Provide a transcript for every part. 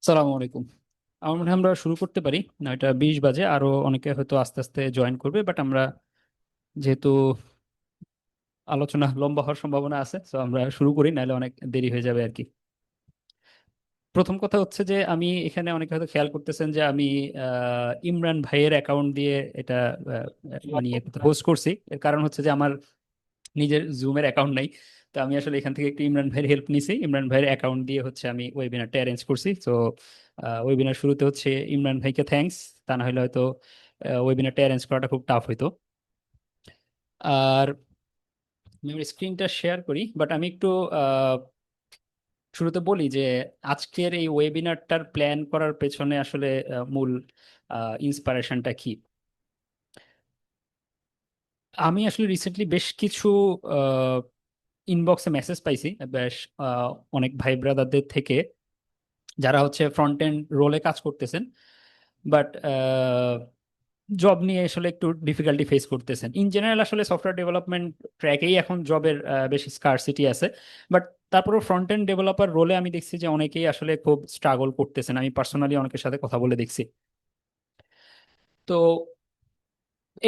সালামু আলাইকুম। আমার মনে হয় আমরা শুরু করতে পারি। 9টা 20 বাজে, আরো অনেকে হয়তো আস্তে আস্তে জয়েন করবে, বাট আমরা যেহেতু আলোচনা লম্বা হওয়ার সম্ভাবনা আছে, তো আমরা শুরু করি, নাহলে অনেক দেরি হয়ে যাবে আর কি। প্রথম কথা হচ্ছে যে আমি এখানে অনেকে হয়তো খেয়াল করতেছেন যে আমি ইমরান ভাইয়ের অ্যাকাউন্ট দিয়ে এটা মানে হোস্ট করছি। এর কারণ হচ্ছে যে আমার নিজের জুমের অ্যাকাউন্ট নাই। তো আমি আসলে এখান থেকে একটু ইমরান ভাইয়ের হেল্প নিছি, ইমরান ভাইয়ের অ্যাকাউন্ট দিয়ে হচ্ছে আমি ওয়েবিনারটা অ্যারেঞ্জ করছি। তো ওয়েবিনার শুরুতে হচ্ছে ইমরান ভাইকে থ্যাঙ্কস, তা না হলে হয়তো ওয়েবিনারটা অ্যারেঞ্জ করাটা খুব টাফ হইতো। আর আমি আমার স্ক্রিনটা শেয়ার করি, বাট আমি একটু আহ, শুরুতে বলি যে আজকের এই ওয়েবিনারটার প্ল্যান করার পেছনে আসলে মূল ইন্সপিরেশনটা কি। আমি আসলে রিসেন্টলি বেশ কিছু ইনবক্সে মেসেজ পাইছি, বেশ অনেক ভাই ব্রাদারদের থেকে, যারা হচ্ছে ফ্রন্ট এন্ড রোলে কাজ করতেছেন, বাট জব নিয়ে আসলে একটু ডিফিকাল্টি ফেস করতেছেন। ইন জেনারেল আসলে সফটওয়্যার ডেভেলপমেন্ট ট্র্যাকেই এখন জবের বেশ স্কারসিটি আছে, বাট তারপরেও ফ্রন্ট এন্ড ডেভেলপার রোলে আমি দেখছি যে অনেকেই আসলে খুব স্ট্রাগল করতেছেন। আমি পার্সোনালি অনেকের সাথে কথা বলে দেখছি। তো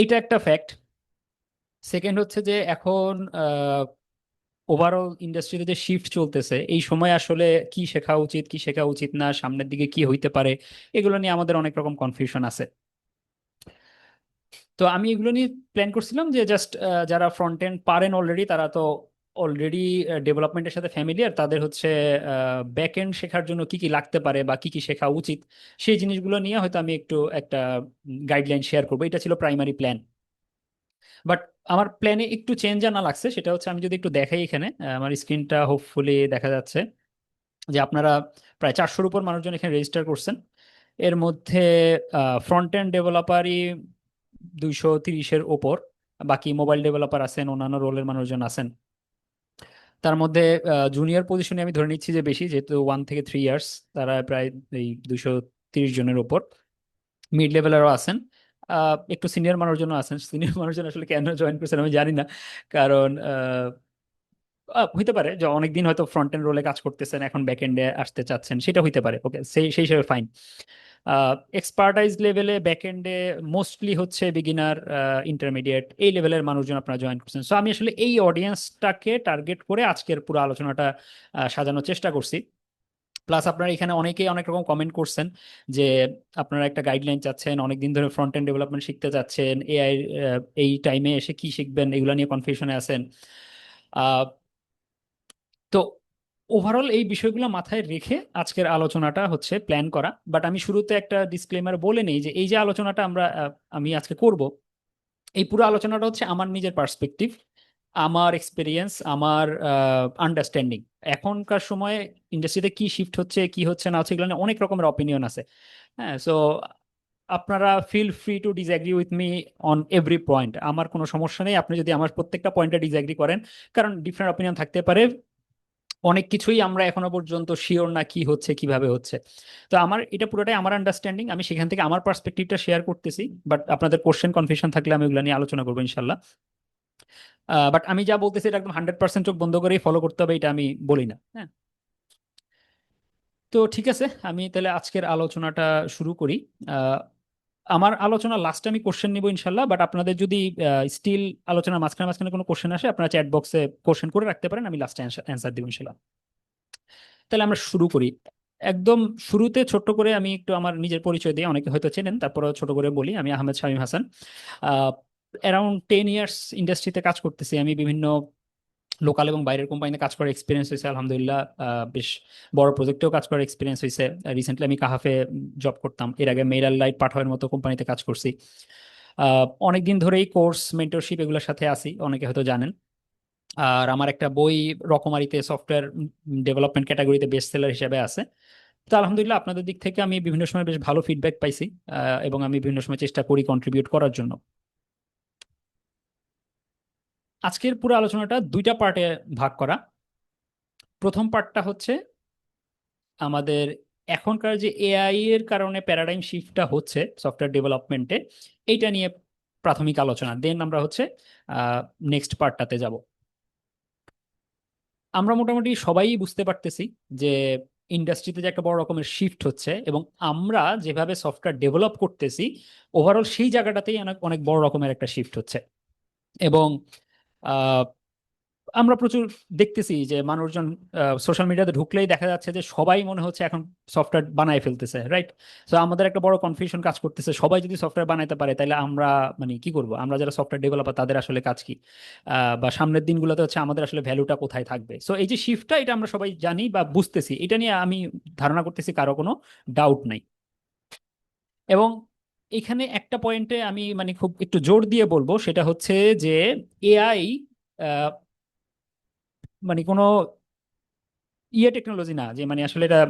এইটা একটা ফ্যাক্ট। সেকেন্ড হচ্ছে যে এখন ওভারঅল ইন্ডাস্ট্রিতে যে শিফট চলতেছে, এই সময় আসলে কি শেখা উচিত কি শেখা উচিত না, সামনের দিকে কি হইতে পারে, এগুলো নিয়ে আমাদের অনেক রকম কনফিউশন আছে। তো আমি এগুলো নিয়ে প্ল্যান করছিলাম যে জাস্ট যারা ফ্রন্ট এন্ড পারেন অলরেডি, তারা তো অলরেডি ডেভেলপমেন্টের সাথে ফ্যামিলিয়ার, তাদের হচ্ছে ব্যাক এন্ড শেখার জন্য কি কি লাগতে পারে বা কি কি শেখা উচিত, সেই জিনিসগুলো নিয়ে হয়তো আমি একটু একটা গাইডলাইন শেয়ার করবো। এটা ছিল প্রাইমারি প্ল্যান। বাট আমার প্ল্যানে একটু চেঞ্জ আনা লাগছে। সেটা হচ্ছে, আমি যদি একটু দেখাই এখানে, আমার স্ক্রিনটা হোপফুলি দেখা যাচ্ছে, যে আপনারা প্রায় 400-র উপর মানুষজন এখানে রেজিস্টার করছেন। এর মধ্যে ফ্রন্ট এন্ড ডেভেলপারই 230-এর ওপর, বাকি মোবাইল ডেভেলপার আছেন, অন্যান্য রোলের মানুষজন আছেন। তার মধ্যে জুনিয়র পজিশনে আমি ধরে নিচ্ছি যে বেশি, যেহেতু 1 থেকে 3 ইয়ার্স, তারা প্রায় এই 230 জনের ওপর। মিড লেভেলেরও আছেন, একটু সিনিয়র মানুষজনও আছেন। সিনিয়র মানুষজন আসলে কেন জয়েন করছেন আমি জানি না, কারণ হইতে পারে যে অনেকদিন হয়তো ফ্রন্ট এন্ড রোলে কাজ করতেছেন, এখন ব্যাক এন্ডে আসতে চাচ্ছেন, সেটা হইতে পারে। ওকে, সেই সেই হিসেবে ফাইন। এক্সপার্টাইজ লেভেলে ব্যাক এন্ডে মোস্টলি হচ্ছে বিগিনার, ইন্টারমিডিয়েট, এই লেভেলের মানুষজন আপনারা জয়েন করছেন। সো আমি আসলে এই অডিয়েন্সটাকে টার্গেট করে আজকের পুরো আলোচনাটা সাজানোর চেষ্টা করছি। প্লাস আপনারা এখানে অনেকেই অনেক রকম কমেন্ট করছেন যে আপনারা একটা গাইডলাইন চাচ্ছেন, অনেকদিন ধরে ফ্রন্ট এন্ড ডেভেলপমেন্ট শিখতে চাচ্ছেন, এআই এই টাইমে এসে কি শিখবেন, এগুলো নিয়ে কনফিউশনে আছেন। তো ওভারঅল এই বিষয়গুলো মাথায় রেখে আজকের আলোচনাটা হচ্ছে প্ল্যান করা। বাট আমি শুরুতে একটা ডিসক্লেমার বলে নেই যে এই যে আলোচনাটা আমি আজকে করব, এই পুরো আলোচনাটা হচ্ছে আমার নিজের পার্সপেক্টিভ, আমার এক্সপিরিয়েন্স, আমার আন্ডারস্ট্যান্ডিং। এখনকার সময়ে ইন্ডাস্ট্রিতে কি শিফট হচ্ছে কি হচ্ছে না হচ্ছে, এগুলো নিয়ে অনেক রকমের অপিনিয়ন আছে। হ্যাঁ, সো আপনারা feel free to disagree with me on every point. আমার কোনো সমস্যা নেই আপনি যদি আমার প্রত্যেকটা পয়েন্টে ডিসএগ্রি করেন, কারণ ডিফারেন্ট অপিনিয়ন থাকতে পারে। অনেক কিছুই আমরা এখনো পর্যন্ত শিওর না কি হচ্ছে কিভাবে হচ্ছে। তো আমার এটা পুরোটাই আমার আন্ডারস্ট্যান্ডিং, আমি সেখান থেকে আমার পার্সপেক্টিভটা শেয়ার করতেছি। বাট আপনাদের কোশ্চেন কনফিউশন থাকলে আমি ওগুলো নিয়ে আলোচনা করবো ইনশাল্লাহ। বাট আমি যা বলতেছি এটা একদম 100% চোখ বন্ধ করেই ফলো করতে হবে, এটা আমি বলি না। হ্যাঁ, তো ঠিক আছে, আমি তাহলে আজকের আলোচনাটা শুরু করি। আহ, আমার আলোচনা লাস্টে আমি কোশ্চেন নিব ইনশাল্লাহ, বাট আপনাদের যদি স্টিল আলোচনার মাঝখানে মাঝখানে কোনো কোশ্চেন আসে, আপনারা চ্যাট বক্সে কোশ্চেন করে রাখতে পারেন, আমি লাস্টে অ্যান্সার দিব ইনশাল্লাহ। তাহলে আমরা শুরু করি। একদম শুরুতে ছোট্ট করে আমি একটু আমার নিজের পরিচয় দিই, অনেকে হয়তো চেনেন, তারপরে ছোট করে বলি। আমি আহমেদ শামীম হাসান, অ্যারাউন্ড 10 ইয়ার্স ইন্ডাস্ট্রিতে কাজ করতেছি। আমি বিভিন্ন লোকাল এবং বাইরের কোম্পানিতে কাজ করার এক্সপিরিয়েন্স হয়েছে আলহামদুলিল্লাহ। বেশ বড় প্রজেক্টেও কাজ করার এক্সপিরিয়েন্স হয়েছে। রিসেন্টলি আমি কাহাফে জব করতাম, এর আগে মেইল লাইট পাঠাওয়ের মতো কোম্পানিতে কাজ করছি। অনেকদিন ধরেই কোর্স মেন্টরশিপ এগুলোর সাথে আছি, অনেকে হয়তো জানেন। আর আমার একটা বই রকমারিতে সফটওয়্যার ডেভেলপমেন্ট ক্যাটাগরিতে বেস্ট সেলার হিসেবে আছে। তো আলহামদুলিল্লাহ আপনাদের দিক থেকে আমি বিভিন্ন সময় বেশ ভালো ফিডব্যাক পাইছি, এবং আমি বিভিন্ন সময় চেষ্টা করি কন্ট্রিবিউট করার জন্য। আজকের পুরো আলোচনাটা দুইটা পার্টে ভাগ করা। প্রথম পার্টটা হচ্ছে আমাদের এখনকার যে এআই এর কারণে প্যারাডাইম শিফটটা হচ্ছে সফটওয়্যার ডেভেলপমেন্টে, এইটা নিয়ে প্রাথমিক আলোচনা। দেন আমরা হচ্ছে নেক্সট পার্টটাতে যাব। আমরা মোটামুটি সবাই বুঝতে পারতেছি যে ইন্ডাস্ট্রিতে যে একটা বড় রকমের শিফট হচ্ছে, এবং আমরা যেভাবে সফটওয়্যার ডেভেলপ করতেছি ওভারঅল সেই জায়গাটাতেই অনেক অনেক বড় রকমের একটা শিফট হচ্ছে। এবং আমরা প্রচুর দেখতেছি যে মানুষজন সোশ্যাল মিডিয়াতে ঢুকলেই দেখা যাচ্ছে যে সবাই মনে হচ্ছে এখন সফটওয়্যার বানায় ফেলতেছে, রাইট? তো আমাদের একটা বড় কনফিউশন কাজ করতেছে, সবাই যদি সফটওয়্যার বানাইতে পারে তাহলে আমরা মানে কি করব, আমরা যারা সফটওয়্যার ডেভেলপার তাদের আসলে কাজ কি? বা সামনের দিনগুলোতে হচ্ছে আমাদের আসলে ভ্যালুটা কোথায় থাকবে? সো এই যে শিফটটা, এটা আমরা সবাই জানি বা বুঝতেছি, এটা নিয়ে আমি ধারণা করতেছি কারো কোনো ডাউট নাই। এবং এখানে একটা পয়েন্টে আমি মানে খুব একটু জোর দিয়ে বলবো, সেটা হচ্ছে যে এআই মানে কোনো টেকনোলজি না যে মানে আসলে এটা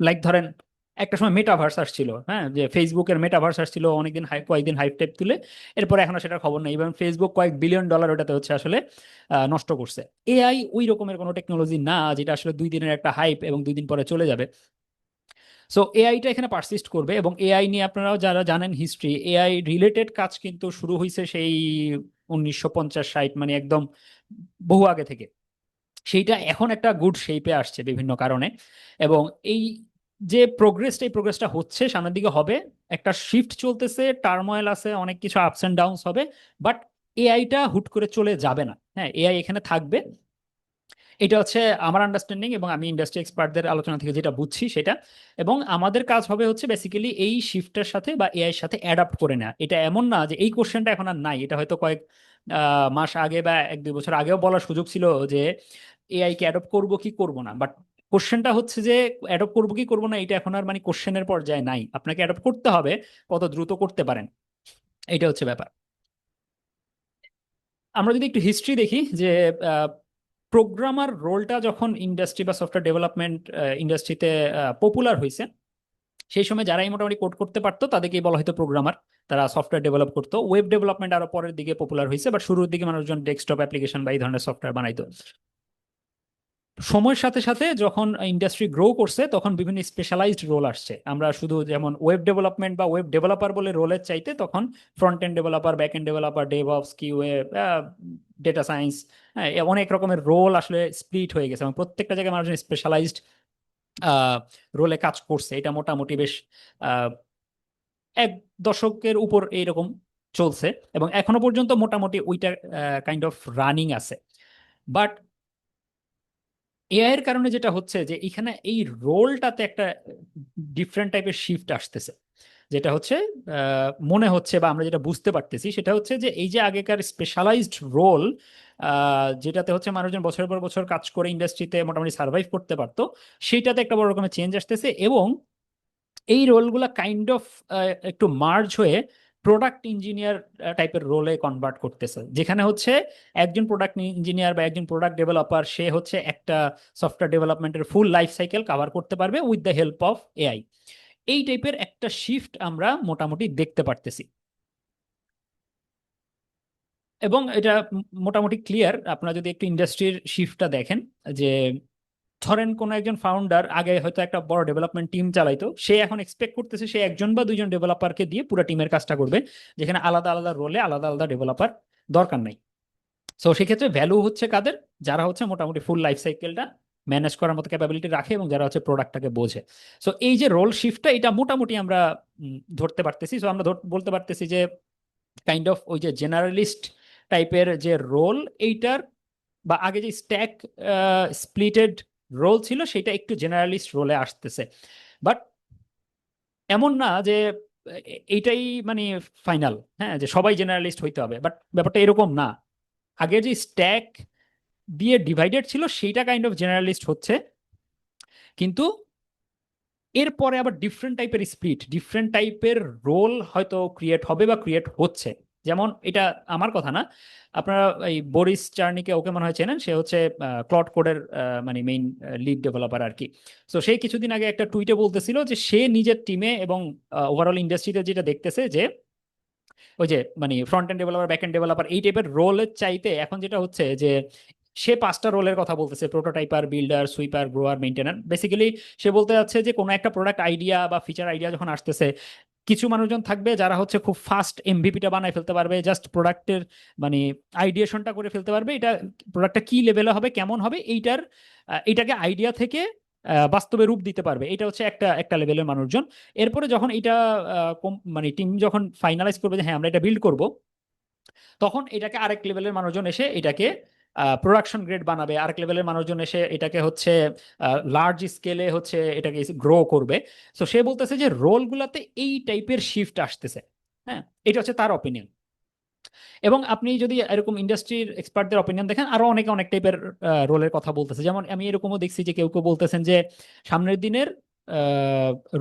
লাইক ধরেন একটা সময় মেটাভার্স আসছিল, হ্যাঁ, যে ফেসবুকের মেটাভার্স আসছিল অনেকদিন, কয়েকদিন হাইপ টাইপ তুলে, এরপরে এখনো সেটার খবর নেই, এবং ফেসবুক কয়েক বিলিয়ন ডলার ওটাতে হচ্ছে আসলে নষ্ট করছে। এআই ওই রকমের কোনো টেকনোলজি না যেটা আসলে 2 দিনের একটা হাইপ এবং 2 দিন পরে চলে যাবে। সো এআইটা এখানে পারসিস্ট করবে, এবং এআই নিয়ে আপনারাও যারা জানেন হিস্ট্রি, এআই রিলেটেড কাজ কিন্তু শুরু হয়েছে সেই 1950-60, মানে একদম বহু আগে থেকে। সেইটা এখন একটা গুড শেপে আসছে বিভিন্ন কারণে। এবং এই যে প্রোগ্রেসটা, এই প্রোগ্রেসটা হচ্ছে, সামনের দিকে হবে, একটা শিফট চলতেছে, টার্মোয়েল আছে, অনেক কিছু আপস এন্ড ডাউনস হবে, বাট এআইটা হুট করে চলে যাবে না। হ্যাঁ, এআই এখানে থাকবে। এটা হচ্ছে আমার আন্ডারস্ট্যান্ডিং, এবং আমি ইন্ডাস্ট্রি এক্সপার্টদের আলোচনা থেকে যেটা বুঝছি সেটা। এবং আমাদের কাজ হবে হচ্ছে বেসিক্যালি এই শিফটের সাথে বা এআই এর সাথে অ্যাডাপ্ট করে নেওয়া। এটা এমন না যে এই কোশ্চেনটা এখন আর নাই, এটা হয়তো কয়েক মাস আগে বা 1-2 বছর আগেও বলার সুযোগ ছিল যে এআই কে অ্যাডপ্ট করবো কি করবো না, বাট কোশ্চেনটা হচ্ছে যে অ্যাডপ্ট করবো কি করবো না, এটা এখন আর মানে কোশ্চেনের পর্যায়ে নাই, আপনাকে অ্যাডপ্ট করতে হবে, কত দ্রুত করতে পারেন, এটা হচ্ছে ব্যাপার। আমরা যদি একটু হিস্ট্রি দেখি যে প্রোগ্রামার রোলটা যখন ইন্ডাস্ট্রি বা সফটওয়্যার ডেভেলপমেন্ট ইন্ডাস্ট্রিতে পপুলার হয়েছে, সেই সময় যারাই মোটামুটি কোড করতে পারতো তাদেরকেই বলা হয়তো প্রোগ্রামার। তারা সফটওয়্যার ডেভেলপ করতো। ওয়েব ডেভেলপমেন্ট আরো পরের দিকে পপুলার হয়েছে, বাট শুরুর দিকে মানুষজন ডেস্কটপ অ্যাপ্লিকেশন বা এই ধরনের সফটওয়্যার বানাইতো। সময়ের সাথে সাথে যখন ইন্ডাস্ট্রি গ্রো করছে তখন বিভিন্ন স্পেশালাইজড রোল আসছে। আমরা শুধু যেমন ওয়েব ডেভেলপমেন্ট বা ওয়েব ডেভেলপার বলে রোলের চাইতে তখন front end developer, back end developer, DevOps, QA, data science, অনেক রকমের রোল আসলে স্প্লিট হয়ে গেছে, এবং প্রত্যেকটা জায়গায় মানুষজন স্পেশালাইজড রোলে কাজ করছে। এটা মোটামুটি বেশ আহ, 1 দশকের উপর এইরকম চলছে, এবং এখনো পর্যন্ত মোটামুটি ওইটা কাইন্ড অফ রানিং আছে। বাট এআই এর কারণে যেটা হচ্ছে যে এখানে এই রোলটাতে একটা ডিফারেন্ট টাইপের শিফট আসতেছে, যেটা হচ্ছে মনে হচ্ছে বা আমরা যেটা বুঝতে পারতেছি সেটা হচ্ছে যে এই যে আগেকার স্পেশালাইজড রোল যেটাতে হচ্ছে মানুষজন বছরের পর বছর কাজ করে ইন্ডাস্ট্রিতে মোটামুটি সার্ভাইভ করতে পারতো, সেইটাতে একটা বড় রকমের চেঞ্জ আসতেছে। এবং এই রোলগুলা কাইন্ড অফ একটু মার্জ হয়ে প্রোডাক্ট ইঞ্জিনিয়ার টাইপের রোলে কনভার্ট করতেছে, যেখানে হচ্ছে একজন প্রোডাক্ট ইঞ্জিনিয়ার বা একজন প্রোডাক্ট ডেভেলপার সে হচ্ছে একটা সফটওয়্যার ডেভেলপমেন্টের ফুল লাইফ সাইকেল কভার করতে পারবে with the help of AI. এই টাইপের একটা শিফট আমরা মোটামুটি দেখতে পারতেছি। এবং এটা মোটামুটি ক্লিয়ার, আপনারা যদি একটু ইন্ডাস্ট্রির শিফটটা দেখেন, যে ধরেন কোন একজন ফাউন্ডার আগে হয়তো একটা বড় ডেভেলপমেন্ট টিম চালাইতো, সে এখন এক্সপেক্ট করতেছে সে একজন বা দুইজন ডেভেলপারকে দিয়ে পুরো টিমের কাজটা করবে, যেখানে আলাদা আলাদা রোলে আলাদা আলাদা ডেভেলপার দরকার নাই। সো সেক্ষেত্রে ভ্যালু হচ্ছে কাদের? যারা হচ্ছে মোটামুটি ফুল লাইফ সাইকেলটা ম্যানেজ করার মতো ক্যাপাবিলিটি রাখে এবং যারা হচ্ছে প্রোডাক্টটাকে বোঝে। সো এই যে রোল শিফটটা, এটা মোটামুটি আমরা ধরতে পারতেছি। সো আমরা বলতে পারতেছি যে কাইন্ড অফ ওই যে জেনারেলিস্ট টাইপের যে রোল এইটার, বা আগে যে স্ট্যাক স্প্লিটেড রোল ছিল সেটা একটু জেনারেলিস্ট রোলে আসতেছে। বাট এমন না যে এইটাই মানে ফাইনাল, হ্যাঁ, যে সবাই জেনারেলিস্ট হইতে হবে, বাট ব্যাপারটা এরকম না। আগে যে স্ট্যাক দিয়ে ডিভাইডেড ছিল সেইটা কাইন্ড অফ জেনারেলিস্ট হচ্ছে, কিন্তু এরপরে আবার ডিফারেন্ট টাইপের স্প্লিট, ডিফারেন্ট টাইপের রোল হয়তো ক্রিয়েট হবে বা ক্রিয়েট হচ্ছে। যেমন এটা আমার কথা না, আপনারা এই বরিস চার্নিকে ওকে মনে হয় চেনেন, সে হচ্ছে ক্লড কোডের মানে মেইন লিড ডেভেলপার আর কি। তো সে কিছুদিন আগে একটা টুইটে বলতেছিল যে সে নিজের টিমে এবং ওভারঅল ইন্ডাস্ট্রিতে যেটা দেখতেছে যে ওই যে মানে front end developer, back end developer এই টাইপের রোলের চাইতে এখন যেটা হচ্ছে যে সে 5টা রোলের কথা বলতেছে: প্রোটোটাইপার, বিল্ডার, সুইপার, গ্রোয়ার, মেইনটেনার। বেসিক্যালি সে বলতে যাচ্ছে যে কোনো একটা প্রোডাক্ট আইডিয়া বা ফিচার আইডিয়া যখন আসতেছে, কিছু মানুষজন থাকবে যারা হচ্ছে খুব ফাস্ট এমভিপিটা বানায় ফেলতে পারবে, জাস্ট প্রোডাক্টের মানে আইডিয়েশনটা করে ফেলতে পারবে, এটা প্রোডাক্টটা কি লেভেলে হবে, কেমন হবে এইটার, এটাকে আইডিয়া থেকে বাস্তবে রূপ দিতে পারবে, এটা হচ্ছে একটা একটা লেভেলের মানুষজন। এরপরে যখন এটা মানে টিম যখন ফাইনালাইজ করবে যে হ্যাঁ আমরা এটা বিল্ড করব, তখন এটাকে আরেক লেভেলের মানুষজন এসে এটাকে প্রোডাকশন গ্রেড বানাবে, আরেক লেভেলের মানুষজন এসে এটাকে হচ্ছে লার্জ স্কেলে হচ্ছে এটাকে গ্রো করবে। তো সে বলতেছে যে রোলগুলোতে এই টাইপের শিফট আসতেছে। হ্যাঁ, এটা হচ্ছে তার অপিনিয়ন। এবং আপনি যদি এরকম ইন্ডাস্ট্রির এক্সপার্টদের অপিনিয়ন দেখেন, আরো অনেকে অনেক টাইপের রোলের কথা বলতেছে। যেমন আমি এরকমও দেখছি যে কেউ কেউ বলতেছেন যে সামনের দিনের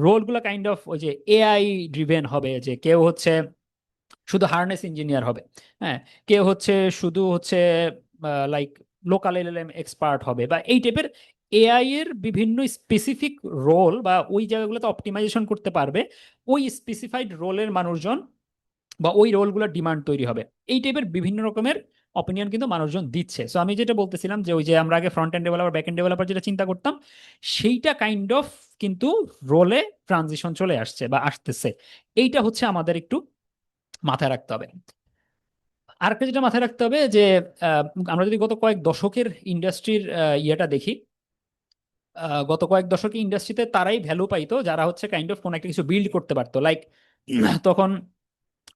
রোলগুলো কাইন্ড অফ ওই যে এআই ড্রিভেন হবে, যে কেউ হচ্ছে শুধু হার্নেস ইঞ্জিনিয়ার হবে, হ্যাঁ, কেউ হচ্ছে শুধু হচ্ছে লাইক লোকাল এলএলএম এক্সপার্ট হবে, বা এই টাইপের এআই এর বিভিন্ন স্পেসিফিক রোল বা ওই জায়গাগুলোতে অপটিমাইজেশন করতে পারবে ওই স্পেসিফাইড রোলের মানুষজন, বা ওই রোলগুলোর ডিমান্ড তৈরি হবে। এই টাইপের বিভিন্ন রকমের অপিনিয়ন কিন্তু মানুষজন দিচ্ছে। সো আমি যেটা বলতেছিলাম যে ওই যে আমরা আগে front end developer back end developer যেটা চিন্তা করতাম, সেইটা কাইন্ড অফ কিন্তু রোলে ট্রানজিশন চলে আসছে বা আসতেছে। এইটা হচ্ছে আমাদের একটু মাথায় রাখতে হবে। আরেকটা যেটা মাথায় রাখতে হবে যে আহ, আমরা যদি গত কয়েক দশকের ইন্ডাস্ট্রির ইয়েটা দেখি, গত কয়েক দশকে ইন্ডাস্ট্রিতে তারাই ভ্যালু পাইতো যারা হচ্ছে কাইন্ড অফ কোন একটা কিছু বিল্ড করতে পারতো। লাইক তখন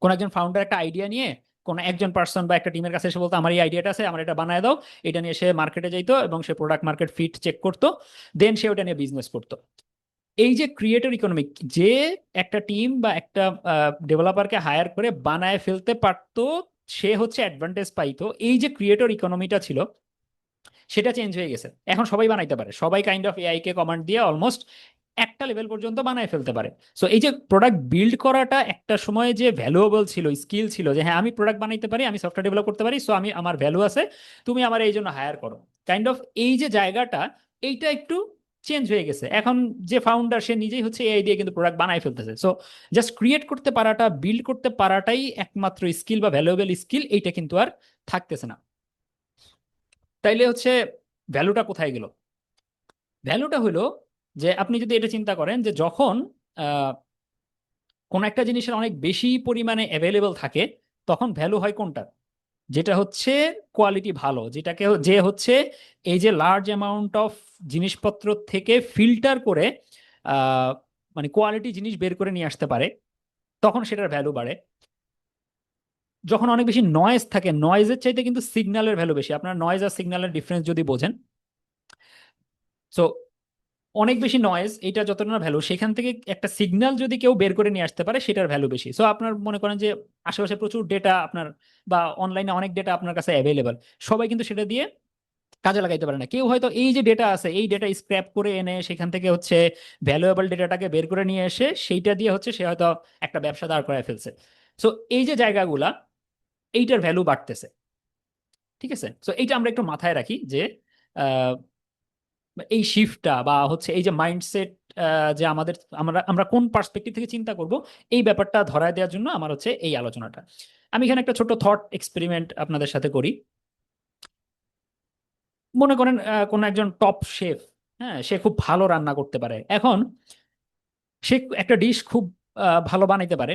কোন একজন ফাউন্ডার একটা আইডিয়া নিয়ে কোন একজন পার্সন বা একটা টিমের কাছে এসে বলতো আমার এই আইডিয়াটা আছে, আমার এটা বানায় দাও, এটা নিয়ে সে মার্কেটে যাইতো এবং সে প্রোডাক্ট মার্কেট ফিট চেক করতো, দেন সে ওটা নিয়ে বিজনেস করতো। এই যে ক্রিয়েটর ইকোনমিক, যে একটা টিম বা একটা ডেভেলপারকে হায়ার করে বানায় ফেলতে পারতো, সে হচ্ছে অ্যাডভান্টেজ পাইতো। এই যে ক্রিয়েটর ইকোনমিটা ছিল, সেটা চেঞ্জ হয়ে গেছে। এখন সবাই বানাইতে পারে, সবাই kind of AI K command দিয়ে অলমোস্ট একটা লেভেল পর্যন্ত বানায় ফেলতে পারে। সো এই যে প্রোডাক্ট বিল্ড করাটা একটা সময় যে ভ্যালুয়েবল ছিল, স্কিল ছিল, যে হ্যাঁ আমি প্রোডাক্ট বানাইতে পারি, আমি সফটওয়্যার ডেভেলপ করতে পারি, সো আমি আমার ভ্যালু আছে, তুমি আমার এই জন্য হায়ার করো, কাইন্ড অফ এই যে জায়গাটা, এইটা একটু চেঞ্জ হয়ে গেছে। এখন যে ফাউন্ডার সে নিজেই হচ্ছে এআই দিয়ে কিন্তু প্রোডাক্ট বানাই ফেলতেছে। সো জাস্ট ক্রিয়েট করতে পারাটা, বিল্ড করতে পারাটাই একমাত্র স্কিল বা ভ্যালুয়েবল স্কিল, এইটা কিন্তু আর থাকতেছে না। তাইলে হচ্ছে ভ্যালুটা কোথায় গেল? ভ্যালুটা হলো যে আপনি যদি এটা চিন্তা করেন যে যখন আহ, কোন একটা জিনিসের অনেক বেশি পরিমাণে অ্যাভেলেবল থাকে, তখন ভ্যালু হয় কোনটা? যেটা হচ্ছে কোয়ালিটি ভালো, যেটাকে যে হচ্ছে এই যে লার্জ অ্যামাউন্ট অফ জিনিসপত্র থেকে ফিল্টার করে আহ, মানে কোয়ালিটি জিনিস বের করে নিয়ে আসতে পারে, তখন সেটার ভ্যালু বাড়ে। যখন অনেক বেশি নয়েজ থাকে, নয়েজের চাইতে কিন্তু সিগন্যালের ভ্যালু বেশি। আপনার নয়েজ আর সিগন্যালের ডিফারেন্স যদি বোঝেন, সো অনেক বেশি নয়েজ, এটা যতটা না ভ্যালু, সেখান থেকে একটা সিগন্যাল যদি কেউ বের করে নিয়ে আসতে পারে, সেটার ভ্যালু বেশি। সো আপনার মনে করেন যে আশেপাশে প্রচুর ডেটা আপনার, বা অনলাইনে অনেক ডেটা আপনার কাছে অ্যাভেলেবল, সবাই কিন্তু সেটা দিয়ে কাজে লাগাইতে পারে না। কেউ হয়তো এই যে ডেটা আছে, এই ডেটা স্ক্র্যাপ করে এনে সেখান থেকে হচ্ছে ভ্যালুয়েবল ডেটাটাকে বের করে নিয়ে এসে সেইটা দিয়ে হচ্ছে সে হয়তো একটা ব্যবসা দাঁড় করায় ফেলছে। সো এই যে জায়গাগুলা, এইটার ভ্যালু বাড়তেছে। ঠিক আছে, সো এইটা আমরা একটু মাথায় রাখি যে এই শিফটটা বা হচ্ছে এই যে মাইন্ডসেট, যে আমাদের, আমরা আমরা কোন পার্সপেক্টিভ থেকে চিন্তা করব, এই ব্যাপারটা ধরায় দেওয়ার জন্য আমার হচ্ছে এই আলোচনাটা। আমি এখানে একটা ছোট থট এক্সপেরিমেন্ট আপনাদের সাথে করি। মনে করেন কোন একজন টপ শেফ, হ্যাঁ, সে খুব ভালো রান্না করতে পারে। এখন সে একটা ডিশ খুব ভালো বানাইতে পারে।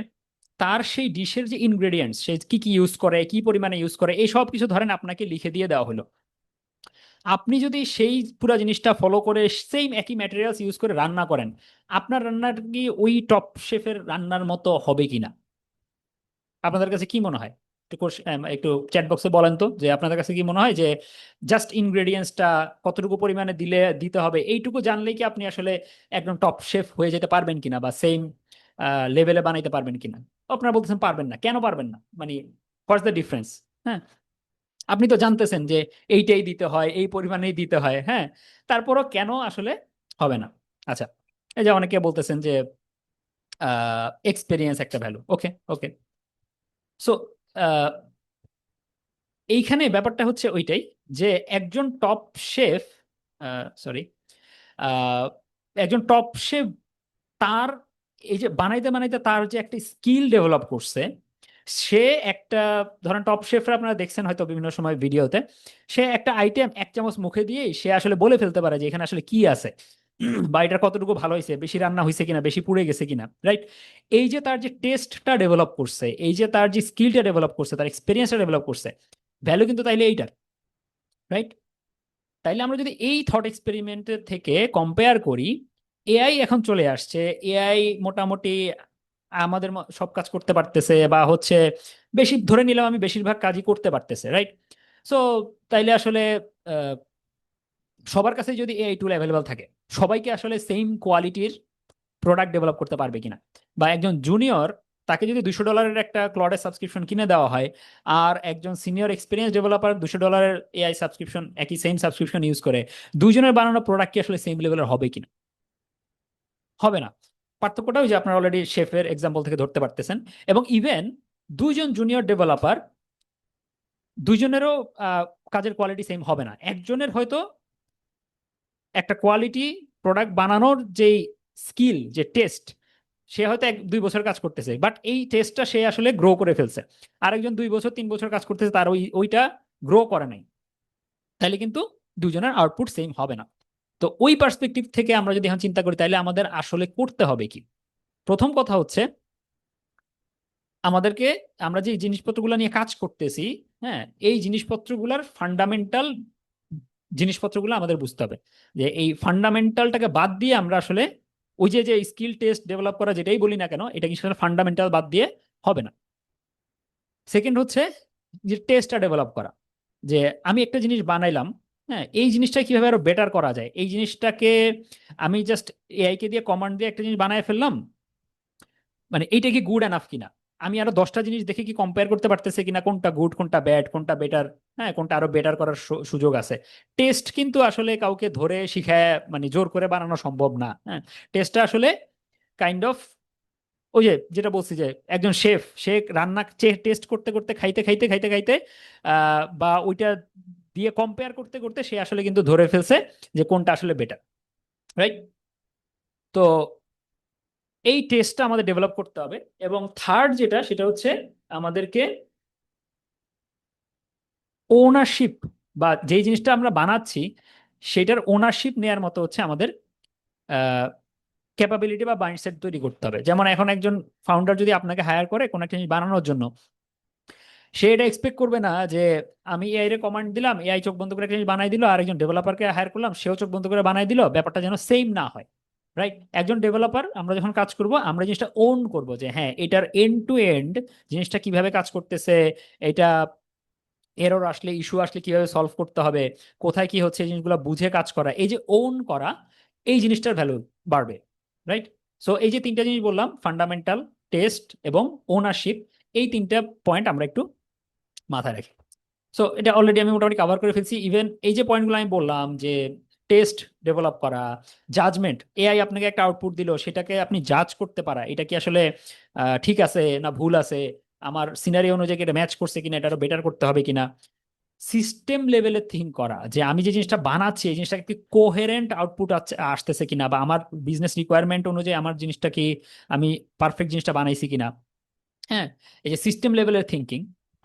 তার সেই ডিশের যে ইনগ্রেডিয়েন্টস, সে কি কি ইউজ করে, কি পরিমাণে ইউজ করে, এই সব কিছু ধরেন আপনাকে লিখে দিয়ে দেওয়া হলো। আপনি যদি সেই পুরো জিনিসটা ফলো করে সেম একই ম্যাটেরিয়ালস ইউজ করে রান্না করেন, আপনার রান্নাটা কি ওই টপ শেফের রান্নার মতো হবে কিনা? আপনাদের কাছে কি মনে হয়? একটু একটু চ্যাট বক্সে বলেন তো যে আপনাদের কাছে কি মনে হয় যে জাস্ট ইনগ্রেডিয়েন্টসটা কতটুকু পরিমাণে দিতে হবে, এইটুকু জানলেই কি আপনি আসলে একদম টপ শেফ হয়ে যেতে পারবেন কিনা, বা সেম লেভেলে বানাইতে পারবেন কিনা? আপনারা বলতেছেন পারবেন না, কেন পারবেন না? মানে হোয়াটস দ্য ডিফারেন্স? হ্যাঁ, আপনি তো জানতেছেন যে এইটাই দিতে হয়, এই পরিমাণেই দিতে হয়, হ্যাঁ, তারপরও কেন আসলে হবে না? আচ্ছা, এই যে অনেকে বলতেছেন যে এক্সপেরিয়েন্স একটা ভ্যালু। ওকে, ওকে। সো এইখানে ব্যাপারটা হচ্ছে ওইটাই, যে একজন টপ শেফ, সরি, একজন টপ শেফ, তার এই যে বানাইতে বানাইতে তার যে একটা স্কিল ডেভেলপ করছে, সে একটা, ধরেন টপ শেফরা আপনারা দেখছেন হয়তো বিভিন্ন সময় ভিডিওতে, সে একটা আইটেম এক চামচ মুখে দিয়েই সে আসলে বলে ফেলতে পারে যে এখানে আসলে কি আছে, বা এটা কতটুকু ভালো হয়েছে, বেশি রান্না হয়েছে কিনা, বেশি পুড়ে গেছে কিনা, রাইট? এই যে তার যে টেস্টটা ডেভেলপ করছে, এই যে তার যে স্কিলটা ডেভেলপ করছে, তার এক্সপিরিয়েন্সটা ডেভেলপ করছে, ভ্যালু কিন্তু তাইলে এইটার, রাইট? তাইলে আমরা যদি এই থট এক্সপেরিমেন্টের থেকে কম্পেয়ার করি, এআই এখন চলে আসছে, এআই মোটামুটি আমাদের সব কাজ করতে পারতেছে, বা হচ্ছে বেশি ধরে নিলাম আমি বেশিরভাগ কাজই করতে পারতেছে, রাইট? সো তাইলে আসলে আহ, সবার কাছে যদি এআই টুল অ্যাভেলেবল থাকে, সবাইকে আসলে সেম কোয়ালিটির প্রোডাক্ট ডেভেলপ করতে পারবে কিনা? বা একজন জুনিয়র, তাকে যদি $200 একটা ক্লডের সাবস্ক্রিপশন কিনে দেওয়া হয়, আর একজন senior experience developer $200 AI subscription, একই সেম সাবস্ক্রিপশন ইউজ করে, দুইজনের বানানো প্রোডাক্ট কি আসলে সেম লেভেলের হবে কিনা? হবে না। পার্থক্যটা ওই যে আপনারা অলরেডি শেফের এক্সাম্পল থেকে ধরতে পারতেছেন। এবং ইভেন দুইজন জুনিয়র ডেভেলপার, দুইজনেরও আহ, কাজের কোয়ালিটি সেম হবে না। একজনের হয়তো একটা কোয়ালিটি প্রোডাক্ট বানানোর যেই স্কিল, যে টেস্ট, সে হয়তো 1-2 বছর কাজ করতেছে, বাট এই টেস্টটা সে আসলে গ্রো করে ফেলছে। আরেকজন 2 বছর 3 বছর কাজ করতেছে, তার ওইটা গ্রো করে নাই। তাহলে কিন্তু দুজনের আউটপুট সেম হবে না। তো ওই পার্সপেক্টিভ থেকে আমরা যদি এখন চিন্তা করি, তাহলে আমাদের আসলে করতে হবে কি? প্রথম কথা হচ্ছে, আমাদেরকে, আমরা যে জিনিসপত্রগুলো নিয়ে কাজ করতেছি, হ্যাঁ, এই জিনিসপত্রগুলোর ফান্ডামেন্টাল জিনিসপত্রগুলো আমাদের বুঝতে হবে। যে এই ফান্ডামেন্টালটাকে বাদ দিয়ে আমরা আসলে ওই যে যে স্কিল টেস্ট ডেভেলপ করা যেটাই বলি না কেন, এটা কি আসলে ফান্ডামেন্টাল বাদ দিয়ে হবে না। সেকেন্ড হচ্ছে যে টেস্টটা ডেভেলপ করা, যে আমি একটা জিনিস বানাইলাম, হ্যাঁ, এই জিনিসটা কিভাবে আরো বেটার করা যায়, এই জিনিসটাকে আমি জাস্ট এআই কে দিয়ে কমান্ড দিয়ে একটা জিনিস বানায় ফেললাম, মানে এইটা কি গুড এনাফ কিনা, আমি আরো 10টা জিনিস দেখে কি কম্পেয়ার করতে পারতেছে কিনা, কোনটা গুড, কোনটা ব্যাড, কোনটা বেটার, হ্যাঁ, কোনটা আরো বেটার করার সুযোগ আছে। টেস্ট কিন্তু আসলে কাউকে ধরে শিখায়, মানে জোর করে বানানো সম্ভব না, হ্যাঁ। টেস্টটা আসলে কাইন্ড অফ ওই যে যেটা বলছি, যে একজন শেফ, সে রান্না টেস্ট করতে করতে, খাইতে খাইতে খাইতে খাইতে বা ওইটা দিয়ে কম্পেয়ার করতে করতে সে আসলে কিন্তু ধরে ফেলছে যে কোনটা আসলে বেটার, রাইট? তো এই টেস্টটা আমাদের ডেভেলপ করতে হবে। এবং থার্ড যেটা, সেটা হচ্ছে আমাদেরকে ওনারশিপ, বা যেই জিনিসটা আমরা বানাচ্ছি সেটার ওনারশিপ নেয়ার মতো হচ্ছে আমাদের ক্যাপাবিলিটি বা মাইন্ডসেট তৈরি করতে হবে। যেমন এখন একজন ফাউন্ডার যদি আপনাকে হায়ার করে কোনো একটা জিনিস বানানোর জন্য, সে এটা এক্সপেক্ট করবে না যে আমি এআই রে কমান্ড দিলাম, এআই চোখ বন্ধ করে একটা জিনিস বানাই দিল, আর একজন ডেভেলপারকে হায়ার করলাম, সেও চোখ বন্ধ করে বানাই দিল, ব্যাপারটা যেন সেম না হয়, রাইট? একজন ডেভেলপার, আমরা যখন কাজ করব, আমরা জিনিসটা ওন করব, যে হ্যাঁ, এটার এন্ড টু এন্ড জিনিসটা কিভাবে কাজ করতেছে, এটা এরর আসলে, ইস্যু আসলে কিভাবে সলভ করতে হবে, কোথায় কি হচ্ছে, এই জিনিসগুলো বুঝে কাজ করা, এই যে ওন করা, এই জিনিসটার ভ্যালু বাড়বে, রাইট? সো এই যে তিনটা জিনিস বললাম, ফান্ডামেন্টাল, টেস্ট এবং ওনারশিপ, এই তিনটা পয়েন্ট আমরা একটু মাথায় রাখি। সো এটা অলরেডি আমি মোটামুটি কভার করে ফেলছি। ইভেন এই যে পয়েন্টগুলো আমি বললাম, যে টেস্ট ডেভেলপ করা, জাজমেন্ট, এআই আপনাকে একটা আউটপুট দিল, সেটাকে আপনি জাজ করতে পারা, এটা কি আসলে ঠিক আছে না ভুল আছে, আমার সিনারি অনুযায়ী এটা ম্যাচ করছে কিনা, এটা বেটার করতে হবে কিনা, সিস্টেম লেভেলে থিঙ্ক করা, যে আমি যে জিনিসটা বানাচ্ছি এই জিনিসটা কি কোহেরেন্ট আউটপুট আসতেছে কিনা, বা আমার বিজনেস রিকোয়ারমেন্ট অনুযায়ী আমার জিনিসটা কি, আমি পারফেক্ট জিনিসটা বানাইছি কিনা, হ্যাঁ। এই যে সিস্টেম লেভেলের থিঙ্কিং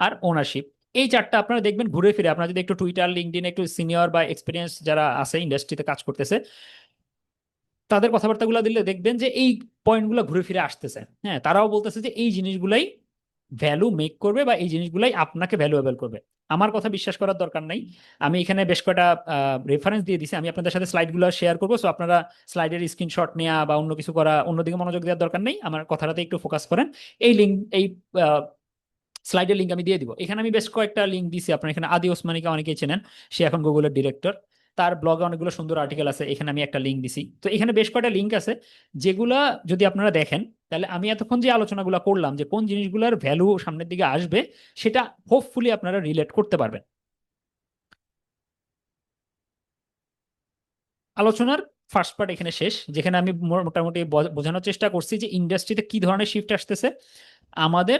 আর ওনারশিপ, এই চারটা আপনারা দেখবেন ঘুরে ফিরে, আপনারা যদি একটু টুইটার, লিঙ্কডইন, একটু সিনিয়র বা এক্সপিরিয়েন্স যারা আছে ইন্ডাস্ট্রিতে কাজ করতেছে, তাদের কথাবার্তাগুলো দিলে দেখবেন যে এই পয়েন্টগুলো ঘুরে ফিরে আসতেছে। হ্যাঁ, তারাও বলতেছে যে এই জিনিসগুলাই ভ্যালু মেক করবে, বা এই জিনিসগুলাই আপনাকে ভ্যালুয়েবল করবে। আমার কথা বিশ্বাস করার দরকার নাই, আমি এখানে বেশ কয়টা রেফারেন্স দিয়ে দিছি, আমি আপনাদের সাথে স্লাইডগুলো শেয়ার করবো, সো আপনারা স্লাইডের স্ক্রিনশট নেওয়া বা অন্য কিছু করা, অন্যদিকে মনোযোগ দেওয়ার দরকার নেই, আমার কথাটাতে একটু ফোকাস করেন। এই লিঙ্ক, এই স্লাইডের লিঙ্ক আমি দিয়ে দিব। এখানে আমি বেশ কয়েকটা লিঙ্ক দিছি, আপনার এখানে আদি ওসমানীকে অনেকেই চেনেন, সে এখন গুগলের ডিরেক্টর, তার ব্লগে অনেকগুলো সুন্দর আর্টিকেল আছে, এখানে আমি একটা লিঙ্ক দিছি। তো এখানে বেশ কয়েকটা লিঙ্ক আছে, যেগুলা যদি আপনারা দেখেন, তাহলে আমি এতক্ষণ যে আলোচনাগুলো করলাম, যে কোন জিনিসগুলোর ভ্যালু সামনের দিকে আসবে, সেটা হোপফুলি আপনারা রিলেট করতে পারবেন। আলোচনার ফার্স্ট পার্ট এখানে শেষ, যেখানে আমি মোটামুটি বোঝানোর চেষ্টা করছি যে ইন্ডাস্ট্রিতে কি ধরনের শিফট আসতেছে, আমাদের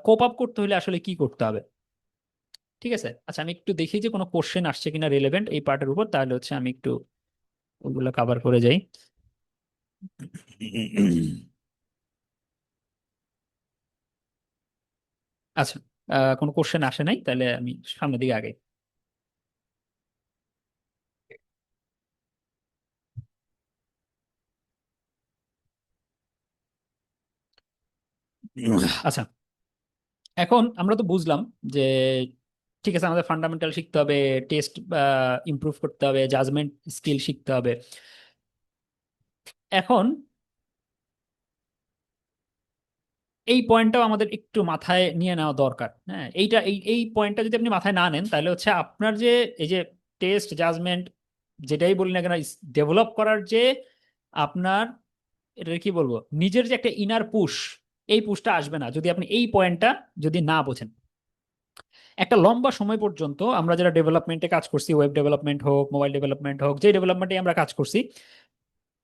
কোপ আপ করতে হলে আসলে কি করতে হবে। ঠিক আছে, আচ্ছা, আমি একটু দেখি যে কোনো কোশ্চেন আসছে কিনা রিলেভেন্ট এই পার্টের উপর, তাহলে হচ্ছে আমি একটু ওগুলো কভার করে যাই। আচ্ছা, কোনো কোশ্চেন আসে নাই, তাহলে আমি সামনের দিকে আগে। আচ্ছা, এখন আমরা তো বুঝলাম যে ঠিক আছে, আমাদের ফান্ডামেন্টাল শিখতে হবে, টেস্ট ইমপ্রুভ করতে হবে, জাজমেন্ট স্কিল শিখতে হবে। এখন এই পয়েন্টটাও আমাদের একটু মাথায় নিয়ে নেওয়া দরকার। হ্যাঁ, এইটা এই পয়েন্টটা যদি আপনি মাথায় না নেন, তাহলে হচ্ছে আপনার যে এই যে টেস্ট জাজমেন্ট যেটাই বলি না কেন, ডেভেলপ করার যে আপনার, এটা কি বলবো, নিজের যে একটা ইনার পুশ, এই পুশটা আসবে না যদি আপনি এই পয়েন্টটা যদি না বোঝেন। একটা লম্বা সময় পর্যন্ত আমরা যারা ডেভেলপমেন্টে কাজ করছি, ওয়েব ডেভেলপমেন্ট হোক, মোবাইল ডেভেলপমেন্ট হোক, যে ডেভেলপমেন্টে আমরা কাজ করছি,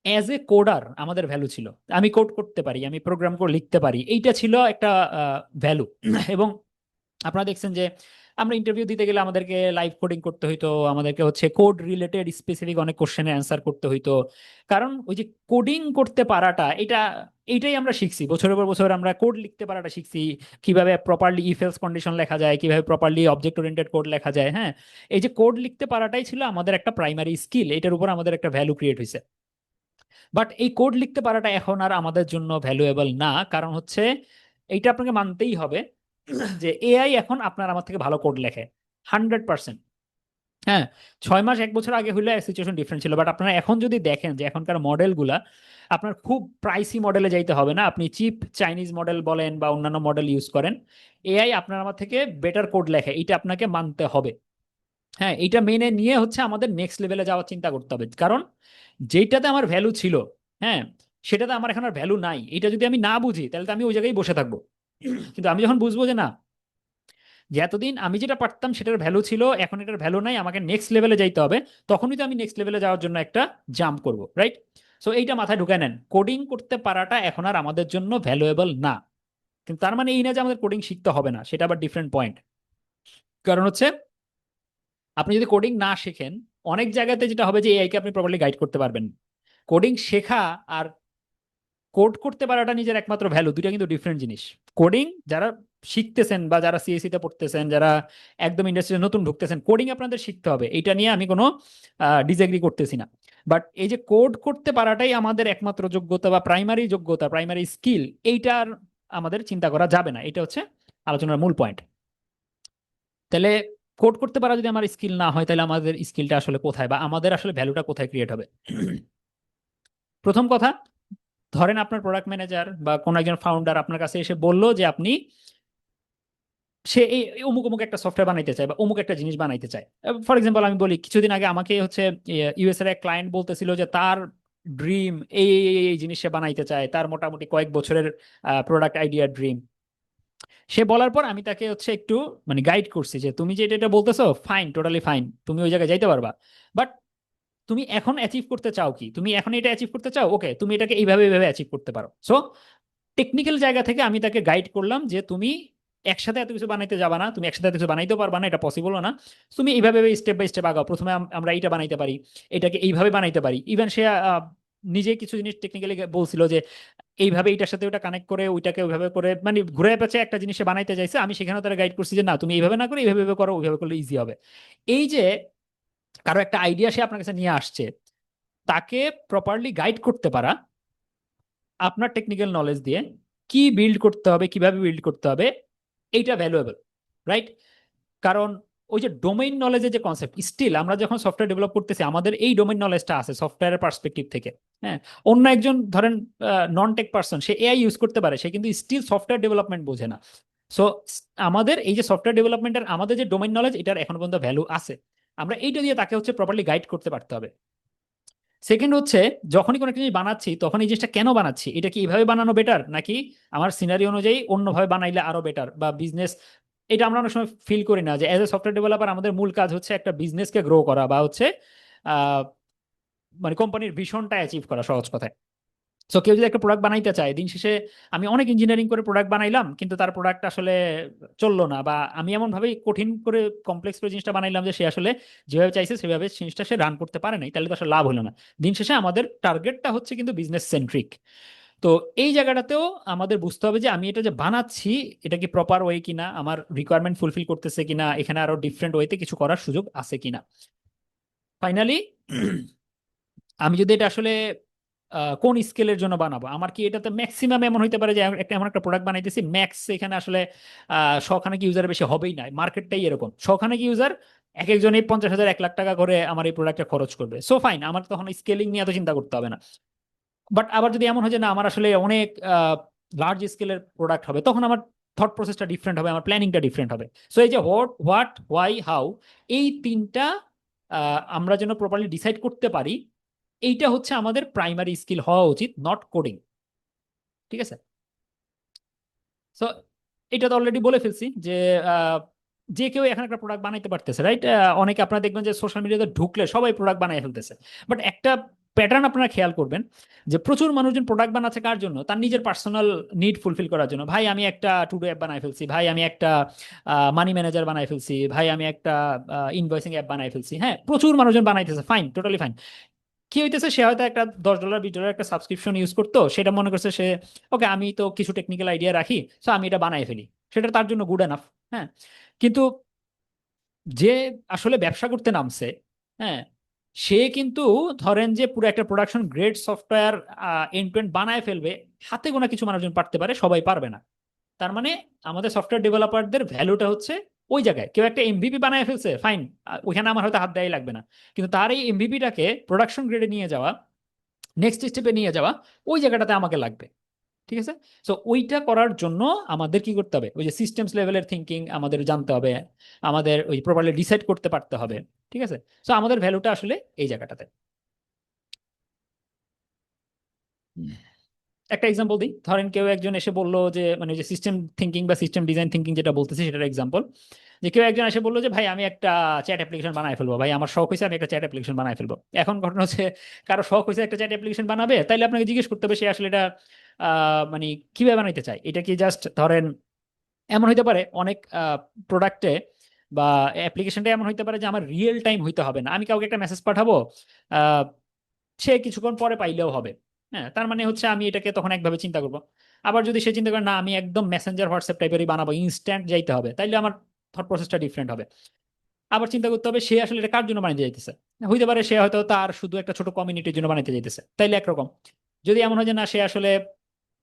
অ্যাজ এ কোডার আমাদের ভ্যালু ছিল। আমি কোড করতে পারি, আমি প্রোগ্রাম করে লিখতে পারি, এইটা ছিল একটা ভ্যালু। এবং আপনারা দেখছেন যে আমরা ইন্টারভিউ দিতে গেলে আমাদেরকে লাইভ কোডিং করতে হইতো, আমাদেরকে হচ্ছে কোড রিলেটেড স্পেসিফিক অনেক কোশ্চেনের অ্যান্সার করতে হইতো। কারণ ওই যে কোডিং করতে পারাটা, এইটাই আমরা শিখছি বছরের পর বছর, আমরা কোড লিখতে পারাটা শিখছি, কিভাবে প্রপারলি ইফ এলস কন্ডিশন লেখা যায়, কিভাবে প্রপারলি অবজেক্ট ওরিয়েন্টেড কোড লেখা যায়। হ্যাঁ, এই যে কোড লিখতে পারাটাই ছিল আমাদের একটা প্রাইমারি স্কিল, এটার উপর আমাদের একটা ভ্যালু ক্রিয়েট হয়েছে। বাট এই কোড লিখতে পারাটা এখন আর আমাদের জন্য ভ্যালুয়েবল না, কারণ হচ্ছে এইটা আপনাকে মানতেই হবে যে এআই এখন আপনার আমার থেকে ভালো কোড লেখে, 100%। হ্যাঁ, 6 মাস 1 বছর আগে হইলে সিচুয়েশন ডিফারেন্ট ছিল, বাট আপনারা এখন যদি দেখেন যে এখনকার মডেলগুলা, আপনার খুব প্রাইসি মডেলে যাইতে হবে না, আপনি চিপ চাইনিজ মডেল বলেন বা অন্যান্য মডেল ইউজ করেন, এআই আপনার আমার থেকে বেটার কোড লেখে, এটা আপনাকে মানতে হবে। হ্যাঁ, এইটা মেনে নিয়ে হচ্ছে আমাদের নেক্সট লেভেলে যাওয়ার চিন্তা করতে হবে, কারণ যেটাতে আমার ভ্যালু ছিল, হ্যাঁ, সেটাতে আমার এখন আর ভ্যালু নাই। এটা যদি আমি না বুঝি তাহলে তো আমি ওই জায়গায় বসে থাকবো। কিন্তু আমি যখন বুঝবো যে না, যে এতদিন আমি যেটা পারতাম সেটার ভ্যালু ছিল, এখন এটার ভ্যালু নাই, আমাকে নেক্সট লেভেলে যাইতে হবে, তখনই তো আমি নেক্সট লেভেলে যাওয়ার জন্য একটা জাম্প করব, রাইট? সো এইটা মাথায় ঢুকায় নেন, কোডিং করতে পারাটা এখন আর আমাদের জন্য ভ্যালুয়েবল না। কিন্তু তার মানে এই না যে আমাদের কোডিং শিখতে হবে না, সেটা আবার ডিফারেন্ট পয়েন্ট। কারণ হচ্ছে আপনি যদি কোডিং না শেখেন, অনেক জায়গাতে যেটা হবে যে এআই কে আপনি প্রপারলি গাইড করতে পারবেন না। কোডিং শেখা আর কোড করতে পারাটা নিজের একমাত্র ভ্যালু, দুইটা কিন্তু ডিফারেন্ট জিনিস। কোডিং যারা শিখতেছেন বা যারা সিএসসি তে পড়তেছেন, যারা একদম ইন্ডাস্ট্রিতে নতুন ঢুকতেছেন, কোডিং আপনাদের শিখতে হবে, এটা নিয়ে আমি কোনো ডিসএগ্রি করতেছি না। বাট এই যে কোড করতে পারাটাই আমাদের একমাত্র যোগ্যতা বা প্রাইমারি যোগ্যতা, প্রাইমারি স্কিল, এইটার আমাদের চিন্তা করা যাবে না। এটা হচ্ছে আলোচনার মূল পয়েন্ট। তাহলে কোড করতে পারা যদি আমার স্কিল না হয়, তাহলে আমাদের স্কিলটা আসলে কোথায়, বা আমাদের আসলে ভ্যালুটা কোথায় ক্রিয়েট হবে? প্রথম কথা, ধরেন আপনার প্রোডাক্ট ম্যানেজার বা কোনো একজন ফাউন্ডার আপনার কাছে এসে বলল যে আপনি, সে এই অমুক অমুক একটা সফটওয়্যার বানাইতে চায় বা অমুক একটা জিনিস বানাইতে চায়। ফর এক্সাম্পল আমি বলি, কিছুদিন আগে আমাকে হচ্ছে ইউএস এর এক ক্লায়েন্ট বলতেছিল যে তার ড্রিম এই জিনিস সে বানাইতে চায়, তার মোটামুটি কয়েক বছরের প্রোডাক্ট আইডিয়া ড্রিম। সে বলার পর আমি তাকে হচ্ছে একটু মানে গাইড করছি যে তুমি যে এটা বলতেছো, ফাইন, টোটালি ফাইন, তুমি ওই জায়গায় যাইতে পারবা, বাট তুমি এখন অ্যাচিভ করতে চাও কি, তুমি এখন এটা অ্যাচিভ করতে চাও, ওকে, তুমি এটাকে এইভাবে এইভাবে অ্যাচিভ করতে পারো। সো টেকনিক্যাল জায়গা থেকে আমি তাকে গাইড করলাম যে তুমি একসাথে এত কিছু বানাইতে যাবা না, তুমি একসাথে এত কিছু বানাইতেও পারবা না, এটা পসিবল না। তুমি এইভাবে স্টেপ বাই স্টেপ আগাও, প্রথমে আমরা এইটা বানাইতে পারি, এটাকে এইভাবে বানাইতে পারি। ইভেন সে নিজে কিছু জিনিস টেকনিক্যালি বলছিল যে এইভাবে এইটার সাথে ওটা কানেক্ট করে ওইটাকে ওইভাবে করে, মানে ঘুরে পেঁচে একটা জিনিস সে বানাইতে চাইছে, আমি সেখানে তারা গাইড করছি যে না, তুমি এইভাবে না করে এইভাবে এইভাবে করো, ওইভাবে করলে ইজি হবে। এই যে কারো একটা আইডিয়া সে আপনার কাছে নিয়ে আসছে, তাকে প্রপারলি গাইড করতে পারা আপনার টেকনিক্যাল নলেজ দিয়ে, কি বিল্ড করতে হবে, কিভাবে বিল্ড করতে হবে, এইটা ভ্যালুয়েবল, রাইট? কারণ ওই যে ডোমেইন নলেজের যে কনসেপ্ট, স্টিল আমরা যখন সফটওয়্যার ডেভেলপ করতেছি আমাদের এই ডোমেইন নলেজটা আছে সফটওয়্যারের পার্সপেক্টিভ থেকে। হ্যাঁ, অন্য একজন ধরেন নন টেক পার্সন, সে এআই ইউজ করতে পারে, সে কিন্তু স্টিল সফটওয়্যার ডেভেলপমেন্ট বোঝে না। সো আমাদের এই যে সফটওয়্যার ডেভেলপমেন্টের আমাদের যে ডোমেইন নলেজ, এটার এখন পর্যন্ত ভ্যালু আছে, আমরা এইটা দিয়ে তাকে হচ্ছে প্রপারলি গাইড করতে পারতে হবে। সেকেন্ড হচ্ছে, যখনই কোনো একটা জিনিস বানাচ্ছি তখন এই জিনিসটা কেন বানাচ্ছি, এটা কি এইভাবে বানানো বেটার, নাকি আমার সিনারি অনুযায়ী অন্যভাবে বানাইলে আরো বেটার বা বিজনেস। এটা আমরা অনেক সময় ফিল করি না যে এজ এ সফটওয়্যার ডেভেলপার আমাদের মূল কাজ হচ্ছে একটা বিজনেসকে গ্রো করা বা হচ্ছে আহ মানে কোম্পানির ভিশনটা অ্যাচিভ করা, সহজ কথায়। সো কেউ যদি একটা প্রোডাক্ট বানাইতে চায়, দিন শেষে আমি অনেক ইঞ্জিনিয়ারিং করে প্রোডাক্ট বানাইলাম কিন্তু তার প্রোডাক্ট আসলে চললো না, বা আমি এমন ভাবে কঠিন করে কমপ্লেক্স করে জিনিসটা বানাইলাম যে সে আসলে যেভাবে চাইছে সেভাবে জিনিসটা সে রান করতে পারে নাই, তাহলে তো আসলে লাভ হলো না। দিন শেষে আমাদের টার্গেটটা হচ্ছে কিন্তু বিজনেস সেন্ট্রিক। তো এই জায়গাটাতেও আমাদের বুঝতে হবে যে আমি এটা যে বানাচ্ছি, এটা কি প্রপার ওয়ে কিনা, আমার রিকোয়ারমেন্ট ফুলফিল করতেছে কিনা, এখানে আরো ডিফারেন্ট ওয়েতে কিছু করার সুযোগ আছে কিনা। ফাইনালি আমি যদি এটা আসলে কোন স্কেলের জন্য বানাবো। আমার কি এটাতে ম্যাক্সিমাম এমন হইতে পারে যে এমন একটা প্রোডাক্ট বানাইতেছি ম্যাক্স এখানে আসলে শখানেক ইউজার বেশি হবেই না, মার্কেটটাই এরকম, শখানেক ইউজার এক একজনই 50,000 1 লাখ টাকা করে আমার এই প্রোডাক্টটা খরচ করবে, সো ফাইন, আমার তখন স্কেলিং নিয়ে এত চিন্তা করতে হবে না। বাট আবার যদি এমন হয় যে না আমার আসলে অনেক লার্জ স্কেলের প্রোডাক্ট হবে, তখন আমার থট প্রসেসটা ডিফারেন্ট হবে, আমার প্ল্যানিংটা ডিফারেন্ট হবে। সো এই যে হোয়াট হোয়াই হাউ, এই তিনটা আমরা যেন প্রপারলি ডিসাইড করতে পারি, এইটা হচ্ছে আমাদের প্রাইমারি স্কিল হওয়া উচিত, নট কোডিং। ঠিক আছে? সো এটা তো অলরেডি বলে ফেলছি যে আহ, যে কেউ এখন একটা প্রোডাক্ট বানাইতে পারতেছে, রাইট? অনেকে আপনারা দেখবেন যে সোশ্যাল মিডিয়াতে ঢুকলে সবাই প্রোডাক্ট বানাই ফেলতেছে। বাট একটা প্যাটার্ন আপনারা খেয়াল করবেন যে প্রচুর মানুষজন প্রোডাক্ট বানাচ্ছে কার জন্য? তার নিজের পার্সোনাল নিড ফুলফিল করার জন্য। ভাই আমি একটা টুডো অ্যাপ বানাই ফেলছি, ভাই আমি একটা মানি ম্যানেজার বানাই ফেলছি, ভাই আমি একটা ইনভয়েসিং অ্যাপ বানাই ফেলছি। হ্যাঁ, প্রচুর মানুষজন বানাইতেছে, ফাইন, টোটালি ফাইন। কি হইতেছে, সে হয়তো একটা $10 $20 একটা সাবস্ক্রিপশন ইউজ করতো, সেটা মনে করছে সে ওকে আমি তো কিছু টেকনিক্যাল আইডিয়া রাখি, সো আমি এটা বানাই ফেলি, সেটা তার জন্য গুড এনাফ। হ্যাঁ, কিন্তু যে আসলে ব্যবসা করতে নামছে, হ্যাঁ, সে কিন্তু ধরেন যে পুরো একটা production grade software end to end বানায় ফেলবে, হাতে গোনা কিছু মানুষজন পারতে পারে, সবাই পারবে না। তার মানে আমাদের সফটওয়্যার ডেভেলপারদের ভ্যালুটা হচ্ছে ওই জায়গায়, কেউ একটা এমভিপি বানায় ফেলছে, ফাইন, ওইখানে আমার হয়তো হাত দেওয়াই লাগবে না, কিন্তু তার এই এমভিপিটাকে প্রোডাকশন গ্রেডে নিয়ে যাওয়া, নেক্সট স্টেপে নিয়ে যাওয়া, ওই জায়গাটাতে আমাকে লাগবে। ঠিক আছে? সো ওইটা করার জন্য আমাদের কি করতে হবে, ওই যে সিস্টেমস লেভেলের থিঙ্কিং আমাদের জানতে হবে, আমাদের ওই প্রপারলি ডিসাইড করতে পারতে হবে। ঠিক আছে? সো আমাদের ভ্যালুটা আসলে এই জায়গাটাতে। একটা এক্সাম্পল দিই, ধরেন কেউ একজন এসে বললো যে মানে যে সিস্টেম থিঙ্কিং বা সিস্টেম ডিজাইন থিঙ্কিং যেটা বলতেছি সেটার এক্সাম্পল, যে কেউ একজন এসে বললো যে ভাই আমি একটা চ্যাট অ্যাপ্লিকেশন বানাই ফেলবো, ভাই আমার শখ হয়েছে আমি একটা চ্যাট অ্যাপ্লিকেশন বানাই ফেলবো। এখন ঘটনা হচ্ছে, কারো শখ হয়েছে একটা চ্যাট অ্যাপ্লিকেশন বানাবে, তাইলে আপনাকে জিজ্ঞেস করতে হবে সে আসলে এটা মানে কিভাবে বানাইতে চায়। এটা কি জাস্ট ধরেন এমন হইতে পারে অনেক প্রোডাক্টে বা অ্যাপ্লিকেশনটা এমন হইতে পারে যে আমার রিয়েল টাইম হইতে হবে না, আমি কাউকে একটা মেসেজ পাঠাবো, আহ, সে কিছুক্ষণ পরে পাইলেও হবে। হ্যাঁ, তার মানে হচ্ছে আমি এটাকে তখন একভাবে চিন্তা করবো। আবার যদি সে চিন্তা করে না আমি একদম মেসেঞ্জার হোয়াটসঅ্যাপ টাইপেরই বানাবো, ইনস্ট্যান্ট যাইতে হবে, তাইলে আমার থট প্রসেসটা ডিফারেন্ট হবে। আবার চিন্তা করতে হবে সে আসলে এটা কার জন্য বানাইতে যাইতেছে, হইতে পারে সে হয়তো তার শুধু একটা ছোট কমিউনিটির জন্য বানাইতে যাইতেছে, তাইলে একরকম। যদি এমন হয় যে না সে আসলে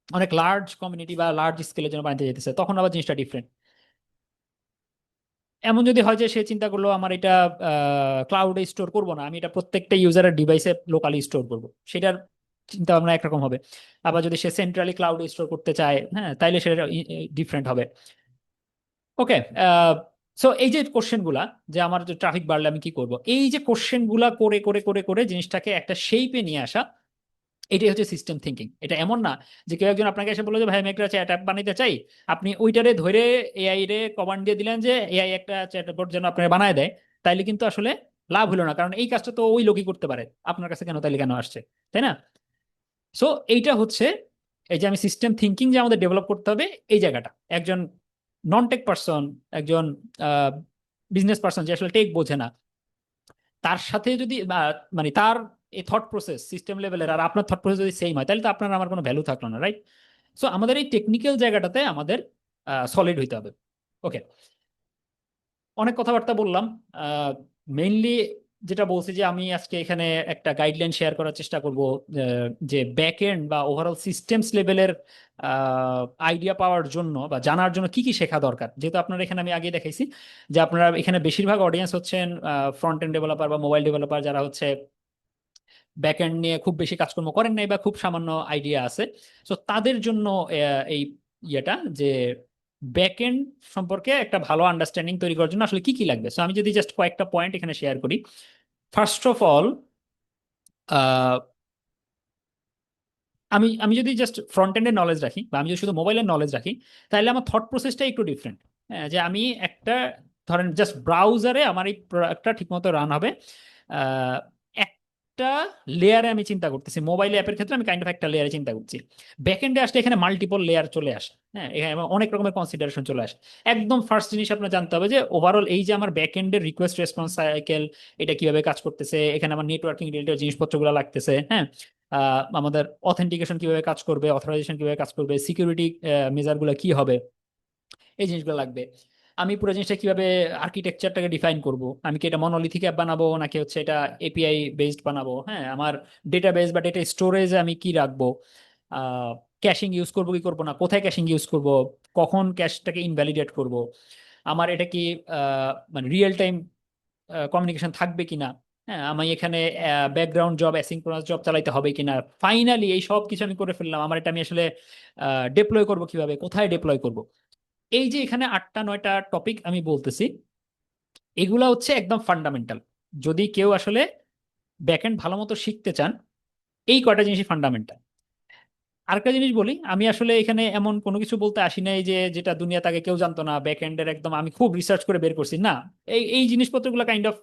অনেক লার্জ কমিউনিটি বা লার্জ স্কেলের জন্য বানাইতে যাইতেছে, তখন আবার জিনিসটা ডিফারেন্ট। এমন যদি হয় যে সে চিন্তা করলো আমার এটা ক্লাউডে স্টোর করবো না, আমি এটা প্রত্যেকটা ইউজারের ডিভাইসে লোকালি স্টোর করবো, সেটার চিন্তা ভাবনা একরকম হবে। আবার যদি সে সেন্ট্রালি ক্লাউডে স্টোর করতে চায়, হ্যাঁ, তাইলে সেটা ডিফারেন্ট হবে। ওকে। সো এই যে কোশ্চেন গুলা, যে আমার যে ট্রাফিক বাড়লে আমি কি করব, এই যে কোশ্চেন গুলা করে করে করে করে জিনিসটাকে একটা শেপে নিয়ে আসা, এটাই হচ্ছে সিস্টেম থিঙ্কিং। এটা এমন না যে কেউ একজন আপনাকে এসে বললো যে ভাই আমি একটা চ্যাট অ্যাপ বানাইতে চাই, আপনি ওইটারে ধরে এআই রে কমান্ড দিয়ে দিলেন যে এআই একটা চ্যাটবট যেন আপনার বানায় দেয়, তাইলে কিন্তু আসলে লাভ হলো না, কারণ এই কাজটা তো ওই লোকই করতে পারে, আপনার কাছে কেন তাইলে কেন আসছে, তাই না? সো এইটা হচ্ছে এই যে আমি সিস্টেম থিঙ্কিং যে আমাদের ডেভেলপ করতে হবে, এই জায়গাটা একজন নন টেক পার্সন, একজন বিজনেস পার্সন যে আসলে টেক বোঝে না, তার সাথে যদি মানে তার এই থট প্রসেস সিস্টেম লেভেলের আর আপনার থট প্রসেস যদি সেম হয়, তাহলে তো আপনার আমার কোনো ভ্যালু থাকলো না, রাইট? সো আমাদের এই টেকনিক্যাল জায়গাটাতে আমাদের সলিড হইতে হবে। ওকে, অনেক কথাবার্তা বললাম। মেইনলি যেটা বলছি যে আমি আজকে এখানে একটা গাইডলাইন শেয়ার করার চেষ্টা করব, যে ব্যাক এন্ড বা ওভারঅল সিস্টেমস লেভেলের আইডিয়া পাওয়ার জন্য বা জানার জন্য কি কি শেখা দরকার। যেহেতু আপনারা এখানে আমি আগে দেখাইছি যে আপনারা এখানে বেশিরভাগ অডিয়েন্স হচ্ছেন ফ্রন্ট এন্ড ডেভেলপার বা মোবাইল ডেভেলপার, যারা হচ্ছে ব্যাক এন্ড নিয়ে খুব বেশি কাজকর্ম করেন নাই বা খুব সামান্য আইডিয়া আছে। তো তাদের জন্য এই ইয়েটা যে ব্যাক এন্ড সম্পর্কে একটা ভালো আন্ডারস্ট্যান্ডিং তৈরি করার জন্য আসলে কি কি লাগবে। সো আমি যদি জাস্ট কয়েকটা পয়েন্ট এখানে শেয়ার করি। ফার্স্ট অফ অল, আমি আমি যদি জাস্ট ফ্রন্ট এন্ডের নলেজ রাখি বা আমি যদি শুধু মোবাইলের নলেজ রাখি, তাহলে আমার থট প্রসেসটা একটু ডিফারেন্ট। হ্যাঁ, যে আমি একটা ধরেন জাস্ট ব্রাউজারে আমার এই প্রোডাক্টটা ঠিকমতো রান হবে, আহ, একটা লেয়ারে আমি চিন্তা করতেছি, মোবাইল অ্যাপের ক্ষেত্রে আমি কাইন্ড অফ একটা লেয়ারে চিন্তা করছি। ব্যাকএন্ডে আসলে এখানে মাল্টিপল লেয়ার চলে আসে, হ্যাঁ, এখানে অনেক রকমের কনসিডারেশন চলে আসে। একদম ফার্স্ট জিনিস আপনার জানতে হবে যে ওভারঅল এই যে আমার ব্যাকএন্ডের রিকোয়েস্ট রেসপন্স সাইকেল, এটা কিভাবে কাজ করতেছে, এখানে আমার নেটওয়ার্কিং রিলেটেড জিনিসপত্রগুলো লাগতেছে, হ্যাঁ, আমাদের অথেন্টিকেশন কিভাবে কাজ করবে, অথরাইজেশন কিভাবে কাজ করবে, সিকিউরিটি মেজার গুলো কি হবে, এই জিনিসগুলো লাগবে। আমি পুরো জিনিসটা কিভাবে আর্কিটেকচারটাকে ডিফাইন করব, আমি কি এটা মনোলিথিক অ্যাপ বানাবো নাকি হচ্ছে এটা এপিআই বেসড বানাবো, হ্যাঁ, আমার ডেটাবেস বা ডেটা স্টোরেজে আমি কি রাখবো, ক্যাশিং ইউজ করবো কি করবো না, কোথায় ক্যাশিং ইউজ করব, কখন ক্যাশটাকে ইনভ্যালিডেট করব, আমার এটা কি মানে রিয়েল টাইম কমিউনিকেশন থাকবে কিনা, হ্যাঁ, আমি এখানে ব্যাকগ্রাউন্ড জব অ্যাসিঙ্ক্রোনাস জব চালাইতে হবে কিনা, ফাইনালি এই সব কিছু আমি করে ফেললাম, আমার এটা আমি আসলে ডিপ্লয় করব কিভাবে, কোথায় ডিপ্লয় করব। এই যে এখানে 8টা 9টা টপিক আমি বলতেছি, এগুলা হচ্ছে একদম ফান্ডামেন্টাল। যদি কেউ আসলে ব্যাকএন্ড ভালো মতো শিখতে চান, এই কয়টা জিনিসই ফান্ডামেন্টাল। আরেকটা জিনিস বলি, আমি আসলে এখানে এমন কোনো কিছু বলতে আসি নাই যে যেটা দুনিয়াতে আগে কেউ জানতো না, ব্যাকএন্ডের একদম আমি খুব রিসার্চ করে বের করছি না। এই এই জিনিসপত্রগুলো কাইন্ড অফ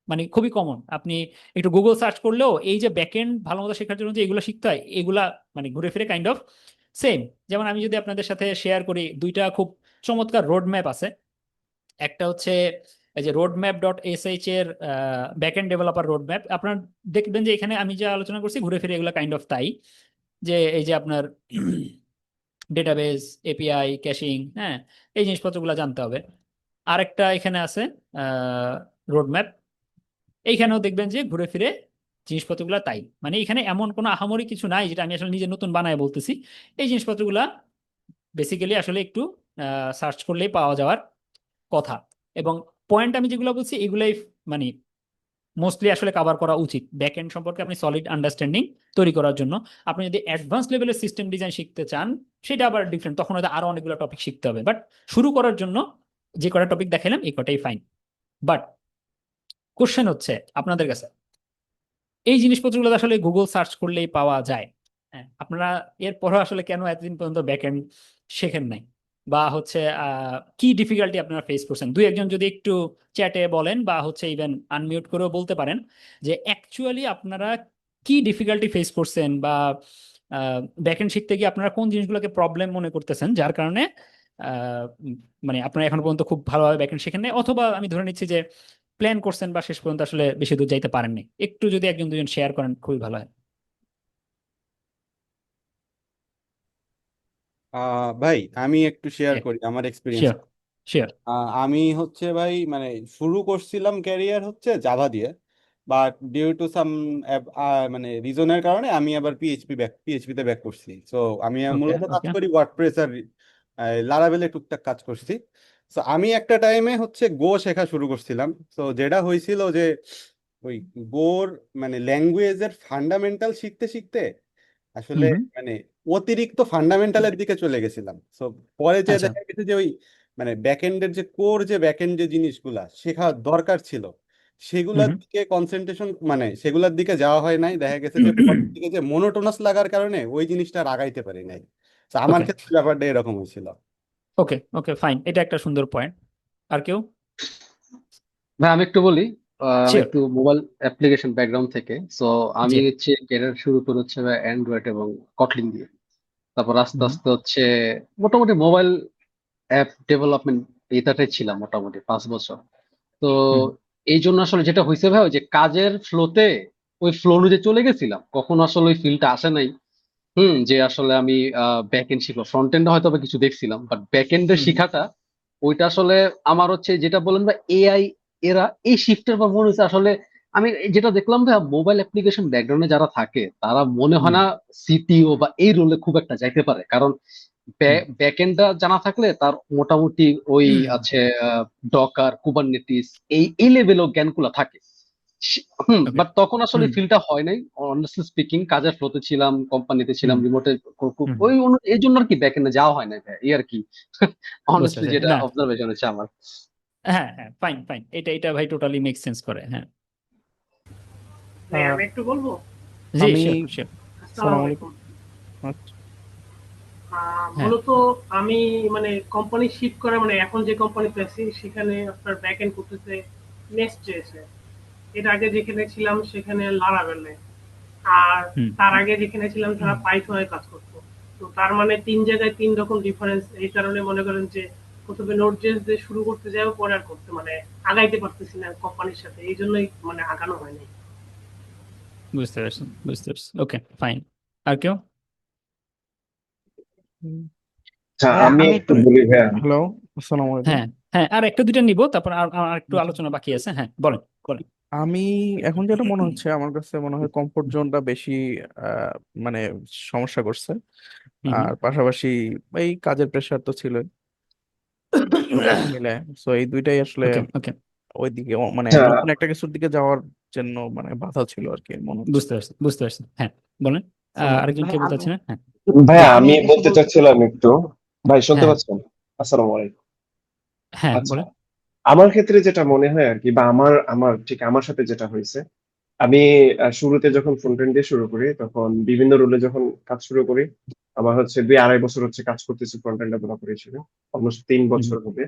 মানে খুবই কমন, আপনি একটু গুগল সার্চ করলেও এই যে ব্যাকএন্ড ভালো মতো শেখার জন্য যে এগুলো শিখতে হয়, এগুলা মানে ঘুরে ফিরে কাইন্ড অফ সেম। যেমন আমি যদি আপনাদের সাথে শেয়ার করি, দুইটা খুব চমৎকার রোড ম্যাপ আছে। একটা হচ্ছে এই যে রোড ম্যাপ ডট এসএইচ এর ব্যাকএন্ড ডেভেলপার রোড ম্যাপ, আপনার দেখবেন যে এখানে আমি যা আলোচনা করছি ঘুরে ফিরে এগুলো কাইন্ড অফ তাই, যে এই যে আপনার ডেটাবেস, এপিআই, ক্যাশিং, হ্যাঁ, এই জিনিসপত্রগুলো জানতে হবে। আরেকটা এখানে আছে রোড ম্যাপ, এইখানেও দেখবেন যে ঘুরে ফিরে জিনিসপত্রগুলো তাই, মানে এখানে এমন কোনো আহামরি কিছু নাই যেটা আমি আসলে নিজে নতুন বানায় বলতেছি। এই জিনিসপত্রগুলা বেসিক্যালি আসলে একটু সার্চ করলেই পাওয়া যাওয়ার কথা। এবং পয়েন্ট আমি যেগুলো বলছি এগুলাই মানে মোস্টলি আসলে কভার করা উচিত ব্যাক এন্ড সম্পর্কে আপনি সলিড আন্ডারস্ট্যান্ডিং তৈরি করার জন্য। আপনি যদি অ্যাডভান্স লেভেলের সিস্টেম ডিজাইন শিখতে চান, সেটা আবার ডিফারেন্ট, তখন হয়তো আরো অনেকগুলো টপিক শিখতে হবে। বাট শুরু করার জন্য যে কটা টপিক দেখালাম এই কটাই ফাইন। বাট কোশ্চেন হচ্ছে আপনাদের কাছে, এই জিনিসপত্রগুলো তো আসলে গুগল সার্চ করলেই পাওয়া যায়, হ্যাঁ, আপনারা এরপরও আসলে কেন এতদিন পর্যন্ত ব্যাকএন্ড শেখেন নাই, বা হচ্ছে কি ডিফিকাল্টি আপনারা ফেস করছেন? দুই একজন যদি একটু চ্যাটে বলেন বা হচ্ছে ইভেন আনমিউট করেও বলতে পারেন যে অ্যাকচুয়ালি আপনারা কি ডিফিকাল্টি ফেস করছেন, বা ব্যাকএন্ড শিখতে গিয়ে আপনারা কোন জিনিসগুলোকে প্রবলেম মনে করতেছেন যার কারণে মানে আপনারা এখনো পর্যন্ত খুব ভালোভাবে ব্যাকএন্ড শেখেন নাই, অথবা আমি ধরে নিচ্ছি যে প্ল্যান করছেন বা শেষ পর্যন্ত আসলে বেশি দূর যাইতে পারেননি। একটু যদি একজন দুজন শেয়ার করেন খুবই ভালো হয়। ভাই আমি একটু শেয়ার করি আমার এক্সপিরিয়েন্স। Sure, sure. আমি হচ্ছে ভাই মানে শুরু করছিলাম ক্যারিয়ার হচ্ছে জাভা দিয়ে, বাট ডিউ টু সাম মানে রিজনের কারণে আমি আবার পিএইচপি তে ব্যাক করছি। সো আমি ওকে, মূলত কাজ ওকে। করি ওয়ার্ডপ্রেস আর লারাভেলে টুকটাক কাজ করছি। সো আমি একটা টাইমে হচ্ছে গো শেখা শুরু করছিলাম। সো যেটা হয়েছিল যে ওই গোর মানে ল্যাঙ্গুয়েজের ফান্ডামেন্টাল শিখতে শিখতে আসলে হুম, হুম। মানে অতিরিক্ত ফান্ডামেন্টালের দিকে চলে গেছিলাম। সো পরে যে আচ্ছা। দেখা গেছে যে ওই মানে ব্যাকএন্ডের যে কোর যে ব্যাকএন্ড যে জিনিসগুলা শেখা দরকার ছিল, হুম, সেগুলোর হুম। দিকে কনসেন্ট্রেশন মানে সেগুলোর দিকে যাওয়া হয় নাই। দেখা গেছে যে পরের দিকে যে মনোটোনাস লাগার কারণে ওই জিনিসটা আর আগাইতে পারি নাই। তো আমার ওকে, ক্ষেত্রে ব্যাপারটা এরকম হয়েছিল। ওকে, ওকে, ফাইন, এটা একটা সুন্দর পয়েন্ট। আর কেউ? ভাই আমি একটু বলি। আমি শিওর। একটু মোবাইল অ্যাপ্লিকেশন ব্যাকগ্রাউন্ড থেকে। সো আমি জি। হচ্ছে ক্যারিয়ার শুরু করে হচ্ছে অ্যান্ড্রয়েড এবং কটলিন দিয়ে। তারপর আস্তে হুম, আস্তে হচ্ছে মোটামুটি মোবাইল অ্যাপ ডেভেলপমেন্ট এটাতে ছিলাম মোটামুটি 5 বছর। তো হুম, এই জন্য আসলে যেটা হয়েছে ভাই, ওই যে কাজের ফ্লোতে ওই ফ্লো অনুযায়ী চলে গেছিলাম, কখনো আসলে ওই ফিলটা আসে নাই। যে আসলে আমি ব্যাক এন্ড শিখবো, ফ্রন্ট এন্ড হয়তো বা কিছু দেখছিলাম, বাট ব্যাক এন্ডের হুম, শিখাটা ওইটা আসলে আমার হচ্ছে যেটা বলেন বা এআই এরা এই শিফটের পর মনে হচ্ছে আসলে আমি যেটা দেখলাম ভাই, মোবাইল অ্যাপ্লিকেশন ব্যাকগ্রাউন্ডে যারা থাকে তারা মনে হয় হুম, না সিটিও বা এই রোলে খুব একটা যাইতে পারে। কারণ হুম, ব্যাক এন্ডটা জানা থাকলে তার মোটামুটি ওই হুম। আছে ডকার কুবারনেটিস এই লেভেলও জ্ঞানগুলা থাকে। ওকে। বাট তখন আসলে হুম, ফিলটা হয় নাই। অনেস্টলি স্পিকিং কাজের ফ্লোতে ছিলাম, কোম্পানিতে ছিলাম, হুম, রিমোটে, হুম। ওই এই জন্য আর কি ব্যাক এন্ডে যাওয়া হয় না ভাই, এই আর কি। বুঝতে অনেস্টলি পারছি যেটা না। অবজারভেশন হচ্ছে আমার। হ্যাঁ, হ্যাঁ, ফাইন, ফাইন, এটা এটা ভাই টোটালি মেক সেন্স করে, হ্যাঁ। ভাই আমি একটু বলবো। জি, আমি শিওর, শিওর। আসসালামু সালাম আলাইকুম। আলাইকুম। আচ্ছা, হ্যাঁ। মূলত আমি মানে কোম্পানি শিফট করা মানে এখন যে কোম্পানিতে আছি সেখানে আপনার ব্যাক এন্ড করতেছে নেক্সট জেএসে। এর আগে যেখানে ছিলাম সেখানে লারাভেলে, আর হুম, তার আগে যেখানে ছিলাম তারা পাইথনে কাজ করতো। তো তার মানে 3 জায়গায় 3 রকম ডিফারেন্স। এই কারণে মনে করেন যে প্রথমে নোট জেএস দিয়ে শুরু করতে যাবো, পরে আর করতে মানে আগাইতে পারতেছি না কোম্পানির সাথে, এই জন্যই মানে আগানো হয়নি। বুঝতে পারছি, বুঝতে পারছি, ওকে, ফাইন। আর কেউ? উম, আচ্ছা ভাইয়া আমি আমি একটু একটু বলি ভাইয়া। হ্যালো, আসসালামু আলাইকুম। হ্যাঁ, হ্যাঁ, আর একটা দুইটা নিব, তারপর আর একটু আলোচনা বাকি আছে। হ্যাঁ, বলেন বলেন। আমি এখন যেটা মনে হচ্ছে, আমার কাছে মনে হয় কমফোর্ট জোনটা বেশি আহ, মানে সমস্যা করছে। হুম হুম আর পাশাপাশি এই কাজের প্রেশার তো ছিল মিলে। তো এই দুইটাই আসলে ওকে ওকে, ওইদিকে মানে আচ্ছা নতুন একটা কিছুর দিকে যাওয়ার জন্য মানে বাধা ছিল আর কি মনে হচ্ছে। বুঝতে পারছি বুঝতে পারছি। হ্যাঁ, বলেন। শোনো, আরেকজন কে ভাই বলতে আমি চাচ্ছিলেন? হ্যাঁ, জি। ভাইয়া, আমি আমি কিছু বলতে বলতে চাচ্ছিলাম একটু। ভাই শুনতে হ্যাঁ পাচ্ছেন? আসসালামু আলাইকুম। হ্যাঁ, আচ্ছা, বলেন। আমার ক্ষেত্রে যেটা মনে হয় আর কি, বা আমার ঠিক আমার সাথে যেটা হয়েছে, আমি শুরুতে যখন ফ্রন্ট এন্ড দিয়ে শুরু করি, তখন বিভিন্ন রোলে যখন কাজ শুরু করি, আমার হচ্ছে 2-2.5 বছর হচ্ছে কাজ করতেছি ফ্রন্ট এন্ড ডেভেলপার হিসেবে, অলমোস্ট 3 বছর হবে।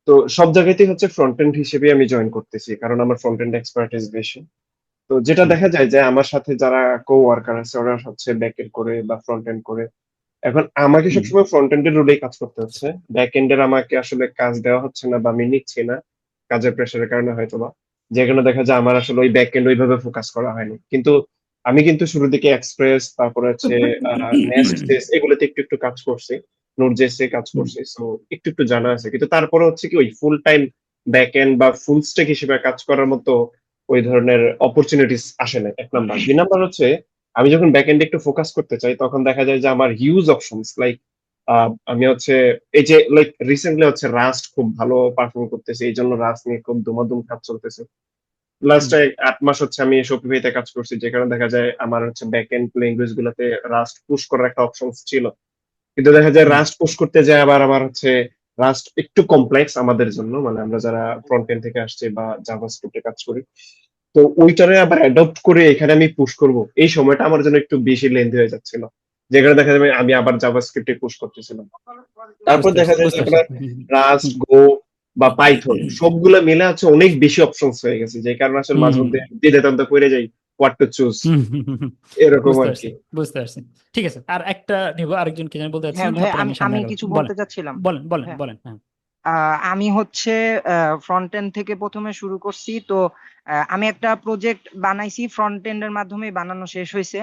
তো সব জায়গাতেই হচ্ছে ফ্রন্ট এন্ড হিসেবে আমি জয়েন করতেছি, কারণ আমার ফ্রন্ট এন্ড এক্সপার্টিস বেশি। তো যেটা হুম দেখা যায় যে আমার সাথে যারা কো ওয়ার্কার আছে, ওরা হচ্ছে ব্যাক এন্ড করে বা ফ্রন্ট এন্ড করে। এখন আমাকে হুম সবসময় ফ্রন্ট এন্ডের রোলেই কাজ করতে হচ্ছে, ব্যাক এন্ডের আমাকে আসলে কাজ দেওয়া হচ্ছে না বা আমি নিচ্ছি না, কাজের প্রেশারের কারণে হয়তো বা, যেখানে দেখা যায় আমার আসলে ওই ব্যাক এন্ড ওইভাবে ফোকাস করা হয়নি। কিন্তু আমি কিন্তু শুরুর দিকে এক্সপ্রেস, তারপরে হচ্ছে নেস্ট জেস, এগুলোতে একটু একটু কাজ করছি, নোট জেসে কাজ হুম করছি, সো একটু একটু জানা আছে। কিন্তু তারপরে হচ্ছে কি, ওই ফুল টাইম ব্যাক এন্ড বা ফুল স্ট্যাক হিসেবে কাজ করার মতো ওই ধরনের অপরচুনিটিস আসে না, 1 নাম্বার। 2 নাম্বার হচ্ছে, আমি যখন ব্যাক এন্ডে একটু ফোকাস করতে চাই, তখন দেখা যায় যে আমার হিউজ অপশনস, লাইক আমি হচ্ছে এই যে লাইক রিসেন্টলি হচ্ছে রাস্ট খুব ভালো পারফর্ম করতেছে, এই জন্য রাস্ট নিয়ে খুব দুমাদুম কাজ চলতেছে। লাস্ট হুম 8 মাস হচ্ছে আমি শপিফাইতে কাজ করছি, যেখানে দেখা যায় আমার হচ্ছে ব্যাক এন্ড ল্যাঙ্গুয়েজ গুলোতে রাস্ট পুশ করার একটা অপশন ছিল। কিন্তু দেখা যায় হুম রাস্ট পুশ করতে যায় আবার আমার হচ্ছে রাস্ট একটু কমপ্লেক্স আমাদের জন্য, মানে আমরা যারা ফ্রন্ট এন্ড থেকে আসছি বা জাভাস্ক্রিপ্টে কাজ করি। তো ওইটারে আবার অ্যাডপ্ট করে এখানে আমি পুশ করব, এই সময়টা আমার জন্য একটু বেশি লেন্দি হয়ে যাচ্ছিল, যেখানে দেখা যাবে আমি আবার জাভাস্ক্রিপ্টে পুশ করতেছিলাম। তারপর বুঝতে দেখা পারছি যায় যে বুঝতে পারছি। আপনার রাস্ট, গো বা পাইথন সবগুলো মিলে হচ্ছে অনেক বেশি অপশনস হয়ে গেছে, যে কারণে আসলে হুম মাঝে মধ্যে দ্বিধাদ্বন্দ্ব করে যাই হোয়াট টু চুজ, হুম হুম হুম, হুম, এরকম বুঝতে আর পারছি কি। বুঝতে পারছি। ঠিক আছে, আর একটা নিব। আরেকজন কি যেন বলতে হ্যাঁ চাচ্ছিলেন, ভাই, তারপর আমি আমি সামনে আমি আগাবো। কিছু বলেন বলতে চাচ্ছিলাম। বলেন বলেন হ্যাঁ, বলেন। হ্যাঁ আমি হচ্ছে ফ্রন্ট এন্ড থেকে প্রথমে শুরু করছি। তো আমি একটা প্রজেক্ট বানাইছি, ফ্রন্ট এন্ডের মাধ্যমে বানানো শেষ হয়েছে।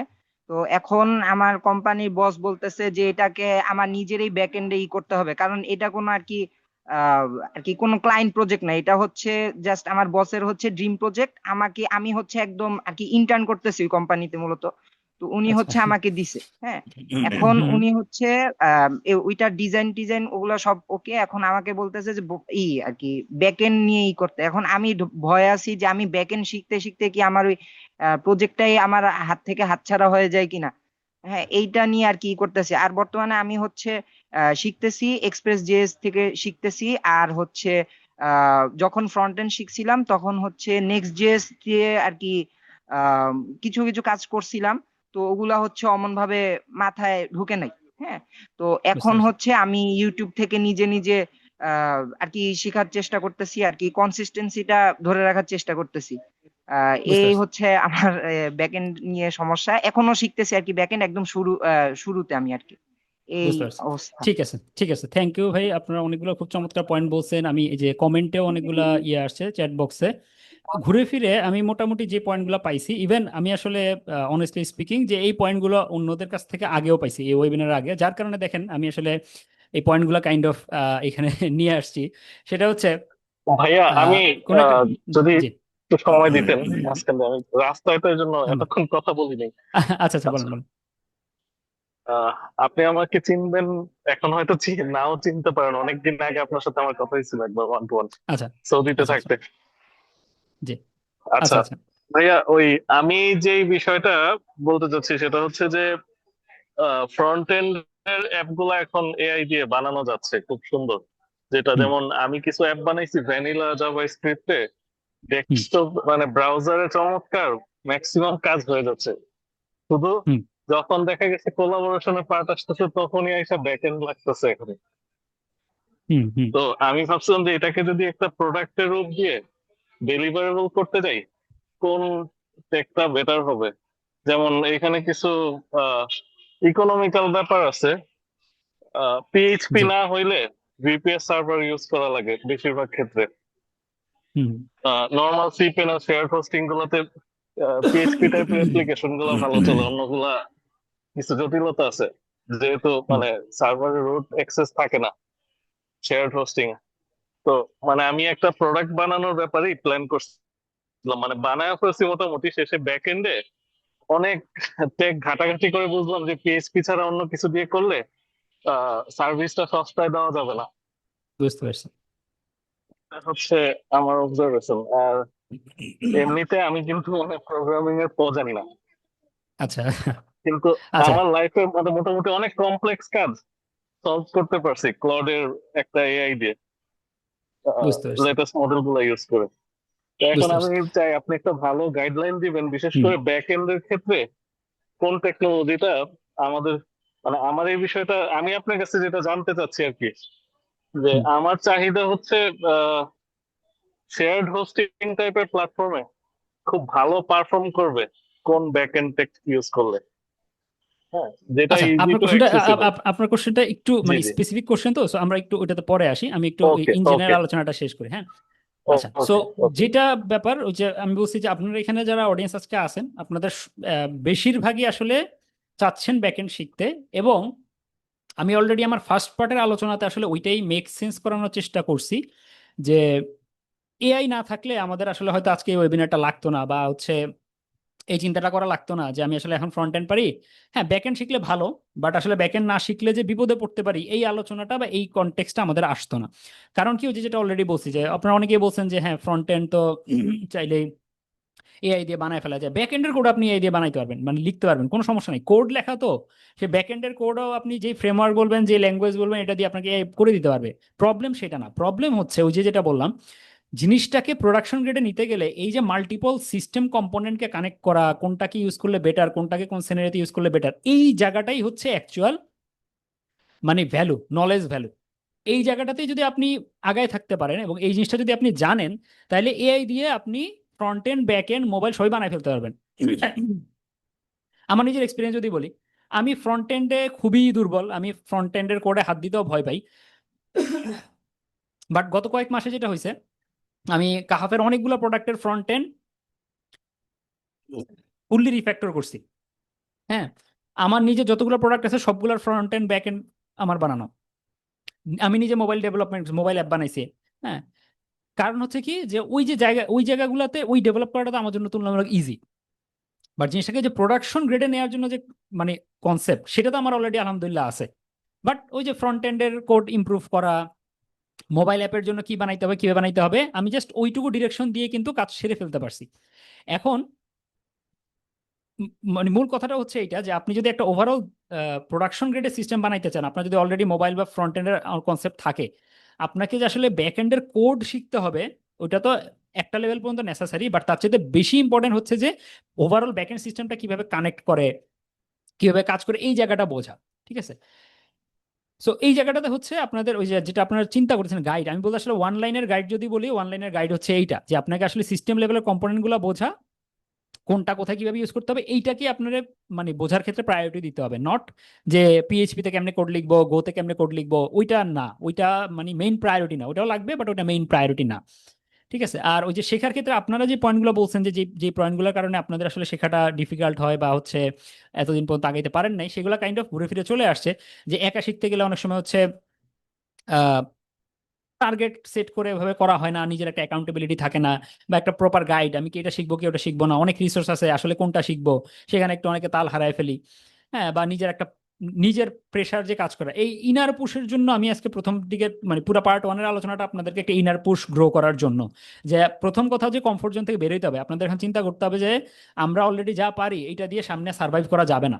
তো এখন আমার কোম্পানির বস বলতেছে যে এটাকে আমার নিজেরই ব্যাক এন্ডে করতে হবে, কারণ এটা কোনো আর কি আর কি কোনো ক্লায়েন্ট প্রজেক্ট না, এটা হচ্ছে জাস্ট আমার বসের হচ্ছে ড্রিম প্রজেক্ট। আমি হচ্ছে একদম আর কি ইন্টার্ন করতেছি ওই কোম্পানিতে মূলত। তো উনি আচ্ছা। হচ্ছে আমাকে দিছে। হ্যাঁ, এখন হুম উনি হচ্ছে ওইটার ডিজাইন টিজাইন ওগুলো সব ওকে, এখন আমাকে বলতেছে যে আর কি ব্যাকএন্ড নিয়ে করতে। এখন আমি ভয় আছি যে আমি ব্যাকএন্ড শিখতে শিখতে কি আমার ওই প্রজেক্টটাই আমার হাত থেকে হাতছাড়া হয়ে যায় কিনা। হ্যাঁ, এইটা নিয়ে আর কি করতেছি। আর বর্তমানে আমি হচ্ছে শিখতেছি এক্সপ্রেস জেএস থেকে শিখতেছি। আর হচ্ছে যখন ফ্রন্ট এন্ড শিখছিলাম তখন হচ্ছে নেক্সট জেএস দিয়ে আর কি আহ, কিছু কিছু কাজ করছিলাম। তো ওগুলা হচ্ছে অমন ভাবে মাথায় ঢুকে নাই। হ্যাঁ, তো বুঝতে এখন পারছি। হচ্ছে আমি ইউটিউব থেকে নিজে নিজে আর কি শেখার চেষ্টা করতেছি, আর কি কনসিস্টেন্সিটা ধরে রাখার চেষ্টা করতেছি। বুঝতে এই পারছি। হচ্ছে আমার ব্যাকএন্ড নিয়ে সমস্যা, এখনো শিখতেছি আর কি ব্যাকএন্ড একদম শুরুতে আমি আর কি, এই বুঝতে পারছি। অবস্থা। ঠিক আছে ঠিক আছে, থ্যাংক ইউ ভাই, আপনারা অনেকগুলো খুব চমৎকার পয়েন্ট বলছেন। আমি এই যে কমেন্টেও অনেকগুলা ইয়ে আসছে চ্যাট বক্সে, ঘুরে ফিরে আমি মোটামুটি যে পয়েন্টগুলো পাইছি, ইভেন আমি আসলে অনেস্টলি স্পিকিং যে এই পয়েন্টগুলো অন্যদের কাছ থেকে আগেও পাইছি এই ওয়েবিনারের আগে, যার কারণে দেখেন আমি আসলে এই পয়েন্টগুলো কাইন্ড অফ এখানে নিয়ে আসছি। সেটা হচ্ছে ভাইয়া, আমি কোন একটা, যদি জি। একটু সময় দিতেন মাঝখানে, আমি রাস্তায় তো এই জন্য হ্যাঁ, এতক্ষণ কথা বলিনি। আচ্ছা আচ্ছা, বলেন আচ্ছা, বলেন। আহ, আপনি আমাকে চিনবেন, এখন হয়তো নাও চিনতে পারেন, অনেকদিন আগে আপনার সাথে আমার কথা হয়েছিল একবার 1-to-1 আচ্ছা সৌদিতে আচ্ছা আচ্ছা, থাকতে। জি। আচ্ছা আচ্ছা আচ্ছা। ভাইয়া, ওই আমি যে বিষয়টা বলতে চাচ্ছি সেটা হচ্ছে যে ফ্রন্ট এন্ড এর অ্যাপ গুলা এখন এআই দিয়ে বানানো যাচ্ছে খুব সুন্দর। যেটা হুম যেমন আমি কিছু অ্যাপ বানাইছি ভ্যানিলা জাভা স্ক্রিপ্টে, হুম ডেস্কটপ মানে ব্রাউজারে চমৎকার, ম্যাক্সিমাম কাজ হয়ে যাচ্ছে। শুধু হুম যখন দেখা গেছে কোলাবোরেশনের পার্ট আসতেছে তখনই এসে ব্যাক এন্ড লাগতেছে এখানে। হুম হুম তো আমি ভাবছিলাম যে এটাকে যদি একটা প্রোডাক্টের রূপ দিয়ে ডেলিভারেবল করতে যাই, কোন টেকটা বেটার হবে। যেমন এখানে কিছু ইকোনমিক্যাল ব্যাপার আছে। পিএইচপি জি। না হইলে ভিপিএস সার্ভার ইউজ করা লাগে বেশিরভাগ ক্ষেত্রে। হুম নর্মাল সিপেন আর শেয়ার হোস্টিং গুলোতে পিএইচপি টাইপের অ্যাপ্লিকেশন গুলো ভালো চলে, অন্যগুলা কিছু জটিলতা আছে, যেহেতু হুম মানে সার্ভারের রুট অ্যাক্সেস থাকে না শেয়ার হোস্টিং। তো মানে আমি একটা প্রোডাক্ট বানানোর ব্যাপারেই প্ল্যান করছিলাম, মানে বানায় ফেলছি মোটামুটি, শেষে ব্যাক এন্ডে অনেক টেক ঘাটাঘাটি করে বুঝলাম যে পিএইচপি ছাড়া অন্য কিছু দিয়ে করলে সার্ভিসটা সস্তায় দেওয়া যাবে না। বুঝতে পারছি। এটা হচ্ছে আমার অবজারভেশন। আর এমনিতে আমি কিন্তু মানে প্রোগ্রামিং এর জানি না, আচ্ছা কিন্তু আচ্ছা, আমার লাইফে মানে মোটামুটি অনেক কমপ্লেক্স কাজ সলভ করতে পারছি ক্লডের একটা এআই দিয়ে, বুঝতে পারছি, লেটেস্ট মডেল গুলো ইউজ করে। তো এখন বুঝতে আমি পারছি। চাই আপনি একটা ভালো গাইডলাইন দিবেন, বিশেষ হুম করে ব্যাক এন্ড এর ক্ষেত্রে কোন টেকনোলজিটা আমাদের, মানে আমার এই বিষয়টা আমি আপনার কাছে যেটা জানতে চাচ্ছি আর কি, যে হুম আমার চাহিদা হচ্ছে শেয়ার্ড হোস্টিং টাইপের প্ল্যাটফর্মে খুব ভালো পারফর্ম করবে কোন ব্যাক এন্ড টেক ইউজ করলে, হ্যাঁ, যেটা আচ্ছা, ইজি আপনার টু কোশ্চেনটা অ্যাক্সেসিবল। আপনার কোশ্চেনটা একটু জি মানে জি, স্পেসিফিক কোশ্চেন, তো সো আমরা একটু ওটাতে পরে আসি, আমি একটু ওকে ইন ওকে জেনারেল আলোচনাটা শেষ করি। হ্যাঁ, আচ্ছা, সো ওকে ওকে। যেটা ব্যাপার ওই যে আমি বলছি যে আপনারা এখানে যারা অডিয়েন্স আজকে আছেন, আপনাদের বেশিরভাগই আসলে চাচ্ছেন ব্যাকএন্ড শিখতে, এবং আমি অলরেডি আমার ফার্স্ট পার্টের আলোচনাতে আসলে ওইটাই মেক সেন্স করানোর চেষ্টা করছি যে এআই না থাকলে আমাদের আসলে হয়তো আজকে এই ওয়েবিনারটা লাগতো না, বা হচ্ছে এই চিন্তাটা করা লাগতো না যে আমি আসলে এখন ফ্রন্ট এন্ড পারি, হ্যাঁ ব্যাকএন্ড শিখলে ভালো, বাট আসলে ব্যাকএন্ড না শিখলে যে বিপদে পড়তে পারি, এই আলোচনাটা বা এই কনটেক্সটটা আমাদের আসতো না। কারণ কি, ওই যে যেটা অলরেডি বলছি যে আপনারা অনেকেই বলছেন যে হ্যাঁ ফ্রন্ট এন্ড তো চাইলেই এআই দিয়ে বানায় ফেলা যায়, ব্যাক এন্ডের কোড আপনি এআই দিয়ে বানাইতে পারবেন, মানে লিখতে পারবেন, কোনো সমস্যা নেই, কোড লেখা তো। সে ব্যাক এন্ডের কোডও আপনি যে ফ্রেমওয়ার্ক বলবেন, যে ল্যাঙ্গুয়েজ বলবেন, এটা দিয়ে আপনাকে AI করে দিতে পারবে। প্রবলেম সেটা না, প্রবলেম হচ্ছে ওই যে যেটা বললাম, জিনিসটাকে প্রোডাকশন গ্রেডে নিতে গেলে এই যে মাল্টিপল সিস্টেম কম্পোনেন্টকে কানেক্ট করা, কোনটাকে ইউজ করলে বেটার, কোনটাকে কোন সিনারিতে ইউজ করলে বেটার, এই জায়গাটাই হচ্ছে অ্যাকচুয়াল মানে ভ্যালু, নলেজ ভ্যালু। এই জায়গাটাতেই যদি আপনি আগায় থাকতে পারেন এবং এই জিনিসটা যদি আপনি জানেন, তাহলে এআই দিয়ে আপনি front end back end mobile সবই বানায় ফেলতে পারবেন। আমার নিজের এক্সপিরিয়েন্স যদি বলি, আমি ফ্রন্ট এন্ডে খুবই দুর্বল, আমি ফ্রন্ট এন্ডের কোডে হাত দিতেও ভয় পাই। বাট গত কয়েক মাসে যেটা হয়েছে, আমি কাহাফের অনেকগুলো প্রোডাক্টের ফ্রন্ট এন্ড ফুললি রিফ্যাক্টর করছি। হ্যাঁ, আমার নিজে যতগুলো প্রোডাক্ট আছে সবগুলোর ফ্রন্ট এন্ড ব্যাক এন্ড আমার বানানো। আমি নিজে মোবাইল ডেভেলপমেন্ট, মোবাইল অ্যাপ বানাইছি। হ্যাঁ, কারণ হচ্ছে কি যে ওই যে জায়গা, ওই জায়গাগুলোতে ওই ডেভেলপ করাটা তো আমার জন্য তুলনামূলক ইজি। বাট জিনিসটাকে যে প্রোডাকশন গ্রেডে নেওয়ার জন্য যে মানে কনসেপ্ট, সেটা তো আমার অলরেডি আলহামদুলিল্লাহ আছে। বাট ওই যে ফ্রন্ট এন্ডের কোড ইমপ্রুভ করা, মোবাইল অ্যাপের জন্য কি বানাইতে হবে, কিভাবে বানাইতে হবে, আমি জাস্ট ওইটুকু ডিরেকশন দিয়ে কিন্তু কাজ সেরে ফেলতে পারছি। এখন মানে মূল কথাটা হচ্ছে এইটা, যে আপনি যদি একটা ওভারঅল প্রোডাকশন গ্রেডের সিস্টেম বানাইতে চান, আপনার যদি অলরেডি মোবাইল বা ফ্রন্ট এন্ডের কনসেপ্ট থাকে, আপনাকে যে আসলে ব্যাক এন্ডের কোড শিখতে হবে, ওইটা তো একটা লেভেল পর্যন্ত নেসেসারি, বাট তার চেয়ে বেশি ইম্পর্টেন্ট হচ্ছে যে ওভারঅল ব্যাক এন্ড সিস্টেমটা কিভাবে কানেক্ট করে, কিভাবে কাজ করে, এই জায়গাটা বোঝা। ঠিক আছে, সো এই জায়গাটাতে হচ্ছে আপনাদের ওই যে যেটা আপনারা চিন্তা করছেন গাইড, আমি বলতে আসলে ওয়ান লাইনের গাইড যদি বলি, ওয়ান লাইনের গাইড হচ্ছে এইটা, যে আপনাকে আসলে সিস্টেম লেভেলের কম্পোনেন্টগুলো বোঝা, কোনটা কোথায় কিভাবে ইউজ করতে হবে, এইটাকে আপনারা মানে বোঝার ক্ষেত্রে প্রায়োরিটি দিতে হবে। নট যে পিএইচপি তে কেমনে কোড লিখবো, গোতে কেমনে কোড লিখবো, ওইটা না, ওইটা মানে মেইন প্রায়োরিটি না, ওটাও লাগবে বাট ওইটা মেইন প্রায়োরিটি না। ঠিক আছে, আর ওই যে শেখার ক্ষেত্রে আপনারা যে পয়েন্টগুলো বলছেন, যে যে পয়েন্টগুলোর কারণে আপনাদের আসলে শেখাটা ডিফিকাল্ট হয় বা হচ্ছে এতদিন পর্যন্ত আগাইতে পারেন নাই, সেগুলো কাইন্ড অফ ঘুরে ফিরে চলে আসছে। যে একা শিখতে গেলে অনেক সময় হচ্ছে টার্গেট সেট করে এভাবে করা হয় না, নিজের একটা অ্যাকাউন্টেবিলিটি থাকে না, বা একটা প্রপার গাইড, আমি কি এটা শিখবো কি ওটা শিখবো না, অনেক রিসোর্স আছে, আসলে কোনটা শিখবো, সেখানে একটু অনেকে তাল হারায় ফেলি। হ্যাঁ, বা নিজের একটা নিজের প্রেশার যে কাজ করে, এই ইনার পুশের জন্য আমি আজকে প্রথম দিকে মানে পুরো পার্ট ওয়ানের আলোচনাটা আপনাদেরকে একটা ইনার পুশ গ্রো করার জন্য, যে প্রথম কথা যে কমফোর্ট জোন থেকে বেরোতে হবে। আপনাদের এখন চিন্তা করতে হবে যে আমরা অলরেডি যা পারি এইটা দিয়ে সামনে সার্ভাইভ করা যাবে না।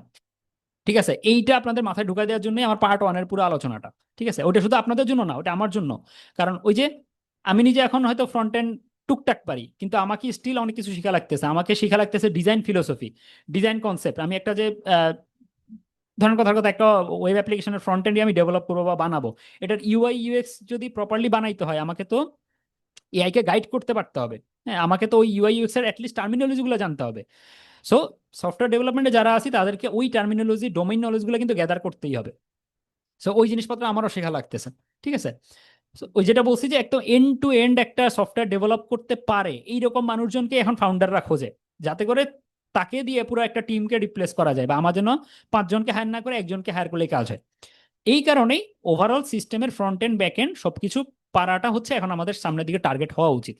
ঠিক আছে, এইটা আপনাদের মাথায় ঢুকাই দেওয়ার জন্যই আমার পার্ট ওয়ানের পুরো আলোচনাটা। ঠিক আছে, ওটা শুধু আপনাদের জন্য না, ওটা আমার জন্য। কারণ ওই যে আমি নিজে এখন হয়তো ফ্রন্ট এন্ড টুকটাক পারি, কিন্তু আমাকে স্টিল অনেক কিছু শেখা লাগতেছে, আমাকে শেখা লাগতেছে ডিজাইন ফিলোসফি, ডিজাইন কনসেপ্ট। আমি একটা যে ধরেন কথার কথা, একটা ওয়েব অ্যাপ্লিকেশনের ফ্রন্ট এন্ড আমি ডেভেলপ করবো বা বানাবো, এটার ইউআই ইউএক্স যদি প্রপারলি বানাইতে হয়, আমাকে তো এআই কে গাইড করতে পারতে হবে। হ্যাঁ, আমাকে তো ওই ইউআই ইউএক্স এর অ্যাটলিস্ট টার্মিনোলজি গুলো জানতে হবে। সো সফটওয়্যার ডেভেলপমেন্টে যারা আছি তাদেরকে ওই টার্মিনোলজি, ডোমেইন নলেজগুলো কিন্তু গ্যাদার করতেই হবে। সো ওই জিনিসপত্র আমারও শেখা লাগতেছে। ঠিক আছে, So, ওই যেটা বলছি যে একদম এন্ড টু এন্ড একটা সফটওয়্যার ডেভেলপ করতে পারে এইরকম মানুষজনকে এখন ফাউন্ডাররা খোঁজে, যাতে করে তাকে দিয়ে পুরো একটা টিমকে রিপ্লেস করা যায়, বা আমার জন্য 5 জনকে হায়ার না করে একজনকে হায়ার করলেই কাজ হয়। এই কারণেই ওভারঅল সিস্টেমের ফ্রন্ট এন্ড ব্যাক এন্ড সবকিছু পারাটা হচ্ছে এখন আমাদের সামনের দিকে টার্গেট হওয়া উচিত।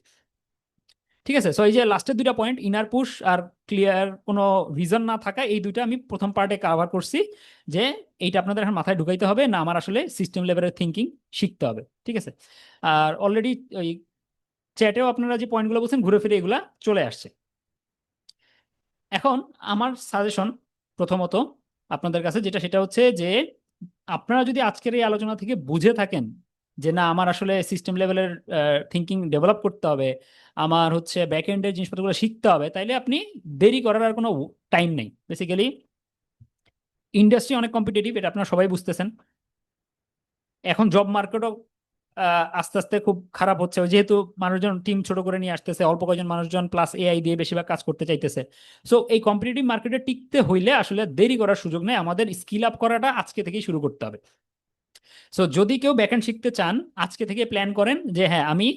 ঠিক আছে, সো এই যে লাস্টের দুইটা পয়েন্ট, ইনার পুশ আর ক্লিয়ার কোনো রিজন না থাকা, এই দুইটা আমি প্রথম পার্টে কভার করছি, যে এইটা আপনাদের এখন মাথায় ঢুকাইতে হবে না, আমার আসলে সিস্টেম লেভেলের থিঙ্কিং শিখতে হবে। ঠিক আছে, আর অলরেডি ওই চ্যাটেও আপনারা যে পয়েন্টগুলো বলছেন ঘুরে ফিরে এগুলা চলে আসছে। এখন আমার সাজেশন প্রথমত আপনাদের কাছে যেটা, সেটা হচ্ছে যে আপনারা যদি আজকের এই আলোচনা থেকে বুঝে থাকেন যে না আমার আসলে সিস্টেম লেভেলের থিঙ্কিং ডেভেলপ করতে হবে, আমার হচ্ছে ব্যাক এন্ডের জিনিসপত্রগুলো শিখতে হবে, তাইলে আপনি দেরি করার আর কোনো টাইম নেই। বেসিক্যালি ইন্ডাস্ট্রি অনেক কম্পিটিটিভ, এটা আপনারা সবাই বুঝতেছেন। এখন জব মার্কেটও আস্তে আস্তে খুব খারাপ হচ্ছে, যেহেতু মানুষজন টিম ছোট করে নিয়ে আসতেছে, অল্প কয়েকজন মানুষজন প্লাস এআই দিয়ে বেশিরভাগ কাজ করতে চাইতেছে। সো এই কম্পিটিটিভ মার্কেটে টিকতে হইলে আসলে দেরি করার সুযোগ নেই, আমাদের স্কিল আপ করাটা আজকে থেকেই শুরু করতে হবে। সো যদি কেউ ব্যাকএন্ড শিখতে চান, আজকে থেকে প্ল্যান করেন যে হ্যাঁ আমি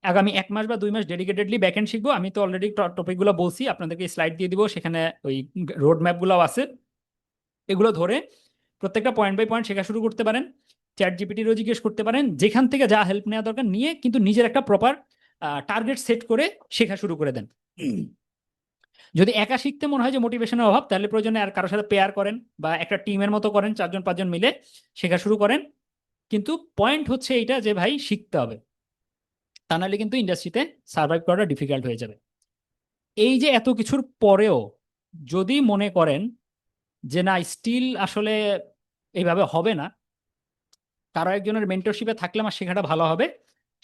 আগামী 1 মাস বা 2 মাস ডেডিকেটেডলি ব্যাকএন্ড শিখবো। আমি তো অলরেডি টপিকগুলো বলছি, আপনাদেরকে স্লাইড দিয়ে দিব, সেখানে ওই রোড ম্যাপগুলোও আছে, এগুলো ধরে প্রত্যেকটা পয়েন্ট বাই পয়েন্ট শেখা শুরু করতে পারেন। চ্যাট জিপিটিরও জিজ্ঞেস করতে পারেন, যেখান থেকে যা হেল্প নেওয়া দরকার নিয়ে, কিন্তু নিজের একটা প্রপার টার্গেট সেট করে শেখা শুরু করে দেন। যদি একা শিখতে মনে হয় যে মোটিভেশনের অভাব, তাহলে প্রয়োজনে আর কারোর সাথে পেয়ার করেন বা একটা টিমের মতো করেন, 4-5 জন মিলে শেখা শুরু করেন। কিন্তু পয়েন্ট হচ্ছে এইটা যে ভাই শিখতে হবে, তা নাহলে কিন্তু ইন্ডাস্ট্রিতে সার্ভাইভ করাটা ডিফিকাল্ট হয়ে যাবে। এই যে এত কিছুর পরেও যদি মনে করেন যে না স্টিল আসলে এইভাবে হবে না, কারো একজনের মেন্টরশিপে থাকলে আমার শেখাটা ভালো হবে,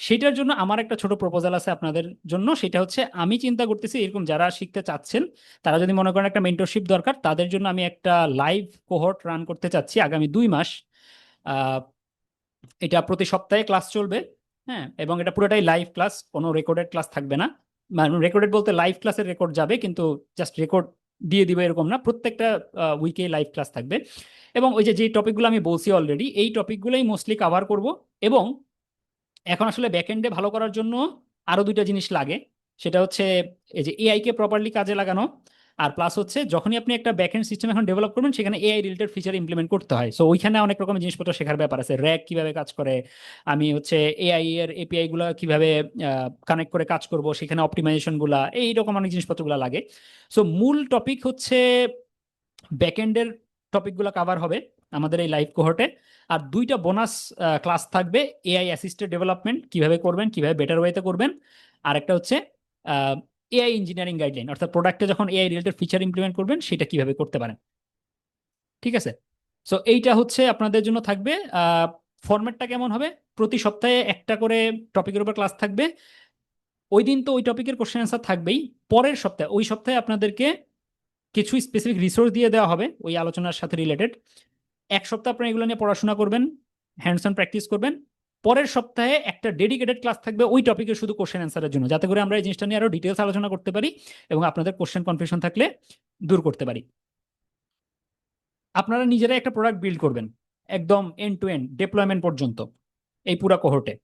সেটার জন্য আমার একটা ছোট প্রপোজাল আছে আপনাদের জন্য। সেটা হচ্ছে আমি চিন্তা করতেছি এরকম যারা শিখতে চাচ্ছেন, তারা যদি মনে করেন একটা মেন্টরশিপ দরকার, তাদের জন্য আমি একটা লাইভ কোহর্ট রান করতে চাচ্ছি আগামী 2 মাস। আহ, এটা প্রতি সপ্তাহে ক্লাস চলবে, হ্যাঁ, এবং এটা পুরোটাই লাইভ ক্লাস, কোনো রেকর্ডেড ক্লাস থাকবে না। মানে রেকর্ডেড বলতে লাইভ ক্লাসের রেকর্ড যাবে, কিন্তু জাস্ট রেকর্ড দিয়ে দিবে এরকম না, প্রত্যেকটা উইকে লাইভ ক্লাস থাকবে। এবং ওই যে টপিকগুলো আমি বলছি অলরেডি, এই টপিকগুলোই মোস্টলি কভার করব। এবং এখন আসলে ব্যাকএন্ডে ভালো করার জন্য আরো দুইটা জিনিস লাগে, সেটা হচ্ছে এই যে এআই কে প্রপারলি কাজে লাগানো, আর প্লাস হচ্ছে যখনই আপনি একটা ব্যাকএন্ড সিস্টেম এখন ডেভেলপ করবেন, সেখানে এআই রিলেটেড ফিচার ইমপ্লিমেন্ট করতে হয়। সো ওইখানে অনেক রকমের জিনিসপত্র শেখার ব্যাপার আছে, র্যাক কিভাবে কাজ করে, আমি হচ্ছে এআই এর এপিআই গুলা কিভাবে কানেক্ট করে কাজ করব, সেখানে অপটিমাইজেশন গুলা, এইরকম অনেক জিনিসপত্রগুলো লাগে। সো মূল টপিক হচ্ছে ব্যাকএন্ডের টপিকগুলো কভার হবে আমাদের এই লাইভ কোহর্টে। আর দুইটা বোনাস ক্লাস থাকবে, এআই অ্যাসিস্টেড ডেভেলপমেন্ট কিভাবে করবেন, কিভাবে বেটার ওয়েতে করবেন, আর একটা হচ্ছে এআই ইঞ্জিনিয়ারিং গাইডলাইন, অর্থাৎ প্রোডাক্টে যখন এআই রিলেটেড ফিচার ইমপ্লিমেন্ট করবেন সেটা কিভাবে করতে পারেন। ঠিক আছে, সো এইটা হচ্ছে আপনাদের জন্য থাকবে। ফরম্যাটটা কেমন হবে, প্রতি সপ্তাহে একটা করে টপিকের উপর ক্লাস থাকবে। ওই দিন তো ওই টপিকের কোশ্চেন অ্যান্সার থাকবেই, পরের সপ্তাহে ওই সপ্তাহে আপনাদেরকে কিছু স্পেসিফিক রিসোর্স দিয়ে দেওয়া হবে ওই আলোচনার সাথে রিলেটেড। 1 সপ্তাহ আপনারা এগুলো নিয়ে পড়াশোনা করবেন, হ্যান্ডস অন প্র্যাকটিস করবেন। পরের সপ্তাহে একটা ডেডিকেটেড ক্লাস থাকবে ওই টপিকের শুধু কোশ্চেন অ্যান্সারের জন্য, যাতে করে আমরা এই জিনিসটা নিয়ে আরো ডিটেলস আলোচনা করতে পারি এবং আপনাদের কোশ্চেন কনফিউশন থাকলে দূর করতে পারি। আপনারা নিজেরাই একটা প্রোডাক্ট বিল্ড করবেন একদম এন্ড টু এন্ড ডিপ্লয়মেন্ট পর্যন্ত এই পুরো কোহর্টে।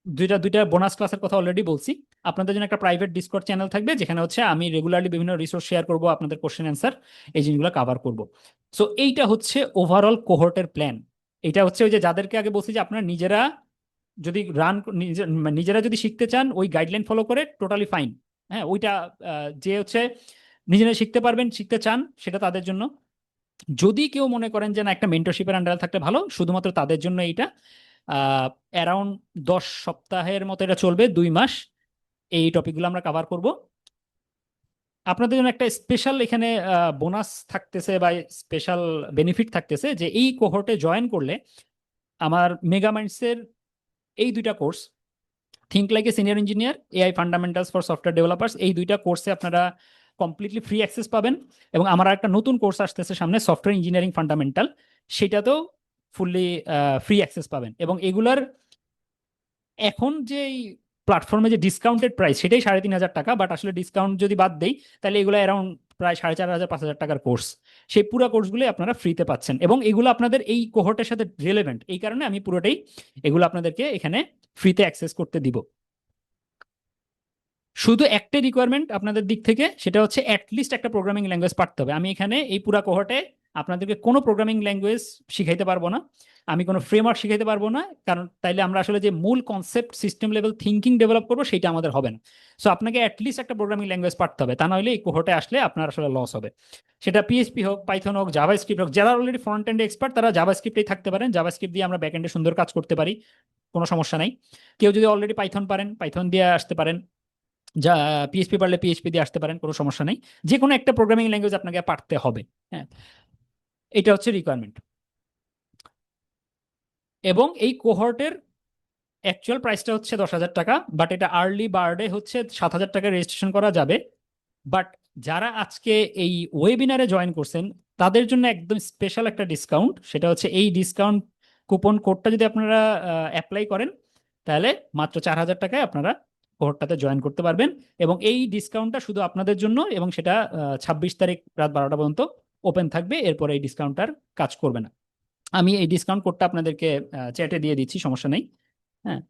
দুইটা বোনাস ক্লাসের কথা অলরেডি বলছি। আপনাদের জন্য একটা প্রাইভেট ডিসকর্ড চ্যানেল থাকবে, যেখানে হচ্ছে আমি রেগুলারলি বিভিন্ন রিসোর্স শেয়ার করব, আপনাদের কোশ্চেন অ্যান্সার এই জিনিসগুলো কভার করব। সো এইটা হচ্ছে ওভারঅল কোহর্টের প্ল্যান। এটা হচ্ছে ওই যে যাদেরকে আগে বলছি যে আপনারা নিজেরা যদি নিজেরা যদি শিখতে চান ওই গাইডলাইন ফলো করে টোটালি ফাইন। হ্যাঁ, ওইটা যে হচ্ছে নিজেরা শিখতে পারবেন, শিখতে চান, সেটা তাদের জন্য। যদি কেউ মনে করেন যে না একটা মেন্টরশিপের আন্ডারে থাকতে ভালো, শুধুমাত্র তাদের জন্য এইটা। অ্যারাউন্ড 10 সপ্তাহের মতো এটা চলবে, 2 মাস এই টপিকগুলো আমরা কভার করব। আপনাদের জন্য একটা স্পেশাল এখানে বোনাস থাকতেছে বা স্পেশাল বেনিফিট থাকতেছে, যে এই কোহর্টে জয়েন করলে আমার মেগামাইন্ডসের এই দুইটা course, think like a senior engineer, AI fundamentals for software developers, এই দুইটা কোর্সে আপনারা কমপ্লিটলি ফ্রি অ্যাক্সেস পাবেন। এবং আমার একটা নতুন কোর্স আসতেছে সামনে, সফটওয়্যার ইঞ্জিনিয়ারিং ফান্ডামেন্টাল, সেটাতেও ফুললি ফ্রি অ্যাক্সেস পাবেন। এবং এগুলার এখন যে প্ল্যাটফর্মে যে ডিসকাউন্টেড প্রাইস, সেটাই 3,500 টাকা, বাট আসলে ডিসকাউন্ট যদি বাদ দেই তাহলে এগুলো অ্যারাউন্ড প্রায় 4,500-5,000 টাকার কোর্স। সেই পুরো কোর্সগুলো আপনারা ফ্রিতে পাচ্ছেন, এবং এগুলো আপনাদের এই কোহর্টের সাথে রিলেভেন্ট, এই কারণে আমি পুরোটাই এগুলো আপনাদেরকে এখানে ফ্রিতে অ্যাক্সেস করতে দিব। শুধু একটা রিকোয়ারমেন্ট আপনাদের দিক থেকে, সেটা হচ্ছে অ্যাটলিস্ট একটা প্রোগ্রামিং ল্যাঙ্গুয়েজ পারতে হবে। আমি এখানে এই পুরো কোহর্টে আপনাদেরকে কোনো প্রোগ্রামিং ল্যাঙ্গুয়েজ শিখাইতে পারবো না, আমি কোনো ফ্রেমওয়ার্ক শিখাইতে পারবো না, কারণ তাইলে আমরা আসলে যে মূল concept system level thinking develop করবো সেটা আমাদের হবে না। সো আপনাকে অ্যাটলিস্ট একটা প্রোগ্রামিং ল্যাঙ্গুয়েজ পারতে হবে, তা নাহলে এই কোহোর্টে আসলে আপনার আসলে লস হবে। সেটা পিএইচপি হোক, পাইথন হোক, জাভাস্ক্রিপ্ট হোক, যারা অলরেডি ফ্রন্ট এন্ডে এক্সপার্ট তারা জাভাস্ক্রিপ্টেই থাকতে পারেন, জাভাস্ক্রিপ্ট দিয়ে আমরা ব্যাক এন্ডে সুন্দর কাজ করতে পারি, কোনো সমস্যা নাই। কেউ যদি অলরেডি পাইথন পারেন পাইথন দিয়ে আসতে পারেন, যা পিএইচপি পারলে পিএইচপি দিয়ে আসতে পারেন, কোনো সমস্যা নেই। যে কোনো একটা প্রোগ্রামিং ল্যাঙ্গুয়েজ আপনাকে পারতে হবে। হ্যাঁ, এটা হচ্ছে রিকোয়ারমেন্ট। এবং এই কোহর্টের অ্যাকচুয়াল প্রাইসটা হচ্ছে 10,000 টাকা, বাট এটা আর্লি বার্ডে হচ্ছে 7,000 টাকা রেজিস্ট্রেশন করা যাবে। বাট যারা আজকে এই ওয়েবিনারে জয়েন করছেন তাদের জন্য একদম স্পেশাল একটা ডিসকাউন্ট, সেটা হচ্ছে এই ডিসকাউন্ট কুপন কোডটা যদি আপনারা অ্যাপ্লাই করেন তাহলে মাত্র 4,000 টাকায় আপনারা কোহর্টটাতে জয়েন করতে পারবেন। এবং এই ডিসকাউন্টটা শুধু আপনাদের জন্য, এবং সেটা 26 তারিখ রাত 12টা পর্যন্ত ওপেন থাকবে, এরপরে এই ডিসকাউন্টটার কাজ করবে না। আমি এই ডিসকাউন্ট কোডটা আপনাদেরকে চ্যাটে দিয়ে দিচ্ছি, সমস্যা নেই। হ্যাঁ,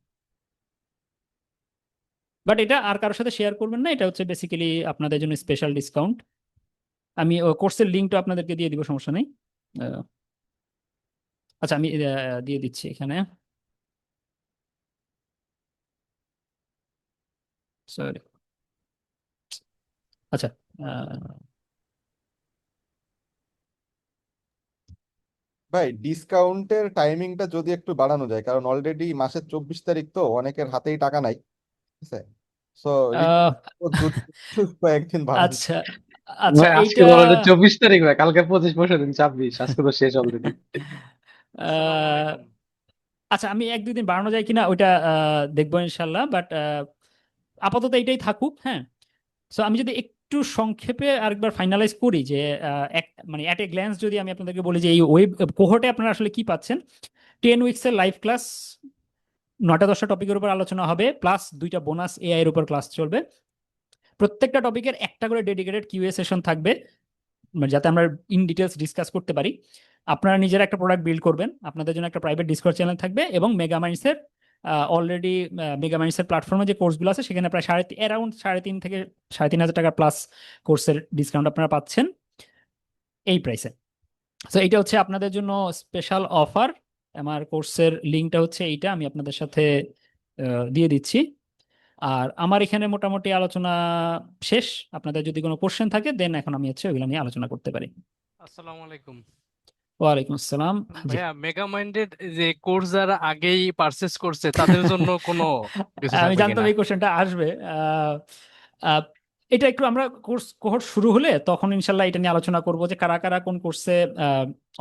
বাট এটা আর কারোর সাথে শেয়ার করবেন না, এটা হচ্ছে বেসিক্যালি আপনাদের জন্য স্পেশাল ডিসকাউন্ট। আমি কোর্সের লিঙ্কটা আপনাদেরকে দিয়ে দিব, সমস্যা নেই। আহ, আচ্ছা, আমি দিয়ে দিচ্ছি এখানে। সরি, আচ্ছা। ভাই ডিসকাউন্টের টাইমিংটা যদি একটু বাড়ানো যায়, কারণ অলরেডি মাসের 24 তারিখ তো অনেকের হাতেই টাকা নাই, ঠিক আছে? সো আহ, কয়েকদিন বাড়ানো। আচ্ছা আচ্ছা, ভাই আজকে এইটা বলো 24 তারিখ, ভাই কালকে 25 26 আজকে তো শেষ অলরেডি। আহ, আচ্ছা, আমি 1-2 দিন বাড়ানো যায় কিনা ওইটা দেখবো ইনশাল্লাহ, বাট আপাতত এইটাই থাকুক। হ্যাঁ, সো আমি যদি একটু সংক্ষেপে আরেকবার ফাইনালাইজ করি যে মানে অ্যাট এ গ্ল্যান্স যদি আমি আপনাদেরকে বলি যে এই ওয়েব কোহর্টে আপনারা আসলে কি পাচ্ছেন। 10 উইকসের লাইভ ক্লাস, 9টা-10টা টপিকের উপর আলোচনা হবে, প্লাস 2টা বোনাস এআই এর উপর ক্লাস চলবে। প্রত্যেকটা টপিকের একটা করে ডেডিকেটেড কিউএ সেশন থাকবে, মানে যাতে আমরা ইন ডিটেলস ডিসকাস করতে পারি। আপনারা নিজেরা একটা প্রোডাক্ট বিল্ড করবেন, আপনাদের জন্য একটা প্রাইভেট ডিসকর্ড চ্যানেল থাকবে, এবং মেগামাইন্ডসের অলরেডি মেগামাইন্ডসের প্ল্যাটফর্মে যে কোর্সগুলো আছে সেখানে প্রায় অ্যারাউন্ড 3.5 থেকে 3,500 টাকা প্লাস কোর্সের ডিসকাউন্ট আপনারা পাচ্ছেন এই প্রাইসে। সো এইটা হচ্ছে আপনাদের জন্য স্পেশাল অফার। আমার কোর্সের লিঙ্কটা হচ্ছে এইটা, আমি আপনাদের সাথে দিয়ে দিচ্ছি। আর আমার এখানে মোটামুটি আলোচনা শেষ। আপনাদের যদি কোনো কোশ্চেন থাকে দেন এখন আমি হচ্ছে ওইগুলো নিয়ে আলোচনা করতে পারি। আসসালামু আলাইকুম ওয়ালাইকুম আসসালাম। জি, ভাইয়া, মেগা মাইন্ডেড যে কোর্স যারা আগেই পারচেজ করছে তাদের জন্য কোনো কিছু আমি থাকবে জানতাম কিনা? এই কোশ্চেনটা আসবে। আহ, এটা একটু আমরা কোর্স কোহর্ট শুরু হলে তখন ইনশাল্লাহ এটা নিয়ে আলোচনা করব যে কারা কারা কোন কোর্সে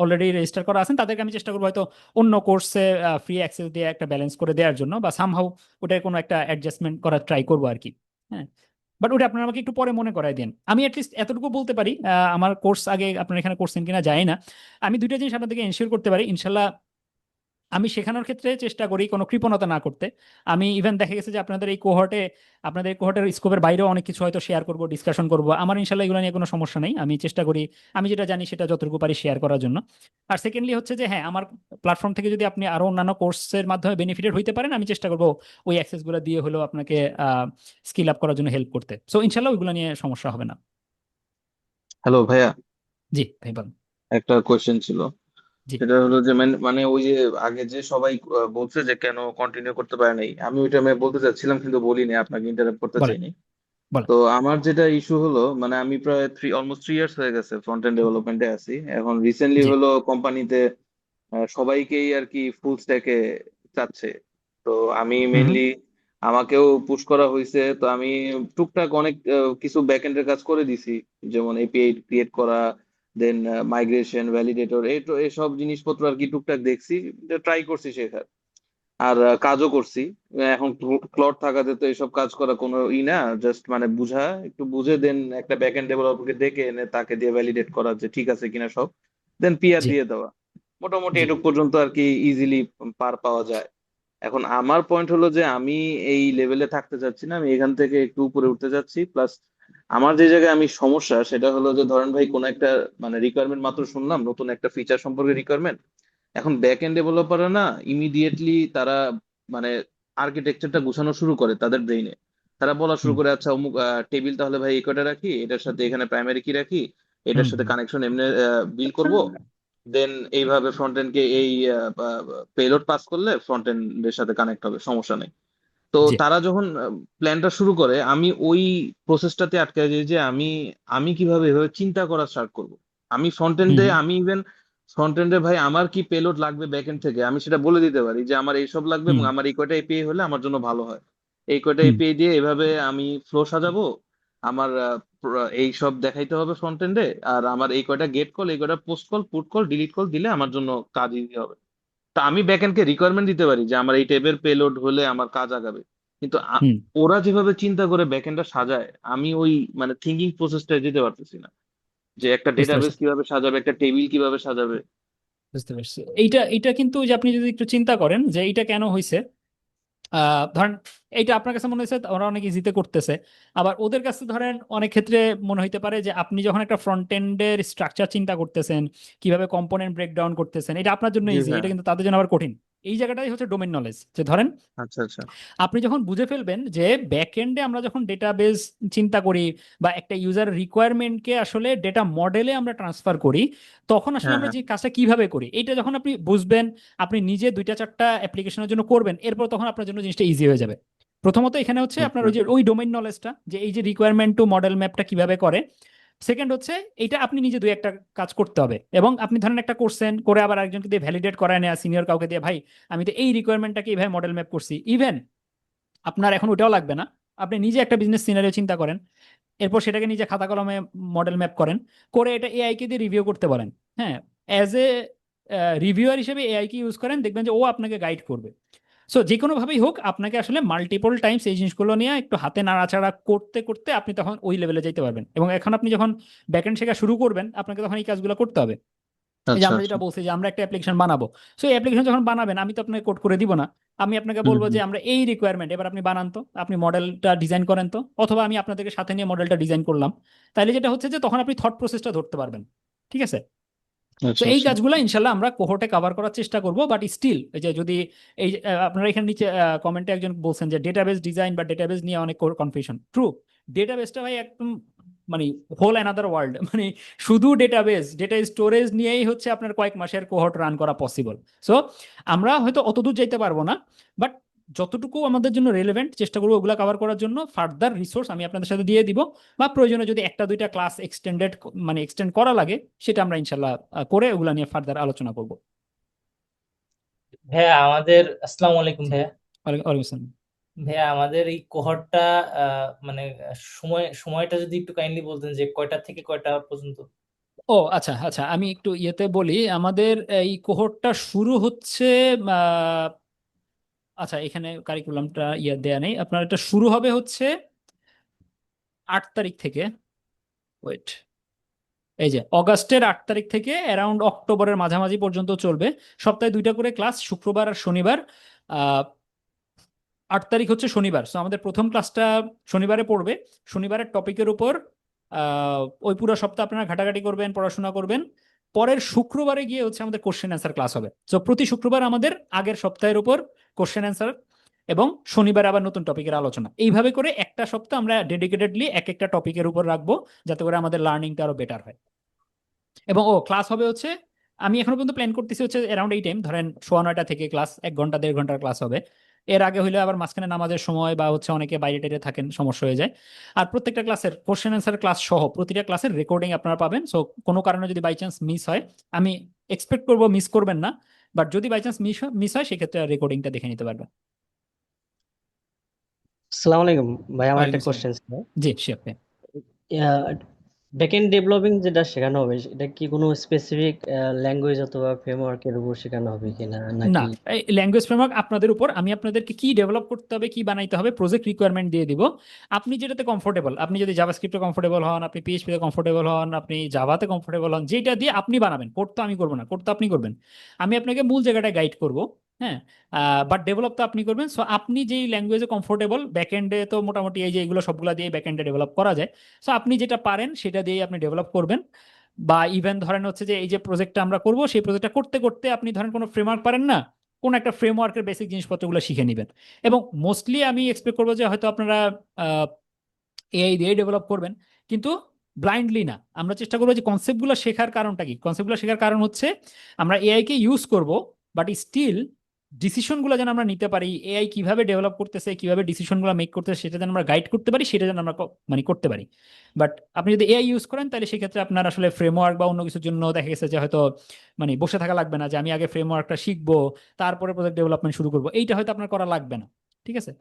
অলরেডি রেজিস্টার করা আছেন, তাদেরকে আমি চেষ্টা করবো হয়তো অন্য কোর্সে ফ্রি অ্যাক্সেস দিয়ে একটা ব্যালেন্স করে দেওয়ার জন্য, বা সামহাউ ওটার কোনো একটা অ্যাডজাস্টমেন্ট করার ট্রাই করবো আর কি। হ্যাঁ, বাট ওটা আপনারা আমাকে একটু পরে মনে করাই দেন। আমি অ্যাটলিস্ট এতটুকু বলতে পারি, আমার কোর্স আগে আপনারা এখানে করছেন কিনা যায় না, আমি দুইটা জিনিস আপনাদেরকে এনশিওর করতে পারি ইনশাল্লাহ। আমি শেখানোর ক্ষেত্রে চেষ্টা করি কোনো কৃপণতা না করতে। আমি ইভেন দেখা গেছে যে আপনাদের এই কোহর্টে, আপনাদের কোহর্টের স্কোপের বাইরেও অনেক কিছু হয়তো শেয়ার করব, ডিসকাশন করব, আমার ইনশাল্লাহ এগুলো নিয়ে কোনো সমস্যা নেই। আমি চেষ্টা করি আমি যেটা জানি সেটা যতটুকু পারি শেয়ার করার জন্য। আর সেকেন্ডলি হচ্ছে যে হ্যাঁ, আমার প্ল্যাটফর্ম থেকে যদি আপনি আরো অন্যান্য কোর্সের মাধ্যমে বেনিফিটেড হইতে পারেন, আমি চেষ্টা করব ওই অ্যাক্সেসগুলো দিয়ে হলেও আপনাকে স্কিল আপ করার জন্য হেল্প করতে। সো ইনশাল্লাহ ওইগুলো নিয়ে সমস্যা হবে না। হ্যালো ভাইয়া, জি ভাই, বলুন। একটা কোয়েশ্চেন ছিল। জি, সেটা হলো যে মানে ওই যে আগে যে সবাই বলছে যে কেন কন্টিনিউ করতে পারে নাই, আমি ওইটা আমি বলতে চাচ্ছিলাম কিন্তু বলিনি, আপনাকে ইন্টারাপ্ট করতে বলেন চাইনি। বলেন। তো আমার যেটা ইস্যু হলো, মানে আমি প্রায় অলমোস্ট 3 ইয়ার্স হয়ে গেছে ফ্রন্ট এন্ড ডেভেলপমেন্টে আছি। এখন রিসেন্টলি জি, হলো কোম্পানিতে সবাইকেই আর কি ফুল স্ট্যাকে চাচ্ছে। তো আমি হুম হুম, মেইনলি, আমাকেও পুশ করা হয়েছে, তো আমি টুকটাক অনেক কিছু ব্যাকএন্ডের কাজ করে দিছি, যেমন এপিআই ক্রিয়েট করা, দেন মাইগ্রেশন, ভ্যালিডেটর, এসব জিনিসপত্র আর কি টুকটাক দেখছি, ট্রাই করছি শেখার, আর কাজও করছি। এখন ক্লড থাকাতে তো এসব কাজ করা কোনো না, জাস্ট মানে বুঝা, একটু বুঝে দেন একটা ব্যাকএন্ড ডেভেলপারকে ডেকে এনে তাকে দিয়ে ভ্যালিডেট করা যে ঠিক আছে কিনা সব, দেন পিআর জি, দিয়ে দেওয়া। মোটামুটি জি, এটুক পর্যন্ত আর কি ইজিলি পার পাওয়া যায়। এখন আমার পয়েন্ট হলো যে আমি এই লেভেলে থাকতে চাচ্ছি না, আমি এখান থেকে একটু উপরে উঠতে যাচ্ছি। প্লাস আমার যে জায়গায় আমি সমস্যা, সেটা হলো যে ধরেন ভাই কোন একটা মানে রিকোয়ারমেন্ট মাত্র শুনলাম, নতুন একটা ফিচার সম্পর্কে রিকোয়ারমেন্ট, এখন ব্যাক এন্ড ডেভেলপাররা না ইমিডিয়েটলি তারা মানে আর্কিটেকচারটা গুছানো শুরু করে তাদের ব্রেইনে। তারা বলা শুরু হুম করে, আচ্ছা অমুক টেবিল তাহলে ভাই এই কয়টা রাখি, এটার সাথে এখানে প্রাইমারি কি রাখি, এটার হুম সাথে হুম কানেকশন এমনি বিল করব, দেন এইভাবে ফ্রন্ট এন্ডকে এই পেলোড পাস করলে ফ্রন্ট এন্ডের সাথে কানেক্ট হবে, সমস্যা নেই। তো জি তারা যখন প্ল্যানটা শুরু করে, আমি ওই প্রসেসটাতে আটকে যাই যে আমি আমি কিভাবে এভাবে চিন্তা করা স্টার্ট করব। আমি ফ্রন্ট হুম এন্ডে, হুম আমি ইভেন ফ্রন্ট এন্ডে ভাই আমার কি পেলোড লাগবে ব্যাক এন্ড থেকে আমি সেটা বলে দিতে পারি যে আমার এইসব লাগবে এবং হুম আমার এই কয়টা এপিআই হলে আমার জন্য ভালো হয়। এই কয়টা হুম এপিআই দিয়ে এভাবে আমি ফ্লো সাজাবো, আমার এই সব দেখাইতে হবে ফ্রন্ট এন্ডে, আর আমার এই কয়টা গেট কল, এই কয়টা post call, put call, delete call দিলে আমার জন্য কাজ ইজি হবে। তা আমি ব্যাকএন্ডকে রিকোয়ারমেন্ট দিতে পারি যে আমার এই টাইপের পেলোড হলে আমার কাজ আগাবে, কিন্তু হুম ওরা যেভাবে চিন্তা করে ব্যাকএন্ডটা সাজায়, আমি ওই মানে থিঙ্কিং প্রসেসটা যেতে পারতেছি না, যে একটা বুঝতে ডেটাবেস পারছি কিভাবে সাজাবে, একটা টেবিল কিভাবে সাজাবে। বুঝতে পারছি। এইটা এইটা কিন্তু যে আপনি যদি একটু চিন্তা করেন যে এইটা কেন হয়েছে, ধরেন এইটা আপনার কাছে মনে হয়েছে ওরা অনেক ইজিতে করতেছে, আবার ওদের কাছে ধরেন অনেক ক্ষেত্রে মনে হইতে পারে যে আপনি যখন একটা ফ্রন্ট এন্ডের স্ট্রাকচার চিন্তা করতেছেন, কিভাবে কম্পোনেন্ট ব্রেকডাউন করতেছেন, এটা আপনার জন্য জি ইজি, ভাইয়া। এটা কিন্তু তাদের জন্য আবার কঠিন। এই জায়গাটাই হচ্ছে ডোমেন নলেজ। যে ধরেন আচ্ছা আচ্ছা। আপনি যখন বুঝে ফেলবেন যে ব্যাক এন্ডে আমরা যখন ডেটাবেস চিন্তা করি বা একটা ইউজার রিকোয়ারমেন্টকে আসলে ডেটা মডেলে আমরা ট্রান্সফার করি, তখন আসলে হ্যাঁ আমরা হ্যাঁ। যে কাজটা কিভাবে করি এইটা যখন আপনি বুঝবেন, আপনি নিজে দুইটা চারটা অ্যাপ্লিকেশনের জন্য করবেন, এরপর তখন আপনার জন্য জিনিসটা ইজি হয়ে যাবে। প্রথমত এখানে হচ্ছে আপনার আচ্ছা। ওই যে ওই ডোমেইন নলেজটা, যে এই যে রিকোয়ারমেন্ট টু মডেল ম্যাপটা কিভাবে করে। সেকেন্ড হচ্ছে এইটা আপনি নিজে দুই একটা কাজ করতে হবে, এবং আপনি ধরেন একটা করছেন, করে আবার একজনকে দিয়ে ভ্যালিডেট করায় নেওয়া, সিনিয়র কাউকে দিয়ে, ভাই আমি তো এই রিকোয়ারমেন্টটাকে এইভাবে মডেল ম্যাপ করছি। ইভেন আপনার এখন ওটাও লাগবে না, আপনি নিজে একটা বিজনেস সিনারিও চিন্তা করেন, এরপর সেটাকে নিজে খাতা কলমে মডেল ম্যাপ করেন, করে এটা এআই কে দিয়ে রিভিউ করতে বলেন। হ্যাঁ, অ্যাজ এ রিভিউয়ার হিসেবে এআই কে ইউজ করেন, দেখবেন যে ও আপনাকে গাইড করবে। সো যে কোনো ভাবেই হোক আপনাকে আসলে মাল্টিপল টাইমস এই জিনিসগুলো নিয়ে একটু হাতে নাড়াচাড়া করতে করতে আপনি তখন ওই লেভেলে যেতে পারবেন। এবং এখন আপনি যখন ব্যাকএন্ড শেখা শুরু করবেন, আপনাকে তখন এই কাজগুলো করতে হবে। এই যে আচ্ছা আমরা আচ্ছা। যেটা বলছি যে আমরা একটা অ্যাপ্লিকেশন বানাবো, সো এই অ্যাপ্লিকেশন যখন বানাবেন আমি তো আপনাকে কোড করে দিব না, আমি আপনাকে হুম বলবো হুম। যে আমরা এই রিকোয়ারমেন্ট, এবার আপনি বানান তো, আপনি মডেলটা ডিজাইন করেন তো, অথবা আমি আপনাদেরকে সাথে নিয়ে মডেলটা ডিজাইন করলাম। তাইলে যেটা হচ্ছে যে তখন আপনি থট প্রসেসটা ধরতে পারবেন। ঠিক আছে? তো আচ্ছা এই আচ্ছা। কাজগুলো ইনশাল্লাহ আমরা কোহোর্টে কভার করার চেষ্টা করব, বাট স্টিল এই যে যদি এই যে, আপনারা এখানে নিচে কমেন্টে একজন বলছেন যে ডেটাবেস ডিজাইন বা ডেটাবেস নিয়ে অনেক কনফিউশন। ট্রু, ডেটাবেসটা ভাই একদম মানে হোল অ্যানাদার ওয়ার্ল্ড, মানে শুধু ডেটাবেস ডেটা স্টোরেজ নিয়েই হচ্ছে আপনার কয়েক মাসের কোহর্ট রান করা পসিবল। সো আমরা হয়তো অতদূর যাইতে পারবো না, বাট যতটুকু আমাদের জন্য রেলেভেন্ট চেষ্টা করবো ওগুলা কভার করার জন্য। ফার্দার রিসোর্স আমি আপনাদের সাথে দিয়ে দিব, বা প্রয়োজনে যদি একটা দুইটা ক্লাস এক্সটেন্ডেড মানে এক্সটেন্ড করা লাগে, সেটা আমরা ইনশাল্লাহ করে ওগুলা নিয়ে ফার্দার আলোচনা করব। ভাইয়া আমাদের আসসালামু আলাইকুম ভাইয়া। ওয়ালাইকুম আসসালাম। ভাইয়া আমাদের এই কোহর্টটা মানে সময়টা যদি একটু কাইন্ডলি বলতেন যে কয়টা থেকে কয়টা পর্যন্ত। ও আচ্ছা আচ্ছা, আমি একটু ইয়েতে বলি। আমাদের এই কোহর্টটা শুরু হচ্ছে আহ, আচ্ছা এখানে কারিকুলামটা ইয়ে দেয়া নেই, আপনার এটা শুরু হবে হচ্ছে 8 তারিখ থেকে। ওয়েট, এই যে অগাস্টের 8 তারিখ থেকে অ্যারাউন্ড অক্টোবরের মাঝামাঝি পর্যন্ত চলবে। সপ্তাহে দুইটা করে ক্লাস, শুক্রবার আর শনিবার। 8 তারিখ হচ্ছে শনিবার, সো আমাদের প্রথম ক্লাসটা শনিবারে পড়বে। শনিবারের টপিকের উপর ওই পুরো সপ্তাহ আপনারা ঘাটাঘাটি করবেন, পড়াশোনা করবেন। পরের শুক্রবারে গিয়ে হচ্ছে আমাদের কোশ্চেন অ্যান্সার ক্লাস হবে। সো প্রতি শুক্রবার আমাদের আগের সপ্তাহের উপর কোশ্চেন অ্যান্সার, এবং শনিবার আবার নতুন টপিকের আলোচনা। এইভাবে করে একটা সপ্তাহ আমরা ডেডিকেটেডলি এক একটা টপিকের উপর রাখবো, যাতে করে আমাদের লার্নিংটা আরো বেটার হয়। এবং ক্লাস হবে হচ্ছে, আমি এখনো পর্যন্ত প্ল্যান করতেছি হচ্ছে অ্যারাউন্ড এই টাইম, ধরেন 9:15 থেকে ক্লাস 1 ঘন্টা 1.5 ঘন্টার ক্লাস হবে। এর আগে হইলে আবার মাঝখানে নামাজের সময় বা হচ্ছে অনেকে বাইরে টাইরে থাকেন, সমস্যা হয়ে যায়। আর প্রত্যেকটা ক্লাসের কোশ্চেন অ্যান্সার ক্লাস সহ প্রতিটা ক্লাসের রেকর্ডিং আপনারা পাবেন। সো কোনো কারণে যদি বাই চান্স মিস হয়, আমি এক্সপেক্ট করবো মিস করবেন না, বাট যদি বাই চান্স মিস হয় সেক্ষেত্রে রেকর্ডিংটা দেখে নিতে পারবেন। আসসালামু আলাইকুম ভাই, আমার একটা ওয়ালাইকুম আসসালাম। কোশ্চেন ছিল। জি শিওর। ব্যাকএন্ড ডেভেলপিং যেটা শেখানো হবে এটা কি কোনো স্পেসিফিক ল্যাঙ্গুয়েজ অথবা ফ্রেমওয়ার্কের উপর শেখানো হবে কিনা না, নাকি? এই ল্যাঙ্গুয়েজ ফ্রেমওয়ার্ক আপনাদের উপর, আমি আপনাদেরকে কি ডেভেলপ করতে হবে, কি বানাইতে হবে, প্রজেক্ট রিকোয়ারমেন্ট দিয়ে দিব। আপনি যেটাতে কমফোর্টেবল, আপনি যদি জাভাস্ক্রিপ্টে কমফোর্টেবল হন, আপনি পিএইচপিতে কমফোর্টেবল হন, আপনি জাভাতে কমফোর্টেবল হন, যেটা দিয়ে আপনি বানাবেন। কোড তো আমি করবো না, কোড তো আপনি করবেন। আমি আপনাকে মূল জায়গাটা গাইড করব। হ্যাঁ, বাট ডেভেলপ তো আপনি করবেন। সো আপনি যেই ল্যাঙ্গুয়েজে কমফোর্টেবল, ব্যাকএন্ডে তো মোটামুটি এই যে এগুলো সবগুলো দিয়ে ব্যাকএন্ডে ডেভেলপ করা যায়। সো আপনি যেটা পারেন সেটা দিয়ে আপনি ডেভেলপ করবেন। বা ইভেন ধরেন হচ্ছে যে এই যে প্রজেক্টটা আমরা করব, সেই প্রজেক্টটা করতে করতে আপনি ধরেন কোনো ফ্রেমওয়ার্ক পারেন না, কোন একটা ফ্রেমওয়ার্কের বেসিক জিনিসপত্রগুলো শিখে নেবেন। এবং মোস্টলি আমি এক্সপেক্ট করবো যে হয়তো আপনারা এআই দিয়ে ডেভেলপ করবেন, কিন্তু ব্লাইন্ডলি না, আমরা চেষ্টা করবো যে কনসেপ্টগুলো শেখার কারণটা কি। কনসেপ্টগুলো শেখার কারণ হচ্ছে আমরা এআই কে ইউজ করব, বাট স্টিল ডিসিশনগুলো যেন আমরা নিতে পারি, এআই কিভাবে ডেভেলপ করতেছে, কিভাবে ডিসিশনগুলো মেক করতেছে, সেটা যেন আমরা গাইড করতে পারি, সেটা যেন আমরা মানে করতে পারি। বাট আপনি যদি এআই ইউজ করেন তাহলে সেক্ষেত্রে আপনার আসলে ফ্রেমওয়ার্ক বা অন্য কিছুর জন্য দেখা গেছে যে হয়তো মানে বসে থাকা লাগবে না, যে আমি আগে ফ্রেমওয়ার্কটা শিখবো তারপরে প্রজেক্ট ডেভেলপমেন্ট শুরু করবো, এইটা হয়তো আপনার করা লাগবে না। ঠিক আছে।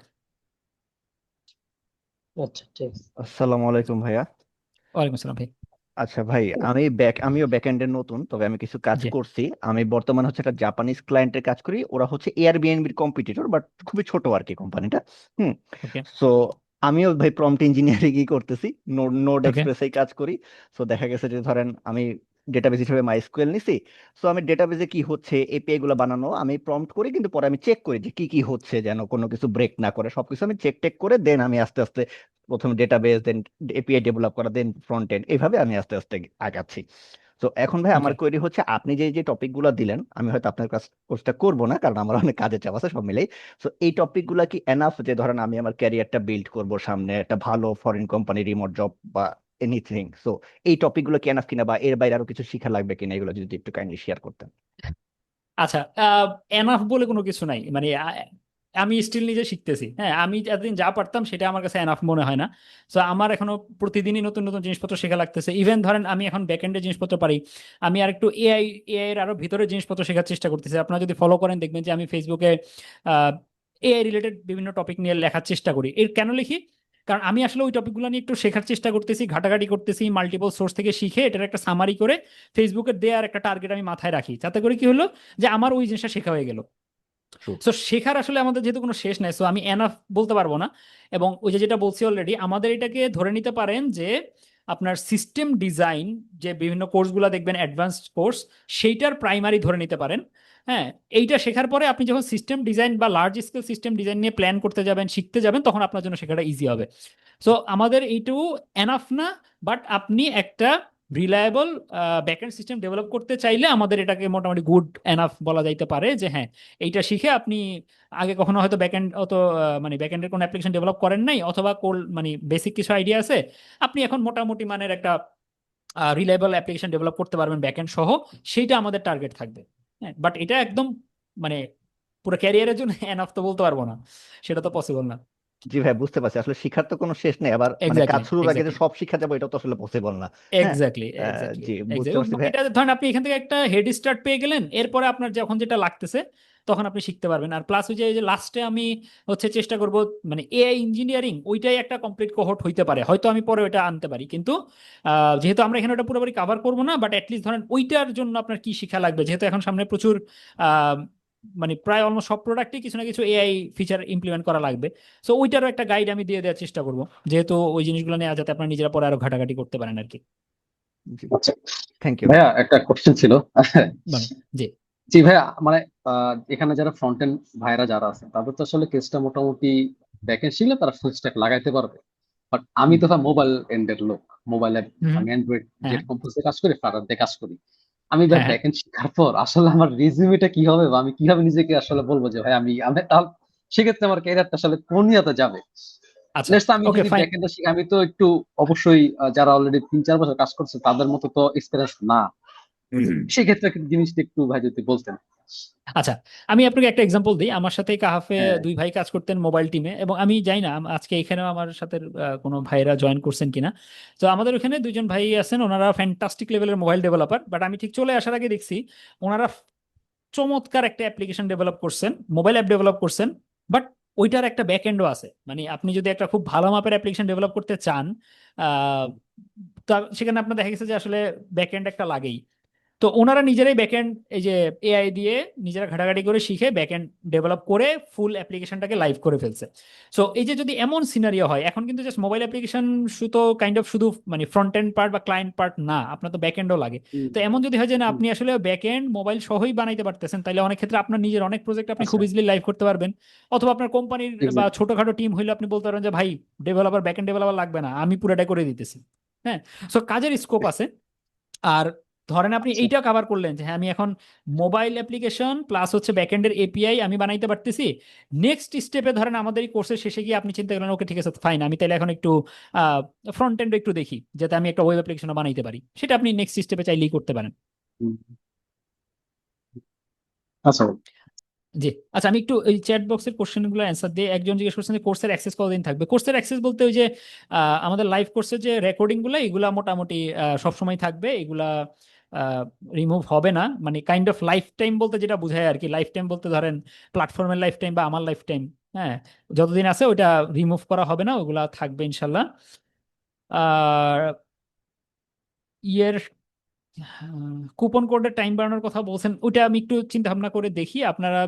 আচ্ছা, ঠিক আছে। আসসালামু আলাইকুম ভাইয়া। ওয়ালাইকুম আসসালাম ভাই। আচ্ছা ভাই, আমিও ব্যাকএন্ডের নতুন, তবে আমি কিছু কাজ জি। করছি। আমি বর্তমানে হচ্ছে একটা জাপানিজ ক্লায়েন্টের কাজ করি। ওরা হচ্ছে এয়ারবিএনবির কম্পিটিটর, বাট খুবই ছোট আর কি কোম্পানিটা। হুম। ওকে সো আমিও ভাই প্রম্পট ইঞ্জিনিয়ারিংই করতেছি, নোড ওকে এক্সপ্রেসেই কাজ করি। সো দেখা গেছে যে ধরেন আমি ডেটাবেস হিসেবে মাইস্কুয়েল নিছি। সো আমি ডেটাবেসে কি হচ্ছে, এপিআই গুলো বানানো আমি প্রম্পট করি, কিন্তু পরে আমি চেক করি যে কি কি হচ্ছে, যেন কোনো কিছু ব্রেক না করে। সবকিছু আমি চেক টেক করে দেন আমি আস্তে আস্তে প্রথমে ডেটাবেস, দেন এপিআই ডেভেলপ করা, দেন ফ্রন্ট এন্ড, এইভাবে আমি আস্তে আস্তে আগাচ্ছি। তো এখন ভাই আমার ওকে কোয়েরি হচ্ছে, আপনি যে যে টপিক গুলো দিলেন, আমি হয়তো আপনার কোর্সটা করবো না, কারণ আমার অনেক কাজের চাপ আছে সব মিলেই। তো এই টপিক গুলা কি এনাফ, যে ধরেন আমি আমার ক্যারিয়ারটা বিল্ড করব সামনে একটা ভালো ফরেন কোম্পানি, রিমোট জব বা এনিথিং? সো এই টপিক গুলো কি এনাফ কিনা, বা এর বাইরে আরো কিছু শিখা লাগবে কিনা, এগুলো যদি একটু কাইন্ডলি শেয়ার করতেন। আচ্ছা, এনাফ বলে কোনো কিছু নাই, মানে আমি স্টিল নিজে শিখতেছি। হ্যাঁ, আমি এতদিন যা পারতাম সেটা আমার কাছে এনাফ মনে হয় না। তো আমার এখনো প্রতিদিনই নতুন নতুন জিনিসপত্র শেখা লাগতেছে। ইভেন ধরেন আমি এখন ব্যাকএন্ডের জিনিসপত্র পারি, আমি আর একটু এআই এর আরো ভিতরে জিনিসপত্র শেখার চেষ্টা করতেছি। আপনারা যদি ফলো করেন দেখবেন যে আমি ফেসবুকে এআই রিলেটেড বিভিন্ন টপিক নিয়ে লেখার চেষ্টা করি। এর কেন লিখি? কারণ আমি আসলে ওই টপিকগুলো নিয়ে একটু শেখার চেষ্টা করতেছি, ঘাটাঘাটি করতেছি, মাল্টিপল সোর্স থেকে শিখে এটার একটা সামারি করে ফেসবুকের দেওয়ার একটা টার্গেট আমি মাথায় রাখি, যাতে করে কি হলো যে আমার ওই জিনিসটা শেখা হয়ে গেল। True. সো শেখার আসলে আমাদের যেহেতু কোনো শেষ নাই, সো আমি এনাফ বলতে পারবো না। এবং ওই যে যেটা বলছি অলরেডি, আমাদের এটাকে ধরে নিতে পারেন যে আপনার সিস্টেম ডিজাইন, যে বিভিন্ন কোর্সগুলো দেখবেন অ্যাডভান্সড কোর্স, সেইটার প্রাইমারি ধরে নিতে পারেন। হ্যাঁ, এইটা শেখার পরে আপনি যখন সিস্টেম ডিজাইন বা লার্জ স্কেল সিস্টেম ডিজাইন নিয়ে প্ল্যান করতে যাবেন, শিখতে যাবেন, তখন আপনার জন্য শেখাটা ইজি হবে। সো আমাদের এইটুকু এনাফ না, বাট আপনি একটা রিলায়েবল ব্যাকএন্ড সিস্টেম ডেভেলপ করতে চাইলে আমাদের এটাকে মোটামুটি গুড এনাফ বলা যাইতে পারে, যে হ্যাঁ এইটা শিখে আপনি আগে কখনো হয়তো ব্যাকএন্ড অত মানে ব্যাকএন্ডের কোনো অ্যাপ্লিকেশন ডেভেলপ করেন নাই, অথবা মানে বেসিক কিছু আইডিয়া আছে, আপনি এখন মোটামুটি মানের একটা রিলায়েবল অ্যাপ্লিকেশন ডেভেলপ করতে পারবেন ব্যাকএন্ড সহ। সেইটা আমাদের টার্গেট থাকবে। হ্যাঁ, বাট এটা একদম মানে পুরো ক্যারিয়ারের জন্য এনাফ তো বলতে পারবো না, সেটা তো পসিবল না। জি ভাই, বুঝতে পারছি, আসলে শিখার তো কোনো শেষ নেই, আবার মানে কাজ এক্স্যাক্টলি শুরুর আগে যে এক্স্যাক্টলি সব শিখা যাবে এটা তো আসলে পসিবল না। হ্যাঁ। এক্স্যাক্টলি এক্স্যাক্টলি জি, বুঝতে এক্স্যাক্টলি পারছি ভাই। এটা ধরেন আপনি এখান থেকে একটা হেড স্টার্ট পেয়ে গেলেন, এরপরে আপনার যখন যেটা লাগতেছে তখন আপনি শিখতে পারবেন। আর প্লাস ওই যে লাস্টে আমি হচ্ছে চেষ্টা করব মানে এআই ইঞ্জিনিয়ারিং ওইটাই একটা কমপ্লিট কোহর্ট হইতে পারে, হয়তো আমি পরে ওটা আনতে পারি, কিন্তু যেহেতু আমরা এখানে ওটা পুরোপুরি কভার করবো না, বাট অ্যাটলিস্ট ধরেন ওইটার জন্য আপনার কি শিখা লাগবে, যেহেতু এখন সামনে প্রচুর আহ, মানে প্রায় অলমোস্ট সব প্রোডাক্টই কিছু না কিছু এআই ফিচার ইমপ্লিমেন্ট করা লাগবে। সো ওইটারও একটা গাইড আমি দিয়ে দেওয়ার চেষ্টা করব, যেহেতু ওই জিনিসগুলো নিয়ে যাতে আপনার নিজেরা পরে আরো ঘাটাঘাটি করতে পারেন আর কি। জি, আচ্ছা থ্যাংক ইউ। ভাইয়া, একটা কোশ্চেন ছিল। জি জি ভাইয়া, মানে এখানে যারা ফ্রন্ট এন্ড ভাইরা যারা আছে তাদের তো আসলে কেসটা মোটামুটি ব্যাকএন্ড শিখলে তারা ফুল স্ট্যাক লাগাইতে পারবে। বাট আমি তো মোবাইল এন্ডের লোক, মোবাইল অ্যাপ, হুম আমি অ্যান্ড্রয়েড হ্যাঁ জেট কম্পোজে কাজ করি, ফ্লাটার দিয়ে কাজ করি। আমি ভাই হ্যাঁ হ্যাঁ ব্যাকএন্ড শেখার পর আসলে আমার রিজিউমেটা কি হবে, বা আমি কিভাবে নিজেকে আসলে বলবো যে ভাই আমি আমি তাহলে সেক্ষেত্রে আমার ক্যারিয়ারটা আসলে কোন ইয়াতে যাবে? আচ্ছা Let's say আমি ওকে যদি ফাইন। ব্যাকএন্ডে শিখি, আমি তো একটু অবশ্যই যারা অলরেডি 3-4 বছর কাজ করছে তাদের মতো তো এক্সপিরিয়েন্স না। সেক্ষেত্রে জিনিসটা একটু ভাই যদি বলতেন। আচ্ছা, আমি আপনাকে একটা এক্সাম্পল দিই। আমার সাথে কাহাফে হ্যাঁ। দুই ভাই কাজ করতেন মোবাইল টিমে, এবং আমি জানি না আজকে এখানেও আমার সাথে কোনো ভাইরা জয়েন করছেন কিনা। তো আমাদের ওখানে দুইজন ভাই আছেন, ওনারা ফ্যান্টাস্টিক লেভেলের মোবাইল ডেভেলপার, বাট আমি ঠিক চলে আসার আগে দেখছি ওনারা চমৎকার একটা অ্যাপ্লিকেশন ডেভেলপ করছেন, মোবাইল অ্যাপ ডেভেলপ করছেন, বাট ওইটার একটা ব্যাক এন্ডও আছে। মানে আপনি যদি একটা খুব ভালো মাপের অ্যাপ্লিকেশন ডেভেলপ করতে চান, আহ, তা সেখানে আপনার দেখা গেছে যে আসলে ব্যাক এন্ড একটা লাগেই। তো ওনারা নিজেরাই ব্যাকএন্ড এই যে এআই দিয়ে নিজেরা ঘাটাঘাটি করে শিখে ব্যাকএন্ড ডেভেলপ করে ফুল অ্যাপ্লিকেশনটাকে লাইভ করে ফেলছে। সো এই যে যদি এমন সিনারিও হয়, এখন কিন্তু জাস্ট মোবাইল অ্যাপ্লিকেশন শুধু কাইন্ড অফ শুধু মানে ফ্রন্ট এন্ড পার্ট বা ক্লায়েন্ট পার্ট না, আপনার তো ব্যাকএন্ডও লাগে। তো এমন যদি হয় যে না আপনি আসলে ব্যাকএন্ড মোবাইল সহই বানাইতে পারতেছেন, তাহলে অনেক ক্ষেত্রে আপনার নিজের অনেক প্রজেক্ট আপনি খুব আচ্ছা, ইজিলি লাইভ করতে পারবেন। অথবা আপনার কোম্পানির বা এক্স্যাক্টলি। ছোটখাটো টিম হইলে আপনি বলতে পারেন যে ভাই ডেভেলপার ব্যাকএন্ড ডেভেলপার লাগবে না, আমি পুরোটা করে দিতেছি। হ্যাঁ, সো কাজের স্কোপ আছে। আর ধরেন আপনি আচ্ছা এইটা কভার করলেন যে হ্যাঁ আমি এখন মোবাইল অ্যাপ্লিকেশন প্লাস হচ্ছে ব্যাকএন্ডের এপিআই আমি বানাইতে পারতেছি। নেক্সট স্টেপে ধরেন আমাদের এই কোর্সের শেষে গিয়ে আপনি চিন্তা করলেন ওকে ঠিক আছে ফাইন, আমি তাহলে এখন একটু ফ্রন্ট এন্ড একটু দেখি যাতে আমি একটা ওয়েব অ্যাপ্লিকেশন বানাইতে পারি, সেটা আপনি নেক্সট স্টেপে চাইলেই করতে পারেন। হুম, আচ্ছা জি আচ্ছা, আমি একটু এই চ্যাট বক্সের কোশ্চেনগুলো অ্যান্সার দিয়ে একজন জিজ্ঞেস করছেন যে কোর্সের অ্যাক্সেস কতদিন থাকবে। কোর্সের অ্যাক্সেস বলতে ওই যে আমাদের লাইভ কোর্সের যে রেকর্ডিং গুলো এগুলা মোটামুটি সবসময় থাকবে, এগুলা রিমুভ হবে না, মানে কাইন্ড অফ লাইফ টাইম বলতে যেটা বোঝায় আর কি। লাইফ টাইম বলতে ধরেন প্ল্যাটফর্মের লাইফ টাইম বা আমার লাইফ টাইম, হ্যাঁ যতদিন আছে ওইটা রিমুভ করা হবে না, ওগুলা থাকবে ইনশাল্লাহ। আর ইয়ের কুপন কোডের টাইম বাড়ানোর কথা বলছেন, ওইটা আমি একটু চিন্তা ভাবনা করে দেখি। আপনারা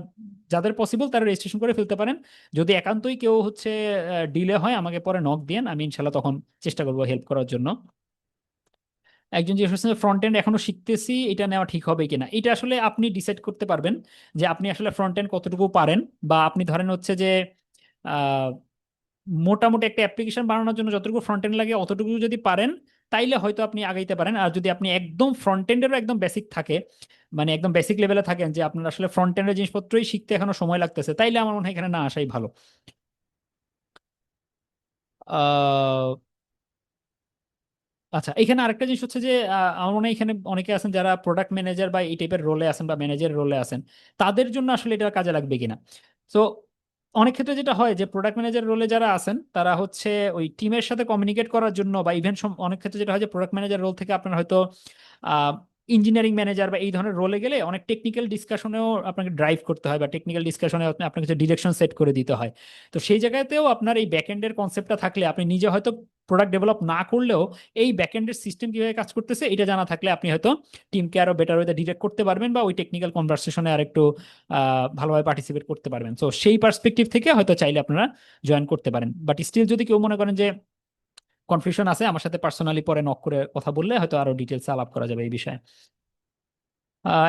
যাদের পসিবল তারা রেজিস্ট্রেশন করে ফেলতে পারেন। যদি একান্তই কেউ হচ্ছে ডিলে হয় আমাকে পরে নক দিয়েন, আমি ইনশাল্লাহ তখন চেষ্টা করবো হেল্প করার জন্য। একজন জিজ্ঞেস করছেন ফ্রন্ট এন্ড এখনো শিখতেছি, এটা নেওয়া ঠিক হবে কিনা। এটা আসলে আপনি ডিসাইড করতে পারবেন যে আপনি আসলে ফ্রন্ট এন্ড কতটুকু পারেন, বা আপনি ধরেন হচ্ছে যে আহ, মোটামুটি একটা অ্যাপ্লিকেশন বানানোর জন্য যতটুকু ফ্রন্ট এন্ড লাগে অতটুকু যদি পারেন তাইলে হয়তো আপনি আগাইতে পারেন। আর যদি আপনি একদম ফ্রন্ট এন্ডেরও একদম বেসিক থাকে, মানে একদম বেসিক লেভেলে থাকেন যে আপনার আসলে ফ্রন্ট এন্ডের জিনিসপত্রই শিখতে এখনো সময় লাগতেছে, তাইলে আমার মনে হয় এখানে না আসাই ভালো। আহ আচ্ছা, এখানে আরেকটা জিনিস হচ্ছে যে আমার মনে হয় এখানে অনেকে আছেন যারা প্রোডাক্ট ম্যানেজার বা এই টাইপের রোলে আছেন বা ম্যানেজার রোলে আছেন, তাদের জন্য আসলে এটা কাজে লাগবে কিনা। তো অনেক ক্ষেত্রে যেটা হয় যে প্রোডাক্ট ম্যানেজার রোলে যারা আছেন তারা হচ্ছে ওই টিমের সাথে কমিউনিকেট করার জন্য বা ইভেন্ট, অনেক ক্ষেত্রে যেটা হয় যে প্রোডাক্ট ম্যানেজার রোল থেকে আপনার হয়তো ইঞ্জিনিয়ারিং ম্যানেজার বা এই ধরনের রোলে গেলে অনেক টেকনিক্যাল ডিসকাশনেও আপনাকে ড্রাইভ করতে হয় বা টেকনিক্যাল ডিসকাশনে আপনাকে কিছু ডিরেকশন সেট করে দিতে হয়। তো সেই জায়গাতেও আপনার এই ব্যাকএন্ডের কনসেপ্টটা থাকলে আপনি নিজে হয়তো প্রোডাক্ট ডেভেলপ না করলেও এই ব্যাকএন্ডের সিস্টেম কিভাবে কাজ করতেছে এটা জানা থাকলে আপনি হয়তো টিমকে আরো বেটার ওয়েতে ডিরেক্ট করতে পারবেন বা ওই টেকনিক্যাল কনভারসেশনে আর একটু ভালোভাবে পার্টিসিপেট করতে পারবেন। তো সেই পার্সপেক্টিভ থেকে হয়তো চাইলে আপনারা জয়েন করতে পারেন। বাট স্টিল যদি কেউ মনে করেন যে কনফিউশন আছে, আমার সাথে পার্সোনালি পরে নক করে কথা বললে হয়তো আরো ডিটেলস আলাপ করা যাবে এই বিষয়ে।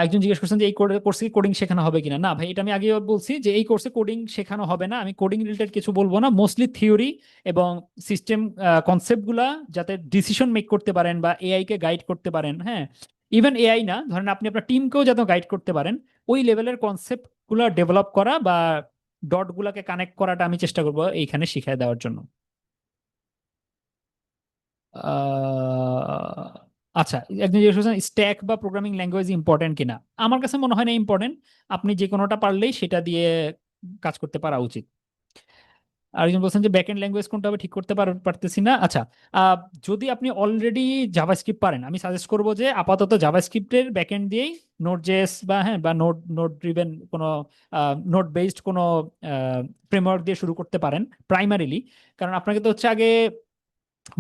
একজন জিজ্ঞেস করছেন যে এই কোর্সে কোডিং শেখানো হবে কিনা। না ভাই, এটা আমি আগেও বলছি যে এই কোর্সে কোডিং শেখানো হবে না, আমি কোডিং রিলেটেড কিছু বলবো না। মোস্টলি থিওরি এবং সিস্টেম কনসেপ্ট গুলা যাতে ডিসিশন মেক করতে পারেন বা এআই কে গাইড করতে পারেন, হ্যাঁ ইভেন এআই না, ধরেন আপনি আপনার টিমকেও যাতে গাইড করতে পারেন, ওই লেভেলের কনসেপ্ট গুলা ডেভেলপ করা বা ডট গুলাকে কানেক্ট করাটা আমি চেষ্টা করবো এইখানে শিখিয়ে দেওয়ার জন্য। আহ, আচ্ছা, একজন জিজ্ঞেস করছেন স্ট্যাক বা প্রোগ্রামিং ল্যাঙ্গুয়েজ ইম্পর্টেন্ট কিনা। আমার কাছে মনে হয় না ইম্পর্টেন্ট, আপনি যে কোনোটা পারলেই সেটা দিয়ে কাজ করতে পারা উচিত। আরেকজন বলছেন যে ব্যাকএন্ড ল্যাঙ্গুয়েজ কোনটা হবে ঠিক করতে পারতেছি না। আচ্ছা, আহ, যদি আপনি অলরেডি জাভাস্ক্রিপ্ট পারেন আমি সাজেস্ট করবো যে আপাতত জাভাস্ক্রিপ্টের ব্যাকএন্ড দিয়েই নোড জেএস বা হ্যাঁ বা নোড নোড ড্রিভেন কোনো নোড বেসড কোনো ফ্রেমওয়ার্ক দিয়ে শুরু করতে পারেন প্রাইমারিলি। কারণ আপনাকে তো হচ্ছে আগে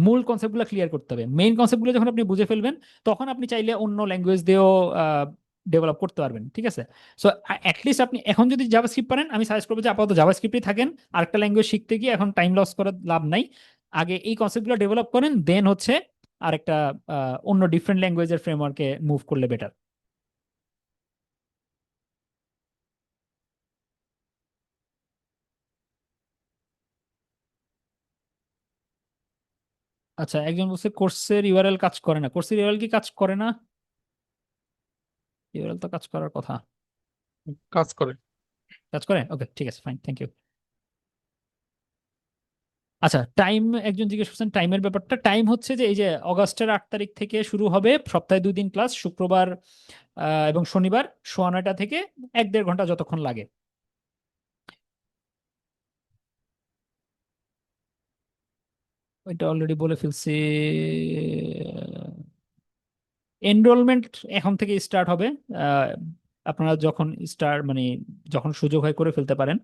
মূল কনসেপ্টগুলো ক্লিয়ার করতে হবে। মেইন কনসেপ্টগুলো যখন আপনি বুঝে ফেলবেন তখন আপনি চাইলে অন্য ল্যাঙ্গুয়েজ দিয়েও ডেভেলপ করতে পারবেন, ঠিক আছে। সো অ্যাটলিস্ট আপনি এখন যদি জাভাস্ক্রিপ্ট পারেন আমি সাজেস্ট করবো যে আপাতত জাভাস্ক্রিপ্টই থাকেন, আরেকটা ল্যাঙ্গুয়েজ শিখতে গিয়ে এখন টাইম লস করার লাভ নাই। আগে এই কনসেপ্টগুলো ডেভেলপ করেন, দেন হচ্ছে আরেকটা অন্য ডিফারেন্ট ল্যাঙ্গুয়েজের ফ্রেমওয়ার্কে মুভ করলে বেটার। আচ্ছা, একজন বলছে কোর্সের ইউআরএল কাজ করে না। কোর্সের ইউআরএল কি কাজ করে না? ইউআরএল তো কাজ করার কথা। কাজ করে। কাজ করে, ওকে ঠিক আছে ফাইন, থ্যাংক ইউ। আচ্ছা, টাইম একজন জিজ্ঞেস করছেন টাইমের ব্যাপারটা। টাইম হচ্ছে যে এই যে অগাস্টের 8 তারিখ থেকে শুরু হবে, সপ্তাহে 2 দিন ক্লাস, শুক্রবার এবং শনিবার 9:30 থেকে 1-1.5 ঘন্টা যতক্ষণ লাগে। ওইটা অলরেডি বলে ফেলছি। এনরোলমেন্ট এখন থেকে স্টার্ট হবে, আহ, আপনারা যখন মানে যখন সুযোগ হয় করে ফেলতে পারেন।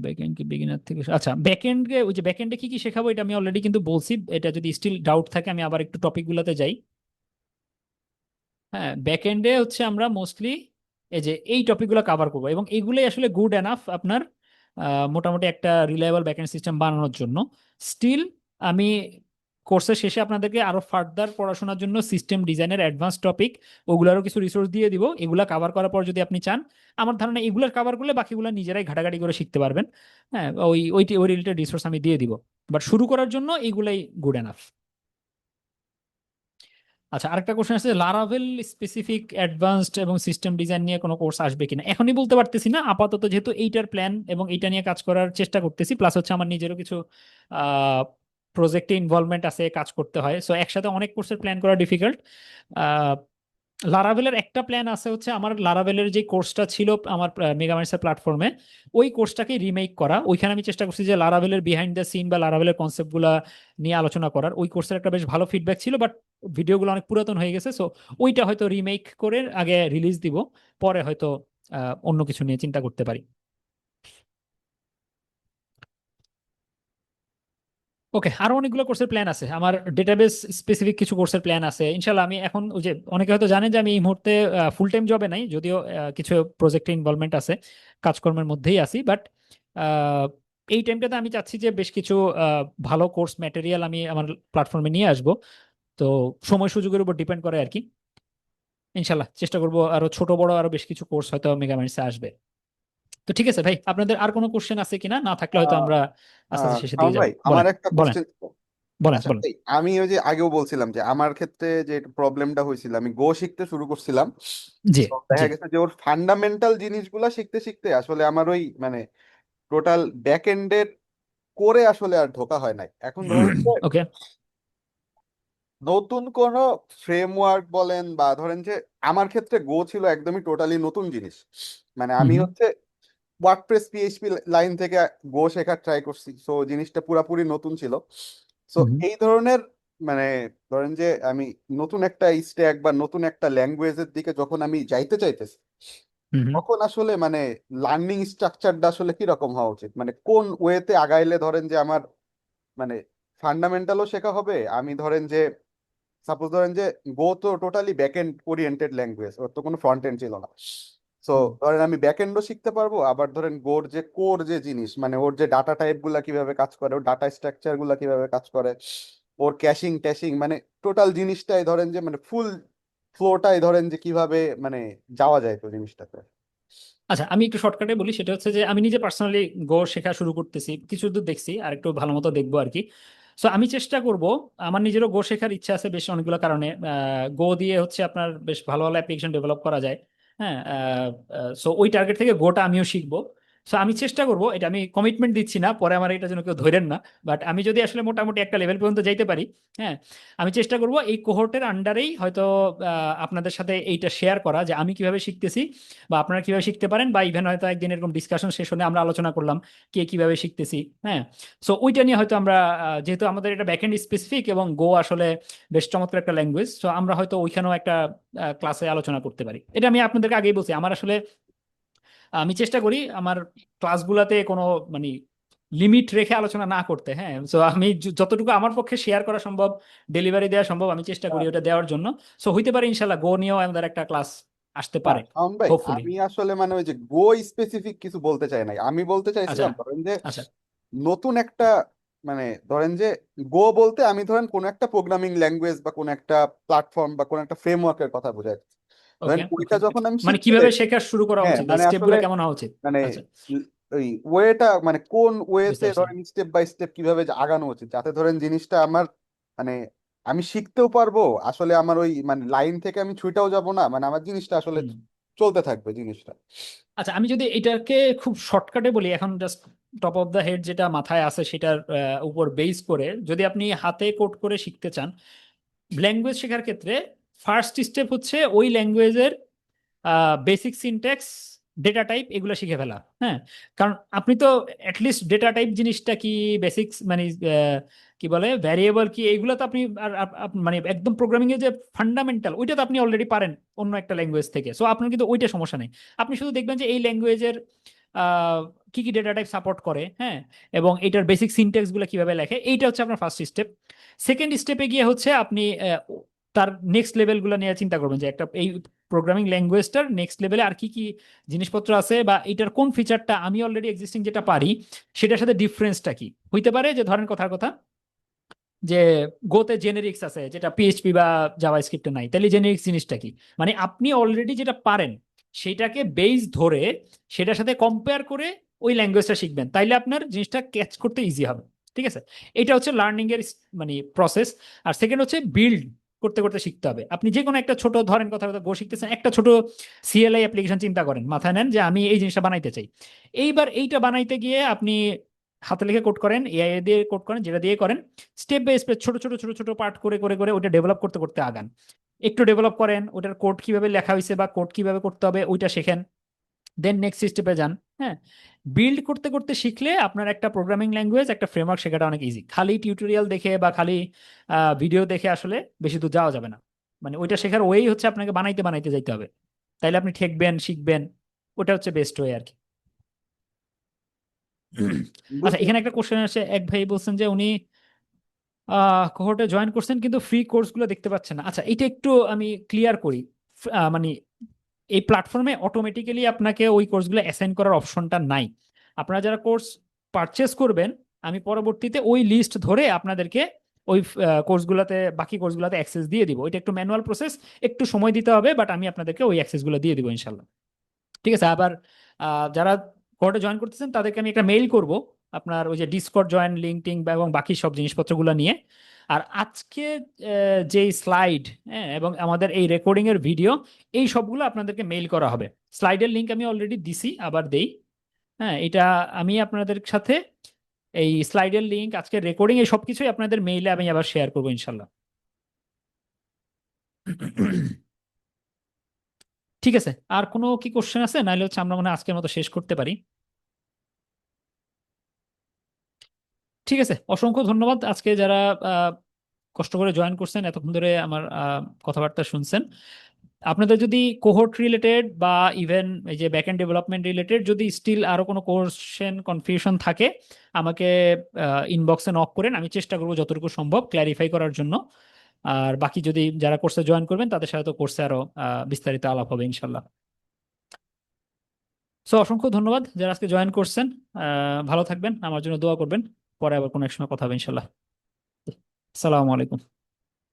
ব্যাকএন্ড কি বিগিনার থেকে আচ্ছা ব্যাকএন্ডে ওই যে ব্যাকএন্ডে কি কি শেখাবো এটা আমি অলরেডি কিন্তু বলছি। এটা যদি স্টিল ডাউট থাকে আমি আবার একটু টপিক গুলাতে যাই। হ্যাঁ, ব্যাকএন্ডে হচ্ছে আমরা মোস্টলি এই যে এই টপিকগুলো কভার করবো এবং এইগুলোই আসলে গুড এনাফ আপনার মোটামুটি একটা রিলায়েবল ব্যাকএন্ড সিস্টেম বানানোর জন্য। স্টিল আমি কোর্সের শেষে আপনাদেরকে আরো ফার্দার পড়াশোনার জন্য সিস্টেম ডিজাইনের অ্যাডভান্স টপিক ওগুলোরও কিছু রিসোর্স দিয়ে দিব। এগুলা কভার করার পর যদি আপনি চান, আমার ধারণা এগুলার কভার করলে বাকিগুলো নিজেরাই ঘাটাঘাটি করে শিখতে পারবেন। হ্যাঁ, ওই রিলেটেড রিসোর্স আমি দিয়ে দিব, বাট শুরু করার জন্য এইগুলাই গুড এনাফ। আচ্ছা, আরেকটা কোশ্চেন আছে, লারাভেল স্পেসিফিক অ্যাডভান্সড এবং সিস্টেম ডিজাইন নিয়ে কোনো কোর্স আসবে কিনা। এখনই বলতে পারতেছি না, আপাতত যেহেতু এইটার প্ল্যান এবং এইটা নিয়ে কাজ করার চেষ্টা করতেছি, প্লাস হচ্ছে আমার নিজেরও কিছু প্রজেক্টে ইনভলভমেন্ট আছে, কাজ করতে হয়, সো একসাথে অনেক কোর্সের প্ল্যান করা ডিফিকাল্ট। লারাভেলের একটা প্ল্যান আছে হচ্ছে, আমার লারাভেলের যে কোর্সটা ছিল আমার মেগামাইন্ডসের প্ল্যাটফর্মে, ওই কোর্সটাকে রিমেক করা। ওইখানে আমি চেষ্টা করছি যে লারাভেলের বিহাইন্ড দ্য সিন বা লারাভেলের কনসেপ্টগুলো নিয়ে আলোচনা করার। ওই কোর্সের একটা বেশ ভালো ফিডব্যাক ছিল, বাট ভিডিওগুলো অনেক পুরাতন হয়ে গেছে, সো ওইটা হয়তো রিমেক করে আগে রিলিজ দিব, পরে হয়তো অন্য কিছু নিয়ে চিন্তা করতে পারি। ওকে, আরো অনেকগুলো কোর্সের প্ল্যান আছে আমার, ডেটাবেস স্পেসিফিক কিছু কোর্সের প্ল্যান আছে ইনশাল্লাহ। আমি এখন ওই যে অনেকে হয়তো জানেন যে আমি এই মুহূর্তে ফুল টাইম জবে নাই, যদিও কিছু প্রজেক্টে ইনভলভমেন্ট আছে, কাজকর্মের মধ্যেই আছি, বাট এই টাইমটাতে আমি চাচ্ছি যে বেশ কিছু ভালো কোর্স ম্যাটেরিয়াল আমি আমার প্ল্যাটফর্মে নিয়ে আসব। তো সময় সুযোগের উপর ডিপেন্ড করে আর কি। ইনশাল্লাহ চেষ্টা করব আরো ছোট বড় আরো বেশ কিছু কোর্স হয়তো মেগামাইন্ডসে আসবে। তো ঠিক আছে ভাই, আপনাদের আর কোনো কোশ্চেন আছে কিনা? না থাকলে হয়তো আমরা আস্তে আস্তে শেষের শাওন দিকে ভাই, যাবো। আমার বলেন একটা বলেন কোশ্চেন। বলেন আচ্ছা বলেন। ভাই, আমি ওই যে আগেও বলছিলাম যে আমার ক্ষেত্রে যে প্রবলেমটা হয়েছিল, আমি গো শিখতে শুরু করছিলাম, জি তো দেখা জি। গেছে যে ওর ফান্ডামেন্টাল জিনিসগুলা শিখতে শিখতে আসলে আমার ওই মানে টোটাল ব্যাক এন্ডের করে আসলে আর ঢোকা হয় নাই। এখন ধরেন যে ওকে। নতুন কোন ফ্রেমওয়ার্ক বলেন বা ধরেন যে আমার ক্ষেত্রে গো ছিল একদমই টোটালি নতুন জিনিস। মানে আমি হুম হচ্ছে ওয়ার্ডপ্রেস পিএইচপি লাইন থেকে গো শেখার ট্রাই করছি, সো জিনিসটা পুরাপুরি নতুন ছিল। সো হুম এই ধরনের মানে ধরেন যে আমি নতুন একটা স্ট্যাক বা নতুন একটা ল্যাঙ্গুয়েজের দিকে যখন আমি যাইতে চাইতেছি, হুম তখন আসলে মানে লার্নিং স্ট্রাকচারটা আসলে কি রকম হওয়া উচিত, মানে কোন ওয়েতে আগাইলে ধরেন যে আমার মানে ফান্ডামেন্টালও শেখা হবে। আমি ধরেন যে সাপোজ ধরেন যে গো তো totally back end oriented language, ওর তো কোনো ফ্রন্ট এন্ড ছিল না। সো হুম ধরেন আমি ব্যাক এন্ডও শিখতে পারবো, আবার ধরেন গোর যে কোর যে জিনিস, মানে ওর যে ডাটা টাইপ গুলা কিভাবে কাজ করে, ওর ডাটা স্ট্রাকচার গুলা কিভাবে কাজ করে, ওর ক্যাশিং ট্যাশিং, মানে টোটাল জিনিসটাই ধরেন যে মানে ফুল ফ্লোটাই ধরেন যে কিভাবে মানে যাওয়া যায় তো জিনিসটাতে। আচ্ছা, আমি একটু শর্টকাটে বলি, সেটা হচ্ছে যে আমি নিজে পার্সোনালি গো শেখা শুরু করতেছি, কিছু দূর দেখছি, আর একটু ভালো মতো দেখবো আর কি। সো আমি চেষ্টা করব, আমার নিজেরও গো শেখার ইচ্ছা আছে বেশ অনেকগুলো কারণে। গো দিয়ে হচ্ছে আপনার বেশ ভালো ভালো অ্যাপ্লিকেশন ডেভেলপ করা যায়। হ্যাঁ, সো ওই টার্গেট থেকে গোটা আমিও শিখবো। সো আমি চেষ্টা করব, এটা আমি কমিটমেন্ট দিচ্ছি না, পরে আমার এটা যেন কেউ ধরেন না, বাট আমি যদি আসলে মোটামুটি একটা লেভেল পর্যন্ত যাইতে পারি, হ্যাঁ, আমি চেষ্টা করব এই কোহর্টের আন্ডারেই হয়তো আপনাদের সাথে এইটা শেয়ার করা, যে আমি কিভাবে শিখতেছি বা আপনারা কিভাবে শিখতে পারেন, বা ইভেন হয়তো একদিন এরকম ডিসকাশন সেশনে আমরা আলোচনা করলাম কে কিভাবে শিখতেছি। হ্যাঁ, সো ওইটা নিয়ে হয়তো আমরা যেহেতু আমাদের এটা ব্যাকএন্ড স্পেসিফিক এবং গো আসলে বেশ চমৎকার একটা ল্যাঙ্গুয়েজ, সো আমরা হয়তো ওইখানেও একটা ক্লাসে আলোচনা করতে পারি। এটা আমি আপনাদেরকে আগেই বলছি, আমার আসলে আমি চেষ্টা করি আমার ক্লাসগুলোতে কোনো মানে লিমিট রেখে আলোচনা না করতে। হ্যাঁ, সো আমি যতটুকু আমার পক্ষে শেয়ার করা সম্ভব, ডেলিভারি দেওয়া সম্ভব, আমি চেষ্টা করি ওটা দেওয়ার জন্য। সো হইতে পারে ইনশাল্লাহ গো নিয়েও আমাদের একটা ক্লাস আসতে না পারে, শাওন ভাই, হোপফুলি। আমি আসলে মানে ওই যে গো স্পেসিফিক কিছু বলতে চাই নাই, আমি বলতে আচ্ছা চাইছিলাম ধরেন যে আচ্ছা। নতুন একটা মানে ধরেন যে গো বলতে আমি ধরেন কোন একটা প্রোগ্রামিং ল্যাঙ্গুয়েজ বা কোন একটা প্ল্যাটফর্ম বা কোন একটা ফ্রেমওয়ার্কের কথা বোঝাচ্ছি। ধরেন ওকে ওইটা ওকে। যখন আমি মানে শিখতে কিভাবে যাই, শেখা শুরু করা হ্যাঁ উচিত, মানে স্টেপগুলো আসলে কেমন হওয়া উচিত? মানে আচ্ছা, ওই ওয়েটা মানে কোন বুঝতে ওয়েতে পারছি। ধরেন স্টেপ বাই স্টেপ কিভাবে যে আগানো উচিত, যাতে ধরেন জিনিসটা আমার মানে আমি শিখতেও পারবো, আসলে আমার ওই মানে লাইন থেকে আমি ছুটেও যাব না, মানে আমার জিনিসটা আসলে হুম। চলতে থাকবে জিনিসটা। আচ্ছা, আমি যদি এটাকে খুব শর্টকাটে বলি, এখন just top of the head যেটা মাথায় আছে সেটার উপর বেস করে, যদি আপনি হাতে কোড করে শিখতে চান, ল্যাঙ্গুয়েজ শেখার ক্ষেত্রে ফার্স্ট স্টেপ হচ্ছে ওই ল্যাঙ্গুয়েজের বেসিক সিনট্যাক্স, ডেটা টাইপ, এগুলো শিখে ফেলা। হ্যাঁ, কারণ আপনি তো অ্যাটলিস্ট ডেটা টাইপ জিনিসটা কি, বেসিক্স মানে কি বলে ভ্যারিয়েবল কি, এইগুলো তো আপনি মানে একদম প্রোগ্রামিং এর যে ফান্ডামেন্টাল, ওইটা তো আপনি অলরেডি পারেন অন্য একটা ল্যাঙ্গুয়েজ থেকে, সো আপনার কিন্তু ওইটা সমস্যা নেই। আপনি শুধু দেখবেন যে এই ল্যাঙ্গুয়েজের কি কি ডেটা টাইপ সাপোর্ট করে, হ্যাঁ, এবং এটার বেসিক সিনট্যাক্স গুলো কিভাবে লেখে, এইটা হচ্ছে আপনার ফার্স্ট স্টেপ। সেকেন্ড স্টেপে গিয়ে হচ্ছে আপনি তার নেক্সট লেভেল গুলো নিয়ে চিন্তা করবেন, যে একটা এই প্রোগ্রামিং ল্যাঙ্গুয়েজটার নেক্সট লেভেলে আর কি কি জিনিসপত্র আছে, বা এটার কোন ফিচারটা আমি অলরেডি এক্সিস্টিং যেটা পারি সেটার সাথে ডিফারেন্সটা কি হইতে পারে। যে ধরেন কথার কথা, যে গোতে জেনেরিক্স আছে যেটা পিএইচপি বা জাভাস্ক্রিপ্টে নাই, তাহলে জেনেরিক্স জিনিসটা কি, মানে আপনি অলরেডি যেটা পারেন সেটাকে বেস ধরে সেটার সাথে কম্পেয়ার করে ওই ল্যাঙ্গুয়েজটা শিখবেন, তাইলে আপনার জিনিসটা ক্যাচ করতে ইজি হবে। ঠিক আছে, এটা হচ্ছে লার্নিং এর মানে প্রসেস। আর সেকেন্ড হচ্ছে বিল্ড করতে করতে শিখতে হবে। আপনি যে কোনো একটা ছোট, ধরেন কথা কথা গো শিখতেছেন, একটা ছোট সিএলআই অ্যাপ্লিকেশন চিন্তা করেন, মাথায় নেন যে আমি এই জিনিসটা বানাইতে চাই। এইবার এইটা বানাইতে গিয়ে আপনি হাতে লিখে কোড করেন, এআই দিয়ে কোড করেন, যেটা দিয়ে করেন, স্টেপ বাই স্টেপ ছোট ছোট ছোট ছোট পার্ট করে করে করে ওটা ডেভেলপ করতে করতে আগান। একটু ডেভেলপ করেন, ওটার কোড কিভাবে লেখা হয়েছে বা কোড কিভাবে করতে হবে ওইটা শেখেন, দেন নেক্সট স্টেপে যান। হ্যাঁ, বিল্ড করতে করতে শিখলে আপনার একটা প্রোগ্রামিং ল্যাঙ্গুয়েজ, একটা ফ্রেমওয়ার্ক শেখাটা অনেক ইজি। খালি টিউটোরিয়াল দেখে বা খালি ভিডিও দেখে আসলে বেশি দূর যাওয়া যাবে না। মানে ওইটা শেখার ওয়েই হচ্ছে আপনাকে বানাইতে বানাইতে যাইতে হবে, তাইলে আপনি ঠেকবেন, শিখবেন। ওটা হচ্ছে বেস্ট ওয়ে আর কি। আচ্ছা, এখানে একটা কোশ্চেন আছে, এক ভাই বলছেন যে উনি কোহর্টে জয়েন করছেন কিন্তু ফ্রি কোর্সগুলো দেখতে পাচ্ছেন না। আচ্ছা, এটা একটু আমি ক্লিয়ার করি। মানে এই প্ল্যাটফর্মে অটোমেটিক্যালি আপনাকে ওই কোর্সগুলো অ্যাসাইন করার অপশনটা নাই। আপনারা যারা কোর্স পারচেস করবেন, আমি পরবর্তীতে ওই লিস্ট ধরে আপনাদেরকে ওই কোর্সগুলোতে, বাকি কোর্সগুলোতে অ্যাক্সেস দিয়ে দিব। এটা একটু ম্যানুয়াল প্রসেস, একটু সময় দিতে হবে, বাট আমি আপনাদেরকে ওই অ্যাক্সেসগুলো দিয়ে দিব ইনশাল্লাহ। ঠিক আছে। আবার যারা কোর্টে জয়েন করতেছেন তাদেরকে আমি একটা মেইল করব আপনার ওই যে ডিসকর্ড জয়েন লিঙ্ক টিঙ্ক এবং বাকি সব জিনিসপত্রগুলো নিয়ে। আর আজকে যেই স্লাইড, হ্যাঁ, এবং আমাদের এই রেকর্ডিং এর ভিডিও, এই সবগুলো আপনাদেরকে মেইল করা হবে। স্লাইডের লিঙ্ক আমি অলরেডি দিছি, আবার দেই। হ্যাঁ, এটা আমি আপনাদের সাথে এই স্লাইডের লিঙ্ক, আজকে রেকর্ডিং, এই সবকিছুই আপনাদের মেইলে আমি আবার শেয়ার করবো ইনশাল্লাহ। ঠিক আছে, আর কোনো কি কোশ্চেন আছে? নাহলে হচ্ছে আমরা মনে হয় আজকের মতো শেষ করতে পারি। ঠিক আছে, অসংখ্য ধন্যবাদ আজকে যারা কষ্ট করে জয়েন করছেন, এতক্ষণ ধরে আমার কথাবার্তা শুনছেন। আপনাদের যদি কোহর্ট রিলেটেড বা ইভেন এই যে ব্যাকএন্ড ডেভেলপমেন্ট রিলেটেড যদি স্টিল আরো কোনো কোশ্চেন কনফিউশন থাকে, আমাকে ইনবক্সে নক করেন, আমি চেষ্টা করবো যতটুকু সম্ভব ক্ল্যারিফাই করার জন্য। আর বাকি যদি যারা কোর্সে জয়েন করবেন তাদের সাথে তো কোর্সে আরো বিস্তারিত আলাপ হবে ইনশাল্লাহ। সো অসংখ্য ধন্যবাদ যারা আজকে জয়েন করছেন। ভালো থাকবেন, আমার জন্য দোয়া করবেন। পরে আবার কোনো এক সময় কথা হবে ইনশাল্লাহ। আসসালামু আলাইকুম।